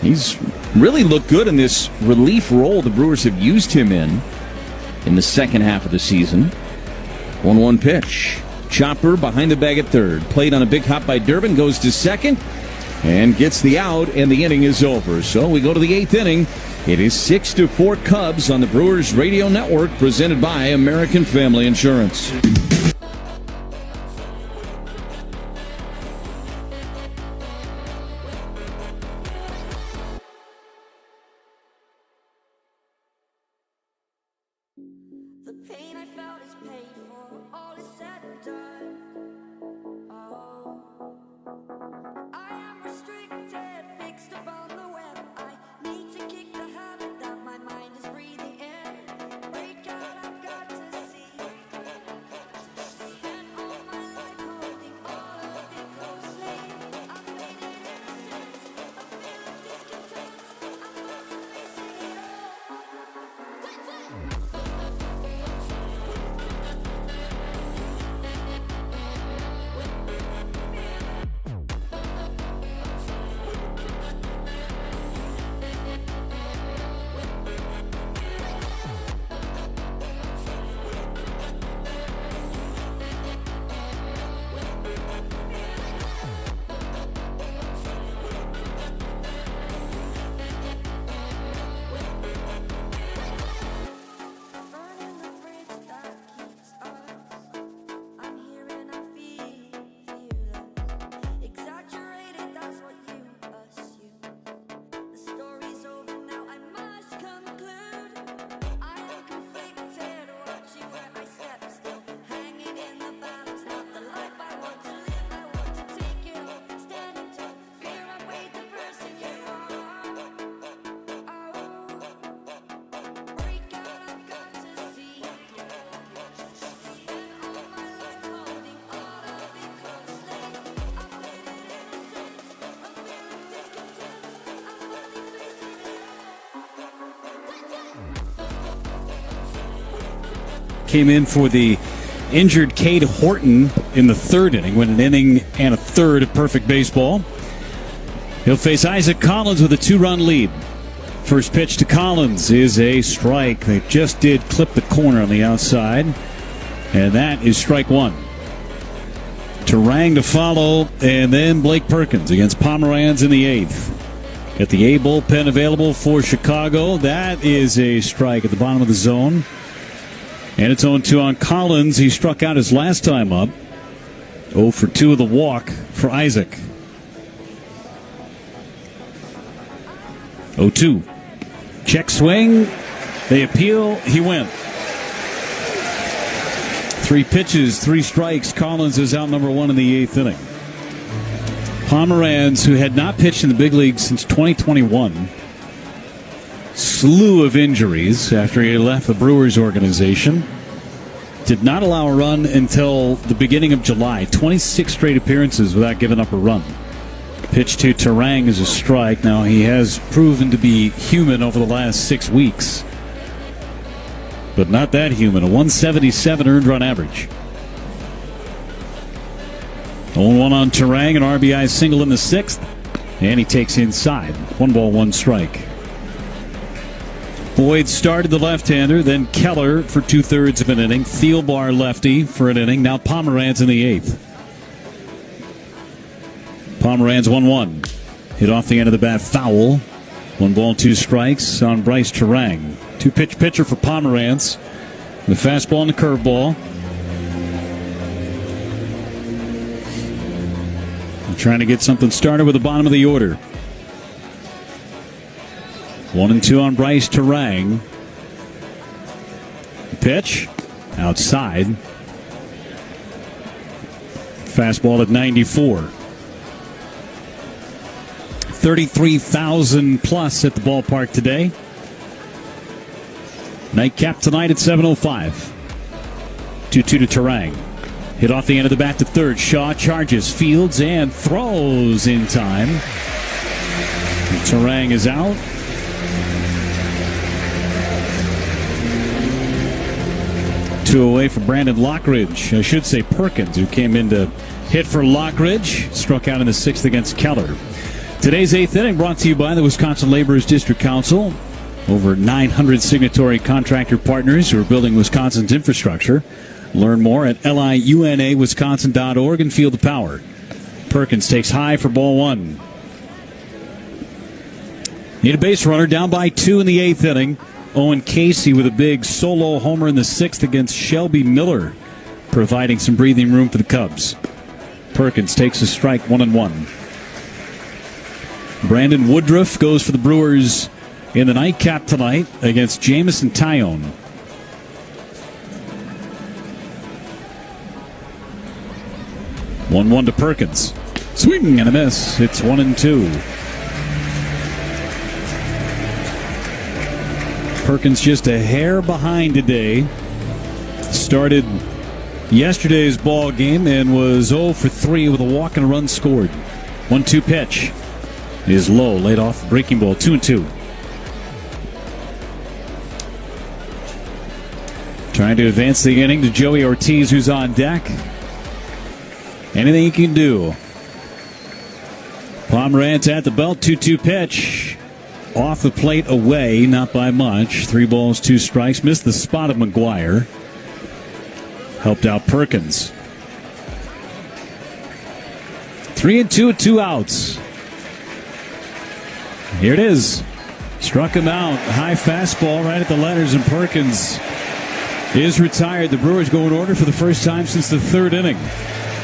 He's really looked good in this relief role the Brewers have used him in the second half of the season. 1-1 pitch. Chopper behind the bag at third. Played on a big hop by Durbin. Goes to second and gets the out, and the inning is over. So we go to the 8th inning. It is 6-4 Cubs on the Brewers Radio Network, presented by American Family Insurance. The pain I felt is paid for, all is said and done. Oh, I am restricted, fixed upon the web. I need to kick the habit that my mind is breathing in. Break out, I've got to see. Spent all my life holding all of it closely. I've made it innocent, a feeling discontent. I'm finally facing it all. came in for the injured Cade Horton in the third inning. Went an inning and a third of perfect baseball. He'll face Isaac Collins with a 2-run lead. First pitch to Collins is a strike. They just did clip the corner on the outside. And that is strike one. Turang to follow, and then Blake Perkins against Pomeranz in the eighth. Got the A bullpen available for Chicago. That is a strike at the bottom of the zone. And it's 0-2 on Collins. He struck out his last time up. 0 for 2 of the walk for Isaac. 0-2. Check swing. They appeal. He went. 3 pitches, 3 strikes. Collins is out number 1 in the 8th inning. Pomeranz, who had not pitched in the big leagues since 2021, slew of injuries after he left the Brewers organization. Did not allow a run until the beginning of July. 26 straight appearances without giving up a run. Pitch to Turang is a strike. Now, he has proven to be human over the last 6 weeks, but not that human. A 177 earned run average. 0-1 on Turang, an RBI single in the 6th, and he takes inside. 1 ball, 1 strike. Boyd started the left-hander, then Keller for 2/3 of an inning. Thielbar lefty for an inning. Now Pomeranz in the 8th. Pomeranz 1-1. Hit off the end of the bat foul. 1 ball, 2 strikes on Bryce Turang. 2-pitch pitcher for Pomeranz. The fastball and the curveball. Trying to get something started with the bottom of the order. 1-2 on Bryce Turang. Pitch outside. Fastball at 94. 33,000 plus at the ballpark today. Nightcap tonight at 7:05. 2-2 to Turang. Hit off the end of the bat to third. Shaw charges, fields, and throws in time. And Turang is out. Two away for Brandon Lockridge. I should say Perkins, who came in to hit for Lockridge. Struck out in the 6th against Keller. Today's 8th inning brought to you by the Wisconsin Laborers District Council. Over 900 signatory contractor partners who are building Wisconsin's infrastructure. Learn more at liunawisconsin.org and feel the power. Perkins takes high for ball 1. Need a base runner, down by 2 in the 8th inning. Owen Casey with a big solo homer in the 6th against Shelby Miller, providing some breathing room for the Cubs. Perkins takes a strike, 1-1. Brandon Woodruff goes for the Brewers in the nightcap tonight against Jamison Tyone. 1-1 to Perkins. Swing and a miss. It's 1-2. Perkins just a hair behind today. Started yesterday's ball game and was 0 for 3 with a walk and a run scored. 1-2 pitch is low, laid off the breaking ball. 2-2. Trying to advance the inning to Joey Ortiz, who's on deck. Anything he can do. Pomeranz at the belt. 2-2 pitch. Off the plate away, not by much. 3 balls, 2 strikes. Missed the spot of McGuire. Helped out Perkins. 3-2 with 2 outs. Here it is. Struck him out. High fastball right at the letters, and Perkins is retired. The Brewers go in order for the first time since the 3rd inning.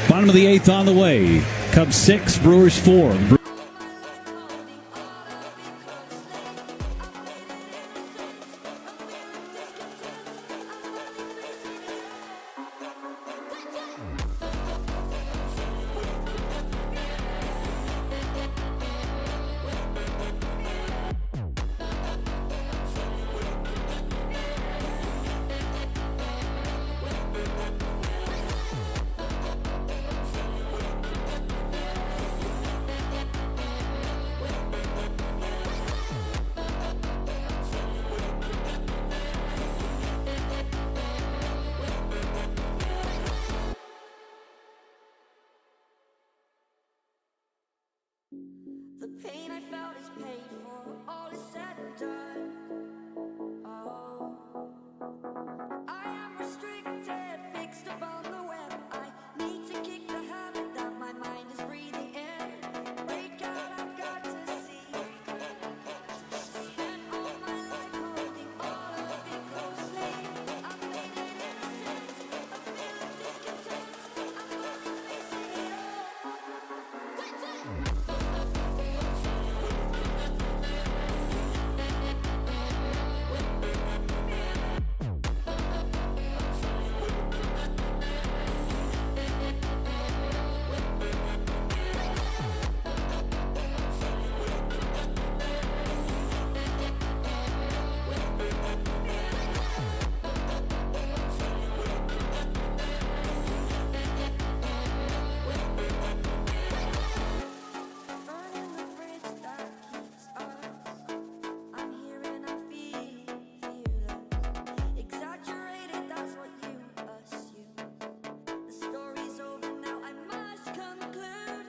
Bottom of the 8th on the way. Cubs 6, Brewers 4. The pain I felt is paid for, all is said and done. Oh, I am restricted, fixed upon the web. I need to kick the habit that my mind is breathing in. Break out, I've got to see. Spent all my life holding all of it closely. I've made it innocent, a feel of discontent. I'm finally facing it all. Burning the bridge that keeps us. I'm here and I'm feeling fearless. Exaggerated, that's what you assume. The story's over now, I must conclude.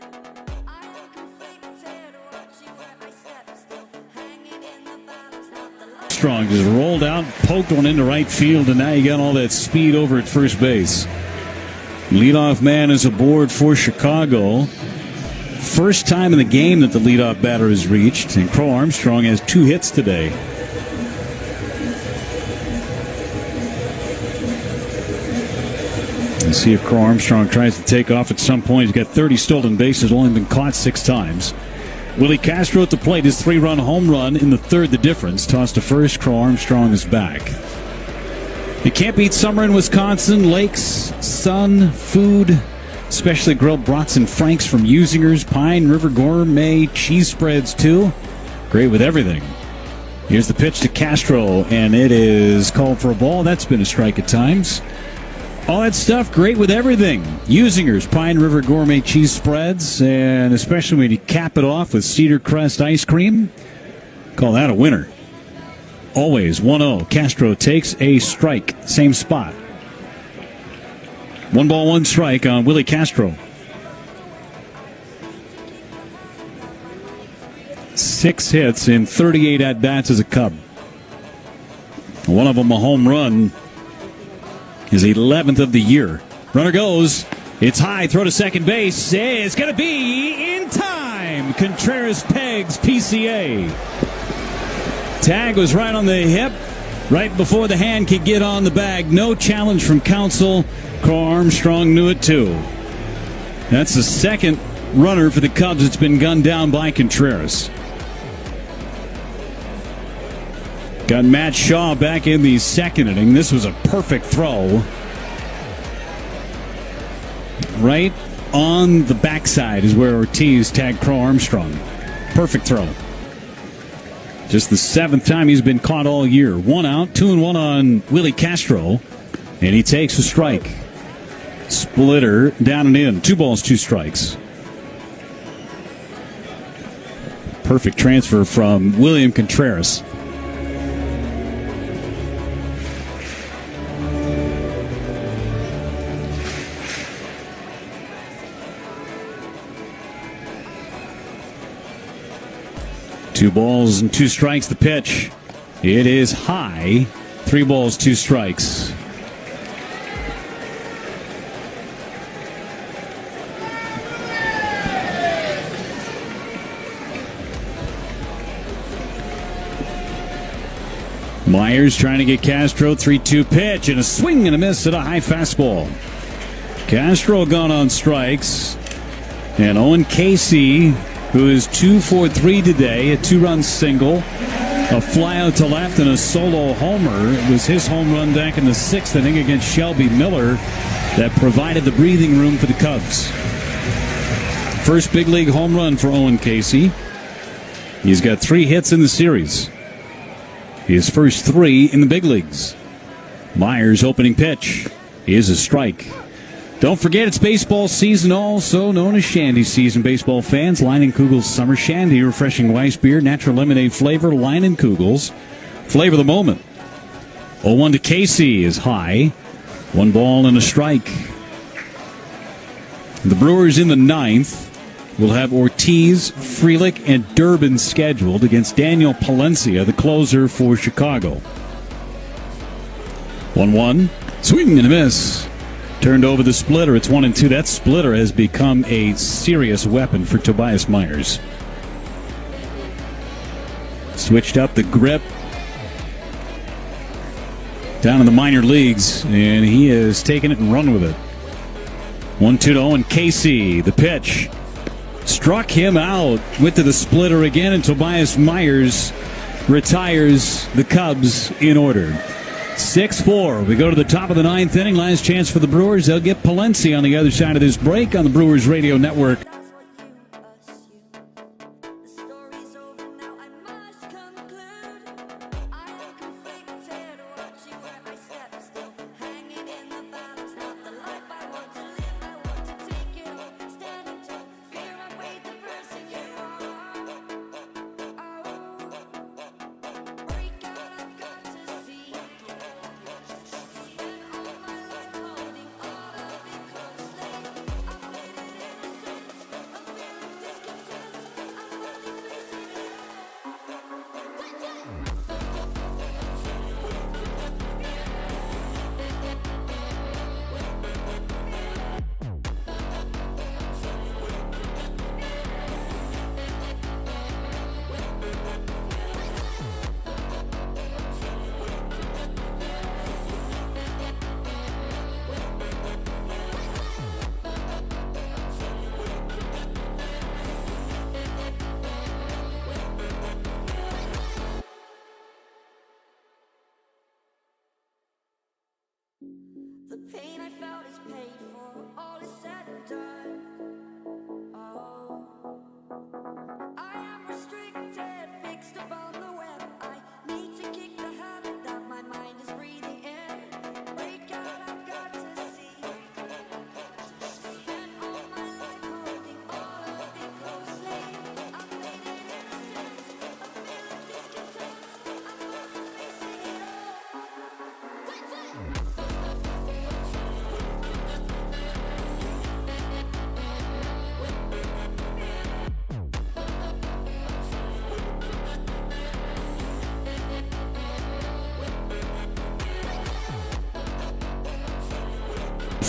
I am conflicted, watching where I step, still hanging in the balance, not the light. Strong just rolled out, poked one into right field, and now you got all that speed over at first base. Leadoff man is aboard for Chicago. First time in the game that the leadoff batter has reached, and Crow Armstrong has 2 hits today. Let's see if Crow Armstrong tries to take off at some point. He's got 30 stolen bases, only been caught 6 times. Willie Castro at the plate, his 3-run home run in the third, the difference. Tossed to first, Crow Armstrong is back. You can't beat summer in Wisconsin. Lakes, sun, food, especially grilled brats and franks from Usinger's, Pine River Gourmet, cheese spreads too. Great with everything. Here's the pitch to Castro, and it is called for a ball. That's been a strike at times. All that stuff, great with everything. Usinger's, Pine River Gourmet cheese spreads, and especially when you cap it off with Cedar Crest ice cream. Call that a winner. Always 1-0. Castro takes a strike. Same spot. 1 ball, 1 strike on Willie Castro. 6 hits in 38 at-bats as a Cub. One of them a home run. His 11th of the year. Runner goes. It's high. Throw to second base. It's going to be in time. Contreras pegs PCA. Tag was right on the hip, right before the hand could get on the bag. No challenge from counsel. Crow Armstrong knew it too. That's the second runner for the Cubs that's been gunned down by Contreras. Got Matt Shaw back in the second inning. This was a perfect throw. Right on the backside is where Ortiz tagged Crow Armstrong. Perfect throw. Just the 7th time he's been caught all year. 1 out, 2-1 on Willie Castro, and he takes a strike. Splitter down and in. 2 balls, 2 strikes. Perfect transfer from William Contreras. Two balls and 2 strikes, the pitch. It is high. 3 balls, 2 strikes. Myers trying to get Castro. 3-2 pitch and a swing and a miss at a high fastball. Castro gone on strikes. And Owen Casey, who is 2-for-3 today, a 2-run single, a fly out to left, and a solo homer. It was his home run back in the 6th inning against Shelby Miller that provided the breathing room for the Cubs. First big league home run for Owen Casey. He's got 3 hits in the series. His first 3 in the big leagues. Myers' opening pitch is a strike. Don't forget, it's baseball season, also known as Shandy season. Baseball fans, Leinenkugel's Summer Shandy, refreshing Weiss beer, natural lemonade flavor, Leinenkugel's. Flavor the moment. 0-1 to Casey is high. 1 ball and a strike. The Brewers in the 9th. will have Ortiz, Frelick, and Durbin scheduled against Daniel Palencia, the closer for Chicago. 1-1. Swing and a miss. Turned over the splitter. It's 1-2. That splitter has become a serious weapon for Tobias Myers. Switched up the grip down in the minor leagues, and he has taken it and run with it. 1-2 and Casey, the pitch. Struck him out. Went to the splitter again, and Tobias Myers retires the Cubs in order. 6-4. We go to the top of the ninth inning. Last chance for the Brewers. They'll get Palencia on the other side of this break on the Brewers Radio Network. That's what you assume. The story's over now, I must conclude. I am conflicted, watching where I step still. Hanging in the balance, not the life I want to live. I want to take it all, standing tall. Fear I weighed the person you are. Oh, break out, I've got to see. Spent all my life holding all of it closely. I played it innocent, I'm feeling discontent. I'm finally facing it The pain I felt is paid for, all is said and done. Oh, I am restricted, fixed upon the web. I need to kick the habit that my mind is breathing in. Break out, I've got to see. Spent all my life holding all of it closely. I played it innocent, I'm feeling discontent. I'm finally facing it all.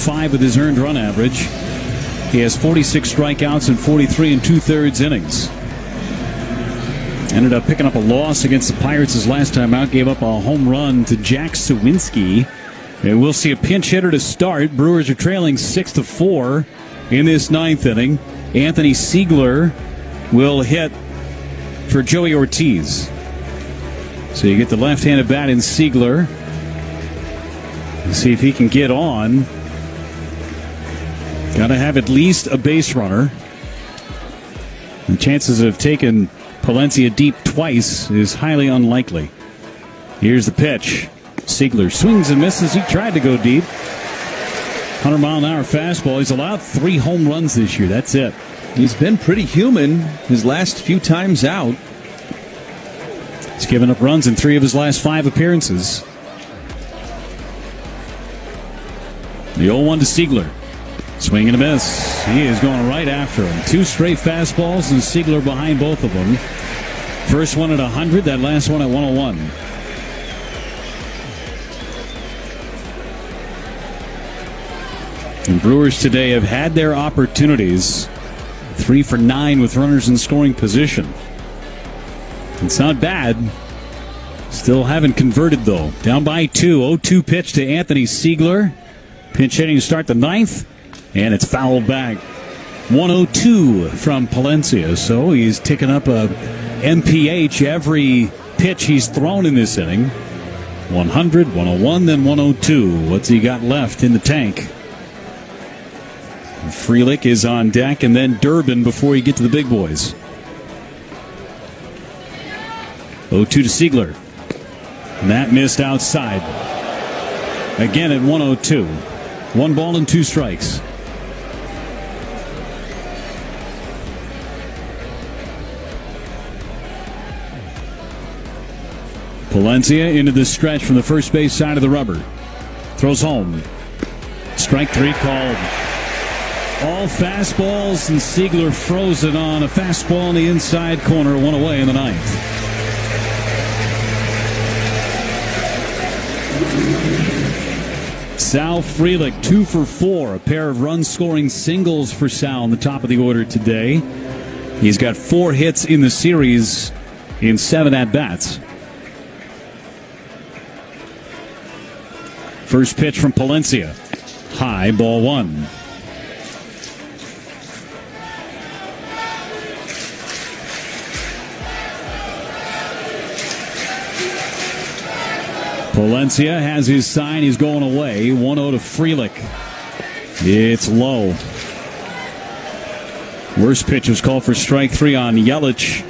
.5 with his earned run average. He has 46 strikeouts in 43 2/3 innings. Ended up picking up a loss against the Pirates his last time out. Gave up a home run to Jack Sawinski. And we'll see a pinch hitter to start. Brewers are trailing 6-4 in this ninth inning. Anthony Siegler will hit for Joey Ortiz. So you get the left-handed bat in Siegler. Let's see if he can get on. Got to have at least a base runner. The chances of taking Palencia deep twice is highly unlikely. Here's the pitch. Siegler swings and misses. He tried to go deep. 100-mile-an-hour fastball. He's allowed 3 home runs this year. That's it. He's been pretty human his last few times out. He's given up runs in 3 of his last 5 appearances. The 0-1 to Siegler. Swing and a miss. He is going right after him. 2 straight fastballs and Siegler behind both of them. First one at 100, that last one at 101. And Brewers today have had their opportunities. 3 for 9 with runners in scoring position. It's not bad. Still haven't converted, though. Down by 2. 0-2 pitch to Anthony Siegler. Pinch hitting to start the ninth. And it's fouled back. 102 from Palencia. So he's ticking up a MPH every pitch he's thrown in this inning. 100, 101, then 102. What's he got left in the tank? Frelick is on deck, and then Durbin before you get to the big boys. 0-2 to Siegler. And that missed outside. Again at 102. 1 ball and 2 strikes. Palencia into the stretch from the first base side of the rubber. Throws home. Strike 3 called. All fastballs, and Siegler frozen on a fastball in the inside corner, one away in the ninth. Sal Frelick, 2 for 4. A pair of run-scoring singles for Sal on the top of the order today. He's got 4 hits in the series in 7 at-bats. First pitch from Palencia. High, ball 1. Palencia has his sign. He's going away. 1-0 to Frelick. It's low. Worst pitch was called for strike 3 on Yelich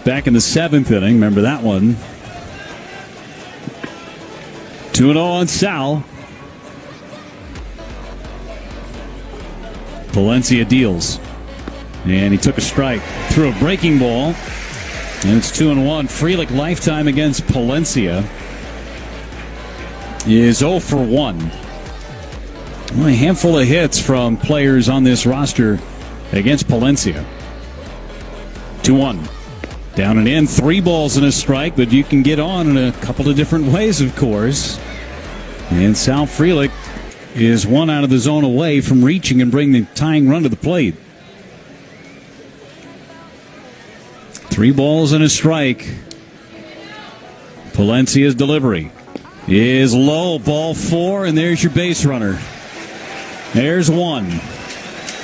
back in the 7th inning. Remember that one. 2-0 on Sal. Palencia deals. And he took a strike. Threw a breaking ball. And it's 2-1. Frelick lifetime against Palencia is 0 for 1. Well, a handful of hits from players on this roster against Palencia. 2-1. Down and in, 3 balls and a strike, but you can get on in a couple of different ways, of course. And Sal Frelick is 1 out of the zone away from reaching and bringing the tying run to the plate. 3 balls and a strike. Palencia's delivery is low, ball 4, and there's your base runner. There's 1.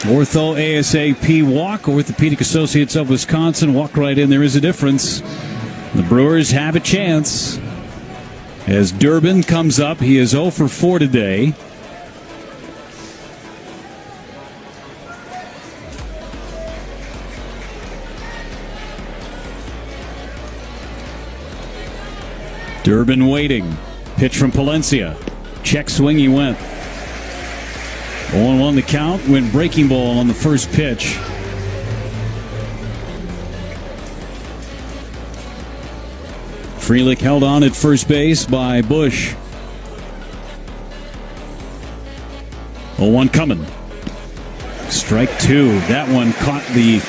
Ortho ASAP walk. Orthopedic Associates of Wisconsin walk right in. There is a difference. The Brewers have a chance as Durbin comes up. He is 0 for 4 today. Durbin waiting. Pitch from Palencia. Check swing, he went. 0-1 the count. Went breaking ball on the first pitch. Frelick held on at first base by Bush. 0-1 coming. Strike 2. That one caught the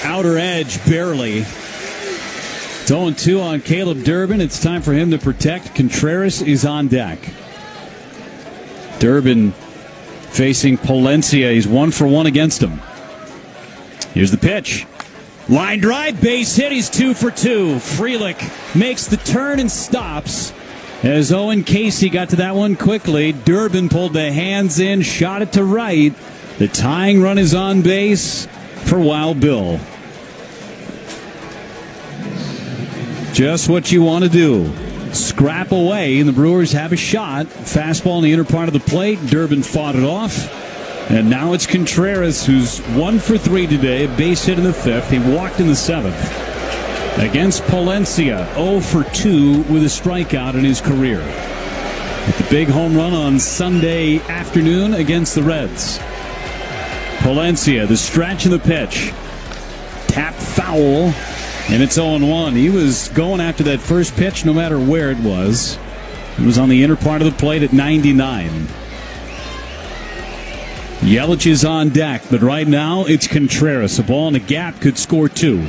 outer edge barely. It's 0-2 on Caleb Durbin. It's time for him to protect. Contreras is on deck. Durbin facing Palencia. He's 1 for 1 against him. Here's the pitch. Line drive, base hit. He's 2 for 2. Frelick makes the turn and stops. As Owen Casey got to that one quickly, Durbin pulled the hands in, shot it to right. The tying run is on base for Wild Bill. Just what you want to do. Scrap away, and the Brewers have a shot. Fastball in the inner part of the plate. Durbin fought it off. And now it's Contreras, who's 1 for 3 today. A base hit in the 5th. He walked in the 7th. Against Palencia, 0 for 2 with a strikeout in his career. With the big home run on Sunday afternoon against the Reds. Palencia, the stretch and the pitch. Tap foul. And it's 0-1. He was going after that first pitch no matter where it was. It was on the inner part of the plate at 99. Yelich is on deck, but right now it's Contreras. A ball in the gap could score 2.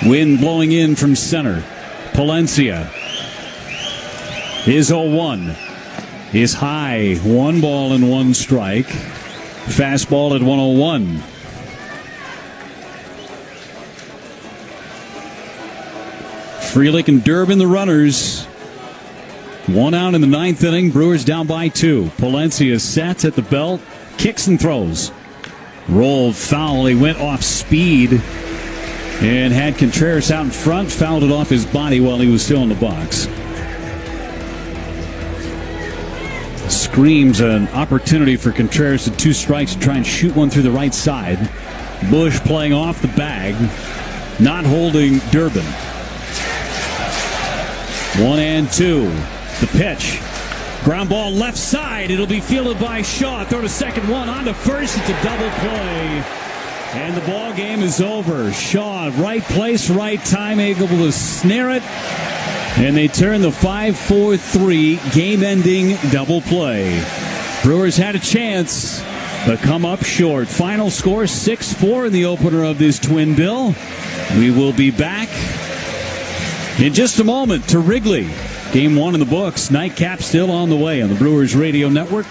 Wind blowing in from center. Palencia. His 0-1 is high. 1 ball and 1 strike. Fastball at 101. Frelick and Durbin, the runners. 1 out in the 9th inning. Brewers down by 2. Palencia sets at the belt. Kicks and throws. Rolled foul. He went off speed and had Contreras out in front. Fouled it off his body while he was still in the box. Screams an opportunity for Contreras at 2 strikes to try and shoot one through the right side. Bush playing off the bag. Not holding Durbin. 1-2. The pitch. Ground ball left side. It'll be fielded by Shaw. Throw to second, 1 on to first. It's a double play. And the ball game is over. Shaw, right place, right time, able to snare it. And they turn the 5-4-3 game-ending double play. Brewers had a chance, but come up short. Final score 6-4 in the opener of this twin bill. We will be back in just a moment to Wrigley. Game 1 in the books. Nightcap still on the way on the Brewers Radio Network.